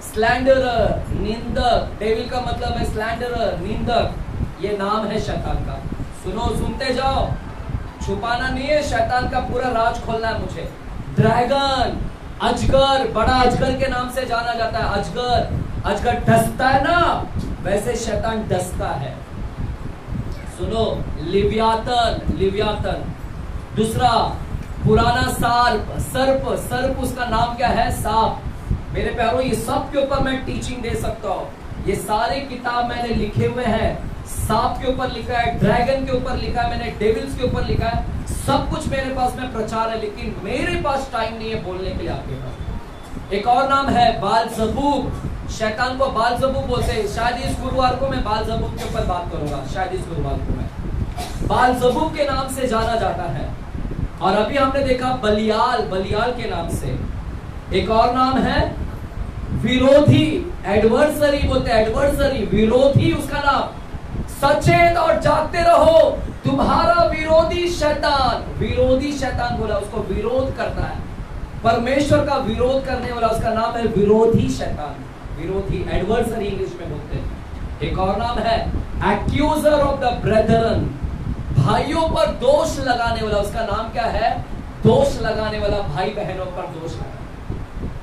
स्लैंडरर, निंदक। डेविल का मतलब है स्लैंडरर, निंदक, ये नाम है शैतान का। सुनो, सुनते जाओ, छुपाना नहीं है, शैतान का पूरा राज खोलना है मुझे। ड्रैगन, अजगर, बड़ा अजगर के नाम से जाना जाता है। अजगर, अजगर डसता है ना, वैसे शैतान डसता है। सुनो, लिव्यातन, लिव्यातन। दूसरा पुराना सर्प, सर्प, सर्प उसका नाम क्या है? सांप। मेरे प्यारों, ये सब के ऊपर मैं टीचिंग दे सकता हूँ। ये सारे किताब मैंने लिखे हुए हैं। सांप के ऊपर लिखा है, ड्रैगन के ऊपर लिखा है, मैंने डेविल्स के ऊपर लिखा है, सब कुछ मेरे पास में प्रचार है। लेकिन मेरे पास टाइम नहीं है बोलने के लिए आपके पास। एक और नाम है बालजबूब। शैतान को बालजबूब बोलते हैं। शायद इस गुरुवार को मैं बालजबूब के ऊपर बात करूंगा, शायद इस गुरुवार को मैं बालजबूब के नाम से जाना जाता है। और अभी हमने देखा बलियाल, बलियाल के नाम से। एक और नाम है विरोधी, एडवर्सरी बोलते हैं, एडवर्सरी, विरोधी उसका नाम। सचेत और जागते रहो, तुम्हारा विरोधी शैतान, विरोधी शैतान बोला, उसको विरोध करता है, परमेश्वर का विरोध करने वाला, उसका नाम है विरोधी शैतान, विरोधी, एडवर्सरी इंग्लिश में बोलते हैं। एक और नाम है एक्यूजर ऑफ द ब्रेदरन, भाइयों पर दोष लगाने वाला, उसका नाम क्या है? दोष लगाने वाला, भाई बहनों पर दोष लगाने।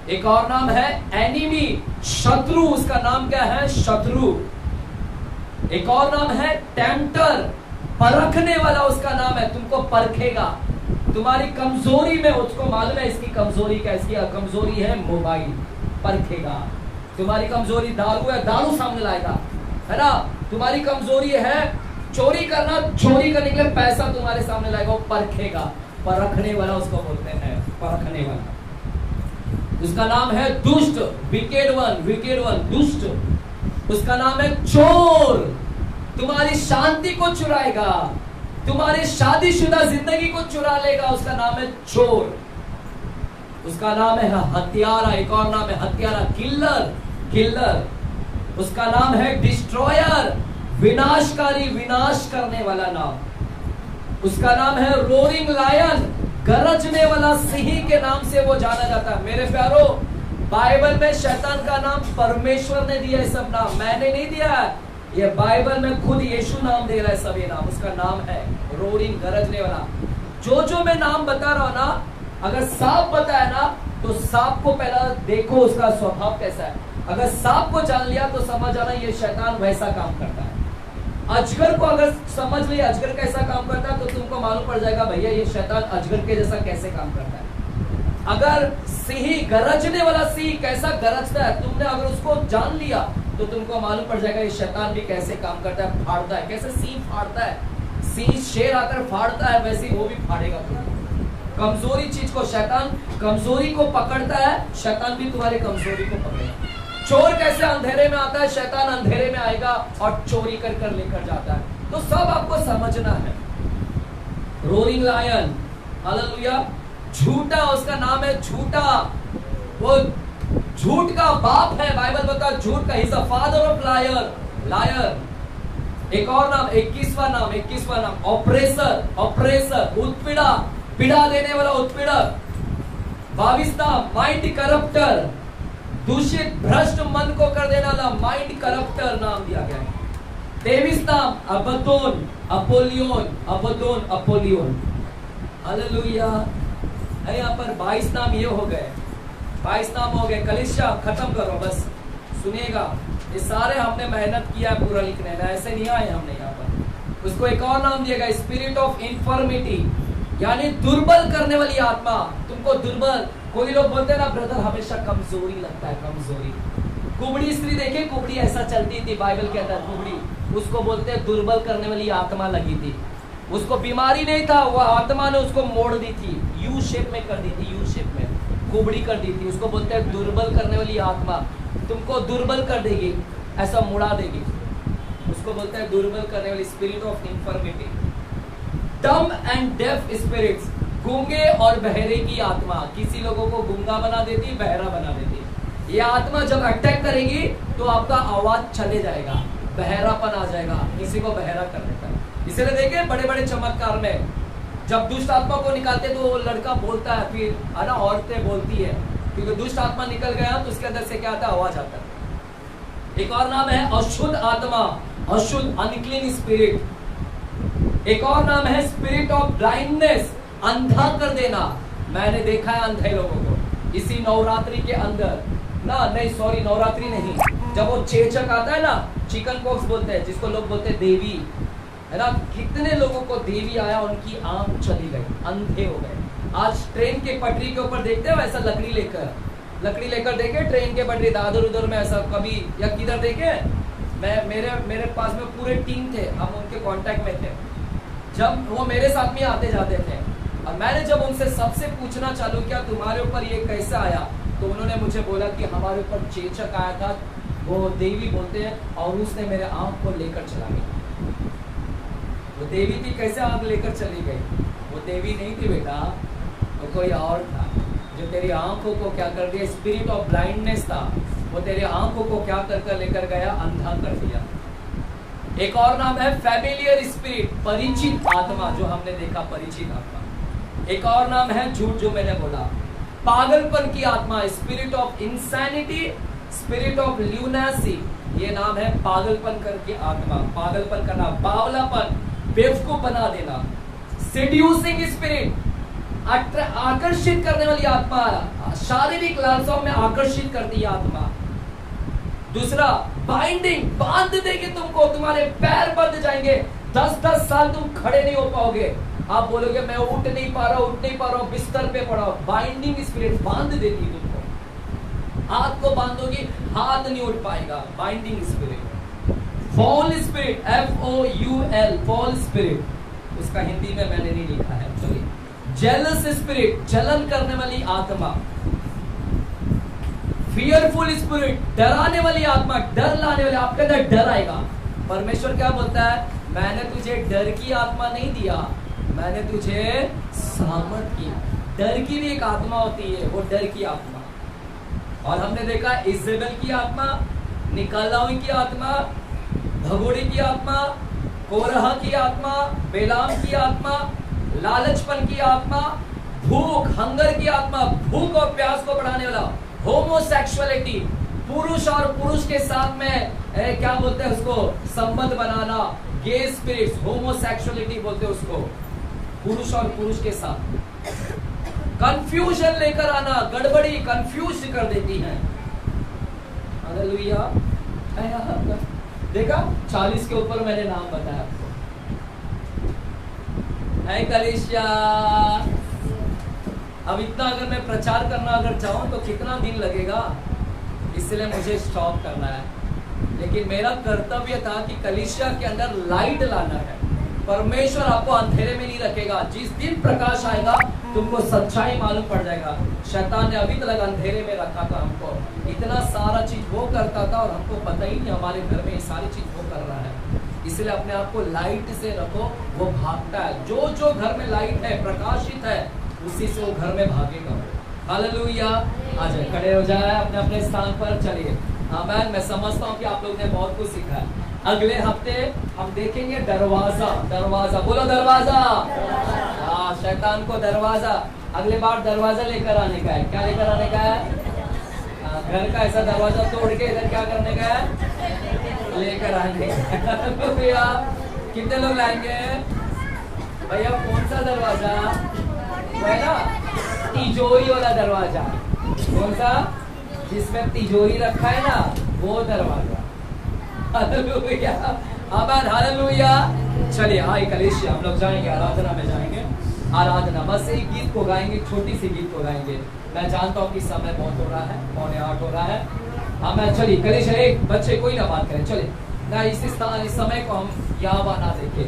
एक और नाम है एनिमी, शत्रु, उसका नाम क्या है? शत्रु। एक और नाम है टेम्पटर, परखने वाला, उसका नाम है, तुमको परखेगा, तुम्हारी कमजोरी में उसको मालूम है इसकी कमजोरी क्या, इसकी कमजोरी है मोबाइल, परखेगा। तुम्हारी कमजोरी दारू है, दारू सामने लाएगा, है ना। तुम्हारी कमजोरी है चोरी करना, चोरी करने के लिए पैसा तुम्हारे सामने लाएगा, वो परखेगा। परखने वाला उसको बोलते हैं, परखने वाला। उसका नाम है दुष्ट, विकेड वन, दुष्ट। उसका नाम है चोर। तुम्हारी शांति को चुराएगा, तुम्हारी शादीशुदा जिंदगी को चुरा लेगा, उसका नाम है चोर। उसका नाम है हत्यारा, एक और नाम है हत्यारा, किलर। उसका नाम है डिस्ट्रॉयर, विनाशकारी, विनाश करने वाला नाम। उसका नाम है रोरिंग लायन, गरजने वाला सिंह के नाम से वो जाना जाता है। मेरे प्यारो, बाइबल में शैतान का नाम परमेश्वर ने दिया है, सब नाम मैंने नहीं दिया है, ये बाइबल में खुद यीशु नाम दे रहा है सभी नाम। उसका नाम है रोरिंग, गरजने वाला। जो मैं नाम बता रहा हूं ना, अगर सांप बताया ना तो सांप को पहला देखो उसका स्वभाव कैसा है। अगर सांप को जान लिया तो समझ आना ये शैतान वैसा काम करता है। अजगर को अगर समझ लिया अजगर कैसा काम करता है तो तुमको मालूम पड़ जाएगा भैया ये शैतान अजगर के जैसा कैसे काम करता है। अगर सिंह, गरजने वाला सिंह कैसा गरजता है, तुमने अगर उसको जान लिया तो तुमको मालूम पड़ जाएगा ये शैतान भी कैसे काम करता है, फाड़ता है। कैसे सिंह फाड़ता है, सिंह शेर आकर फाड़ता है, वैसे वो भी फाड़ेगा तुमको। कमजोरी चीज को शैतान कमजोरी को पकड़ता है, शैतान भी तुम्हारी कमजोरी को पकड़ेगा। चोर कैसे अंधेरे में आता है, शैतान अंधेरे में आएगा और चोरी कर कर लेकर जाता है। तो सब आपको समझना है। Roaring lion, hallelujah. झूठा, उसका नाम है झूठा, वो झूठ का बाप है। बाइबल बताता है झूठ का, he is the father of liar. एक और नाम, 21वां नाम ऑपरेसर, उत्पीड़ा, पीड़ा देने वाला उत्पीड़क। 22 नाम माइंड करप्टर, दूषित भ्रष्ट मन को कर देने वाला माइंड करप्टर नाम दिया गया है। 23 नाम अपोलियोन। हालेलुया। यहाँ पर 22 नाम ये हो गए, 22 नाम हो गए। कलिशा खत्म करो, बस सुनिएगा। ये सारे हमने मेहनत किया पूरा लिखने में, ऐसे नहीं आए हमने यहाँ पर। उसको एक और नाम दिया गया, स्पिरिट ऑफ इंफर्मिटी, यानी दुर्बल करने वाली आत्मा। तुमको दुर्बल, कोई लोग बोलते हैं ना ब्रदर हमेशा कमजोरी लगता है, कमजोरी। कुबड़ी स्त्री देखिए, कुबड़ी ऐसा चलती थी बाइबल के अंदर, कुबड़ी, उसको बोलते हैं दुर्बल करने वाली आत्मा लगी थी। उसको बीमारी नहीं था, वह आत्मा ने उसको मोड़ दी थी, यू शेप में कर दी थी, यू शेप में कुबड़ी कर दी थी। उसको बोलते हैं दुर्बल करने वाली आत्मा, तुमको दुर्बल कर देगी, ऐसा मुड़ा देगी। उसको बोलते हैं दुर्बल करने वाली स्पिरिट ऑफ इंफर्मिटी। डम एंड डेफ स्पिरिट्स, गूंगे और बहरे की आत्मा। किसी लोगों को गूंगा बना देती, बहरा बना देती। ये आत्मा जब अटैक करेगी तो आपका आवाज चले जाएगा, बहरापन आ जाएगा, किसी को बहरा कर देता है। इसलिए देखे बड़े बड़े चमत्कार में जब दुष्ट आत्मा को निकालते तो वो लड़का बोलता है, फिर है ना औरतें बोलती है, क्योंकि दुष्ट आत्मा निकल गया तो उसके अंदर से क्या आता है, आवाज आता है। एक और नाम है अशुद्ध आत्मा, अशुद्ध, अनक्लीन स्पिरिट। एक और नाम है स्पिरिट ऑफ ब्लाइंडनेस, अंधा कर देना। मैंने देखा है अंधे लोगों को इसी नवरात्रि के अंदर ना, नहीं सॉरी नवरात्रि नहीं, जब वो चेचक आता है ना, चिकन पॉक्स बोलते हैं जिसको लोग बोलते हैं देवी, है ना। कितने लोगों को देवी आया, उनकी आंख चली गई, अंधे हो गए। आज ट्रेन के पटरी के ऊपर देखते हो ऐसा लकड़ी लेकर देखे ट्रेन के पटरी दादर उधर में ऐसा कभी या किधर देखे। मैं मेरे पास में पूरे टीम थे, हम उनके कांटेक्ट में थे, जब वो मेरे साथ में आते जाते थे। और मैंने जब उनसे सबसे पूछना चालू किया तुम्हारे ऊपर ये कैसे आया, तो उन्होंने मुझे बोला कि हमारे ऊपर चेचक आया था, वो देवी बोलते हैं, और उसने मेरे आंख को लेकर चला गया। वो देवी थी, कैसे आंख लेकर चली गई? वो देवी नहीं थी बेटा, वो कोई और था जो तेरी आंखों को क्या कर दिया, स्पिरिट ऑफ ब्लाइंडनेस था, वो तेरी आंखों को क्या कर लेकर गया, अंधा कर दिया। एक और नाम है फैमिलियर स्पिरिट, परिचित आत्मा, जो हमने देखा परिचित आत्मा। एक और नाम है झूठ, जो मैंने बोला, पागलपन की आत्मा, spirit of insanity, spirit of lunacy, ये नाम है पागलपन करके आत्मा, पागलपन करना, बावलापन, बेवकूफ बना देना। सेड्यूसिंग स्पिरिट, आकर्षित करने वाली आत्मा, शारीरिक लालसाओं में आकर्षित करती आत्मा। दूसरा बाइंडिंग, बांध देगी तुमको, तुम्हारे पैर बंध जाएंगे, 10-10 साल तुम खड़े नहीं हो पाओगे। आप बोलोगे मैं उठ नहीं पा रहा हूं, बिस्तर पे पड़ा हूं, बाइंडिंग स्पिरिट बांध देती है तुमको। हाथ को बांधोगी, हाथ नहीं उठ पाएगा, binding spirit. Fall spirit, FOUL, fall spirit, उसका हिंदी में मैंने नहीं लिखा है, चलिए। जेलस स्पिरिट, जलन करने वाली आत्मा। फियरफुल स्पिरिट, डराने वाली आत्मा, डर लाने वाली, आपके अंदर डर आएगा। परमेश्वर क्या बोलता है, मैंने तुझे डर की आत्मा नहीं दिया, मैंने तुझे सामर्थ की। डर की भी एक आत्मा होती है, वो डर की आत्मा। और हमने देखा इजेबेल की आत्मा, निकालावी की आत्मा, भगोड़े की आत्मा, कोरह की आत्मा, बेलाम की आत्मा, लालचपन की आत्मा, भूख हंगर की आत्मा, भूख और प्यास को बढ़ाने वाला, होमोसेक्सुअलिटी, पुरुष और पुरुष के साथ में क्या बोलते हैं उसको, संबंध बनाना, गे स्पिरिट्स, होमोसेक्सुअलिटी बोलते हैं उसको, पुरुष और पुरुष के साथ। कंफ्यूजन लेकर आना, गड़बड़ी कंफ्यूज कर देती है। हालेलुया। देखा 40 के ऊपर मैंने नाम बताया आपको। है कलीसिया। अब इतना अगर मैं प्रचार करना अगर चाहूं तो कितना दिन लगेगा, इसलिए मुझे स्टॉप करना है। लेकिन मेरा कर्तव्य था कि कलीसिया के अंदर लाइट लाना है। परमेश्वर आपको अंधेरे में नहीं रखेगा। जिस दिन प्रकाश आएगा तुमको सच्चाई मालूम पड़ जाएगा। शैतान ने अभी तक अंधेरे में रखा था हमको, इतना सारा चीज वो करता था और हमको पता ही नहीं हमारे घर में ये सारी चीज वो कर रहा है। इसलिए अपने आप को लाइट से रखो, वो भागता है। जो जो घर में लाइट है, प्रकाशित है, उसी से वो घर में भागेगा। हालेलुया। आ जाए, खड़े हो जाए अपने अपने स्थान पर। चलिए आमीन। मैं समझता हूँ कि आप लोग ने बहुत कुछ सीखा है। अगले हफ्ते हम देखेंगे दरवाजा। दरवाजा बोलो, दरवाजा। हाँ, शैतान को दरवाजा। अगले बार दरवाजा लेकर आने का है। क्या लेकर आने का है? घर का ऐसा दरवाजा तोड़ के इधर क्या करने का है? लेकर आने का। कितने लोग लाएंगे भैया? कौन सा दरवाजा? वो है ना तिजोरी वाला दरवाजा। कौन सा? जिसमें तिजोरी रखा है ना, वो दरवाजा। हालेलुया। आमीन। हालेलुया। चलिए आए कलीसिया, हम लोग जाएंगे आराधना में जाएंगे। आराधना बस एक गीत को गाएंगे, छोटी सी गीत को गाएंगे। मैं जानता हूँ कि समय बहुत हो रहा है, 7:45 हो रहा है। हाँ मैं चलिए कलीसिया, एक बच्चे कोई ना बात करें, चलिए ना इस समय को हम यहाँ ना देखें।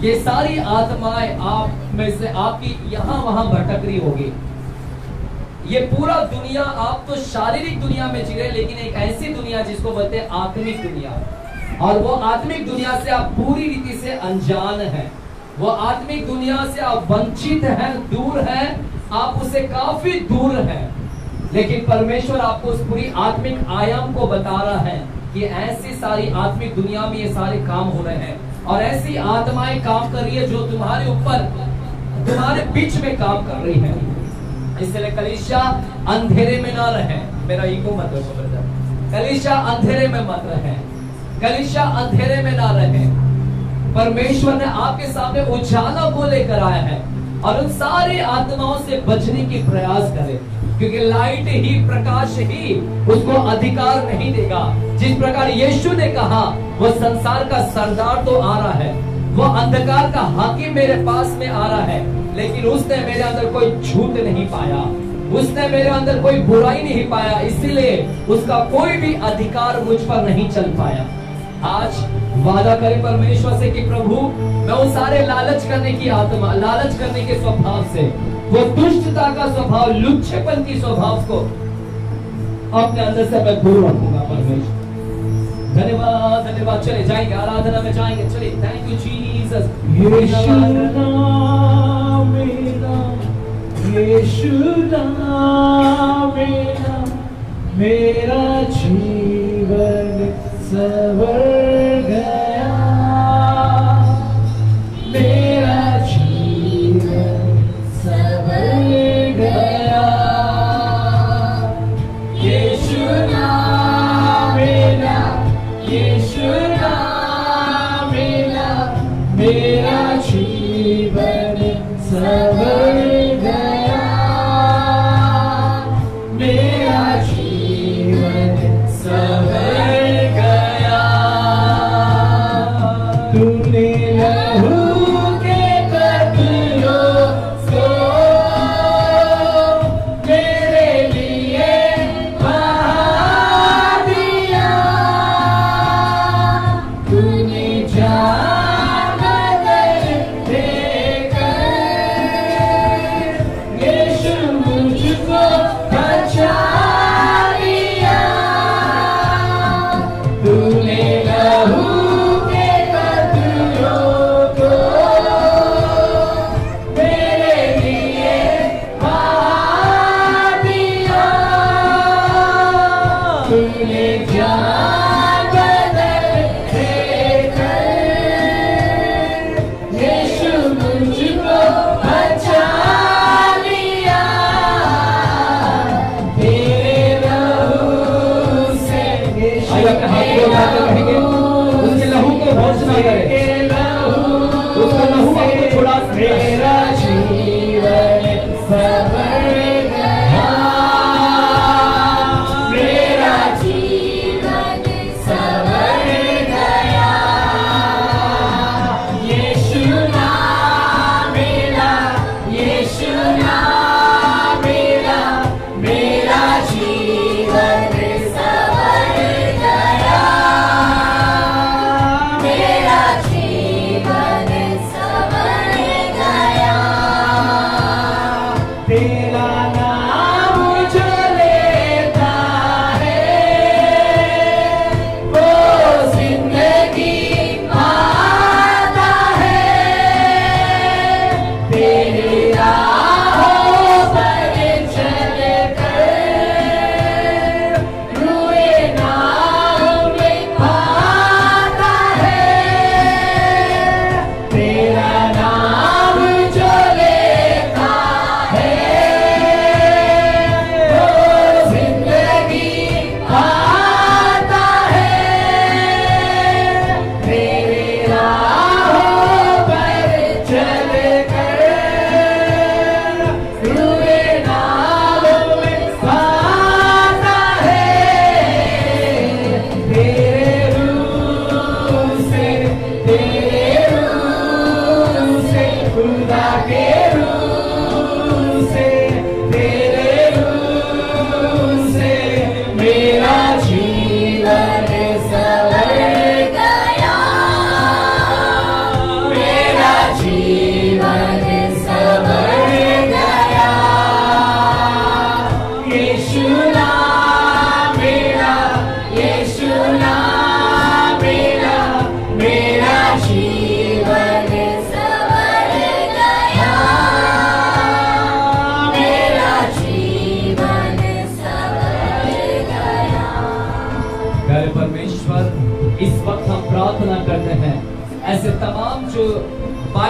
ये सारी आत्माएं आप में से आपकी यहाँ वहां भटक रही होगी। ये पूरा दुनिया, आप तो शारीरिक दुनिया में जी रहे, लेकिन एक ऐसी दुनिया जिसको बोलते हैं आत्मिक दुनिया, और वो आत्मिक दुनिया से आप पूरी रीति से अनजान हैं। वो आत्मिक दुनिया से आप वंचित हैं, दूर हैं, आप उससे काफी दूर हैं। लेकिन परमेश्वर आपको उस पूरी आत्मिक आयाम को बता रहा है कि ऐसी सारी आत्मिक दुनिया में ये सारे काम हो रहे हैं, और ऐसी आत्माएं काम कर रही है जो तुम्हारे ऊपर, तुम्हारे बीच में काम कर रही है। इसलिए कलीसिया अंधेरे में ना रहे। मेरा ईगो मत रखो ब्रदर। कलीसिया अंधेरे में मत रहे। कलीसिया अंधेरे में ना रहे। परमेश्वर ने आपके सामने उजाला को लेकर आया है, और उन सारी आत्माओं से बचने की प्रयास करें, क्योंकि लाइट ही, प्रकाश ही उसको अधिकार नहीं देगा। जिस प्रकार यीशु ने कहा वो संसार का सरदार तो आ रहा है, वो अंधकार का हाकिम मेरे पास में आ रहा है, लेकिन उसने मेरे अंदर कोई झूठ नहीं पाया, उसने मेरे अंदर कोई बुराई नहीं पाया, इसीलिए उसका कोई भी अधिकार मुझ पर नहीं चल पाया। आज वादा करें परमेश्वर से कि प्रभु मैं उन सारे लालच करने की आत्मा, लालच करने के स्वभाव से, वो दुष्टता का स्वभाव, लुच्चेपन की स्वभाव को अपने अंदर से मैं दूर रखूंगा। परमेश्वर धन्यवाद, धन्यवाद। चले जाएंगे आराधना में जाएंगे। चलिए थैंक यू जीसस। यीशु नाम मेरा, यीशु नाम मेरा, मेरा जीवन सवर गया, मेरा जीवन सवर गया। यीशु नाम मेरा, यीशु नाम मेरा, मेरा जीवन सवर गया, मेरा जीवन सवर गया। तूने लहू के बदले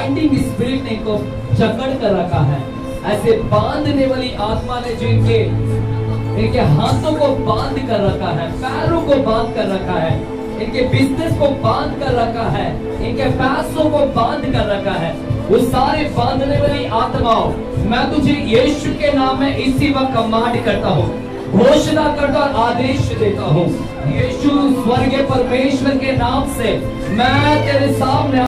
बाइंडिंग स्पिरिट ने इनको जकड़ कर रखा है, ऐसे बांधने वाली आत्मा ने जो इनके हाथों को बांध कर रखा है, पैरों को बांध कर रखा है, इनके बिजनेस को बांध कर रखा है, इनके पैसों को बांध कर रखा है, वो सारे बांधने वाली आत्माओं, मैं तुझे यीशु के नाम में इसी वक्त कमांड करता हूँ, घोषणा करता और आदेश देता हूँ, यीशु स्वर्गीय परमेश्वर के नाम से मैं तेरे सामने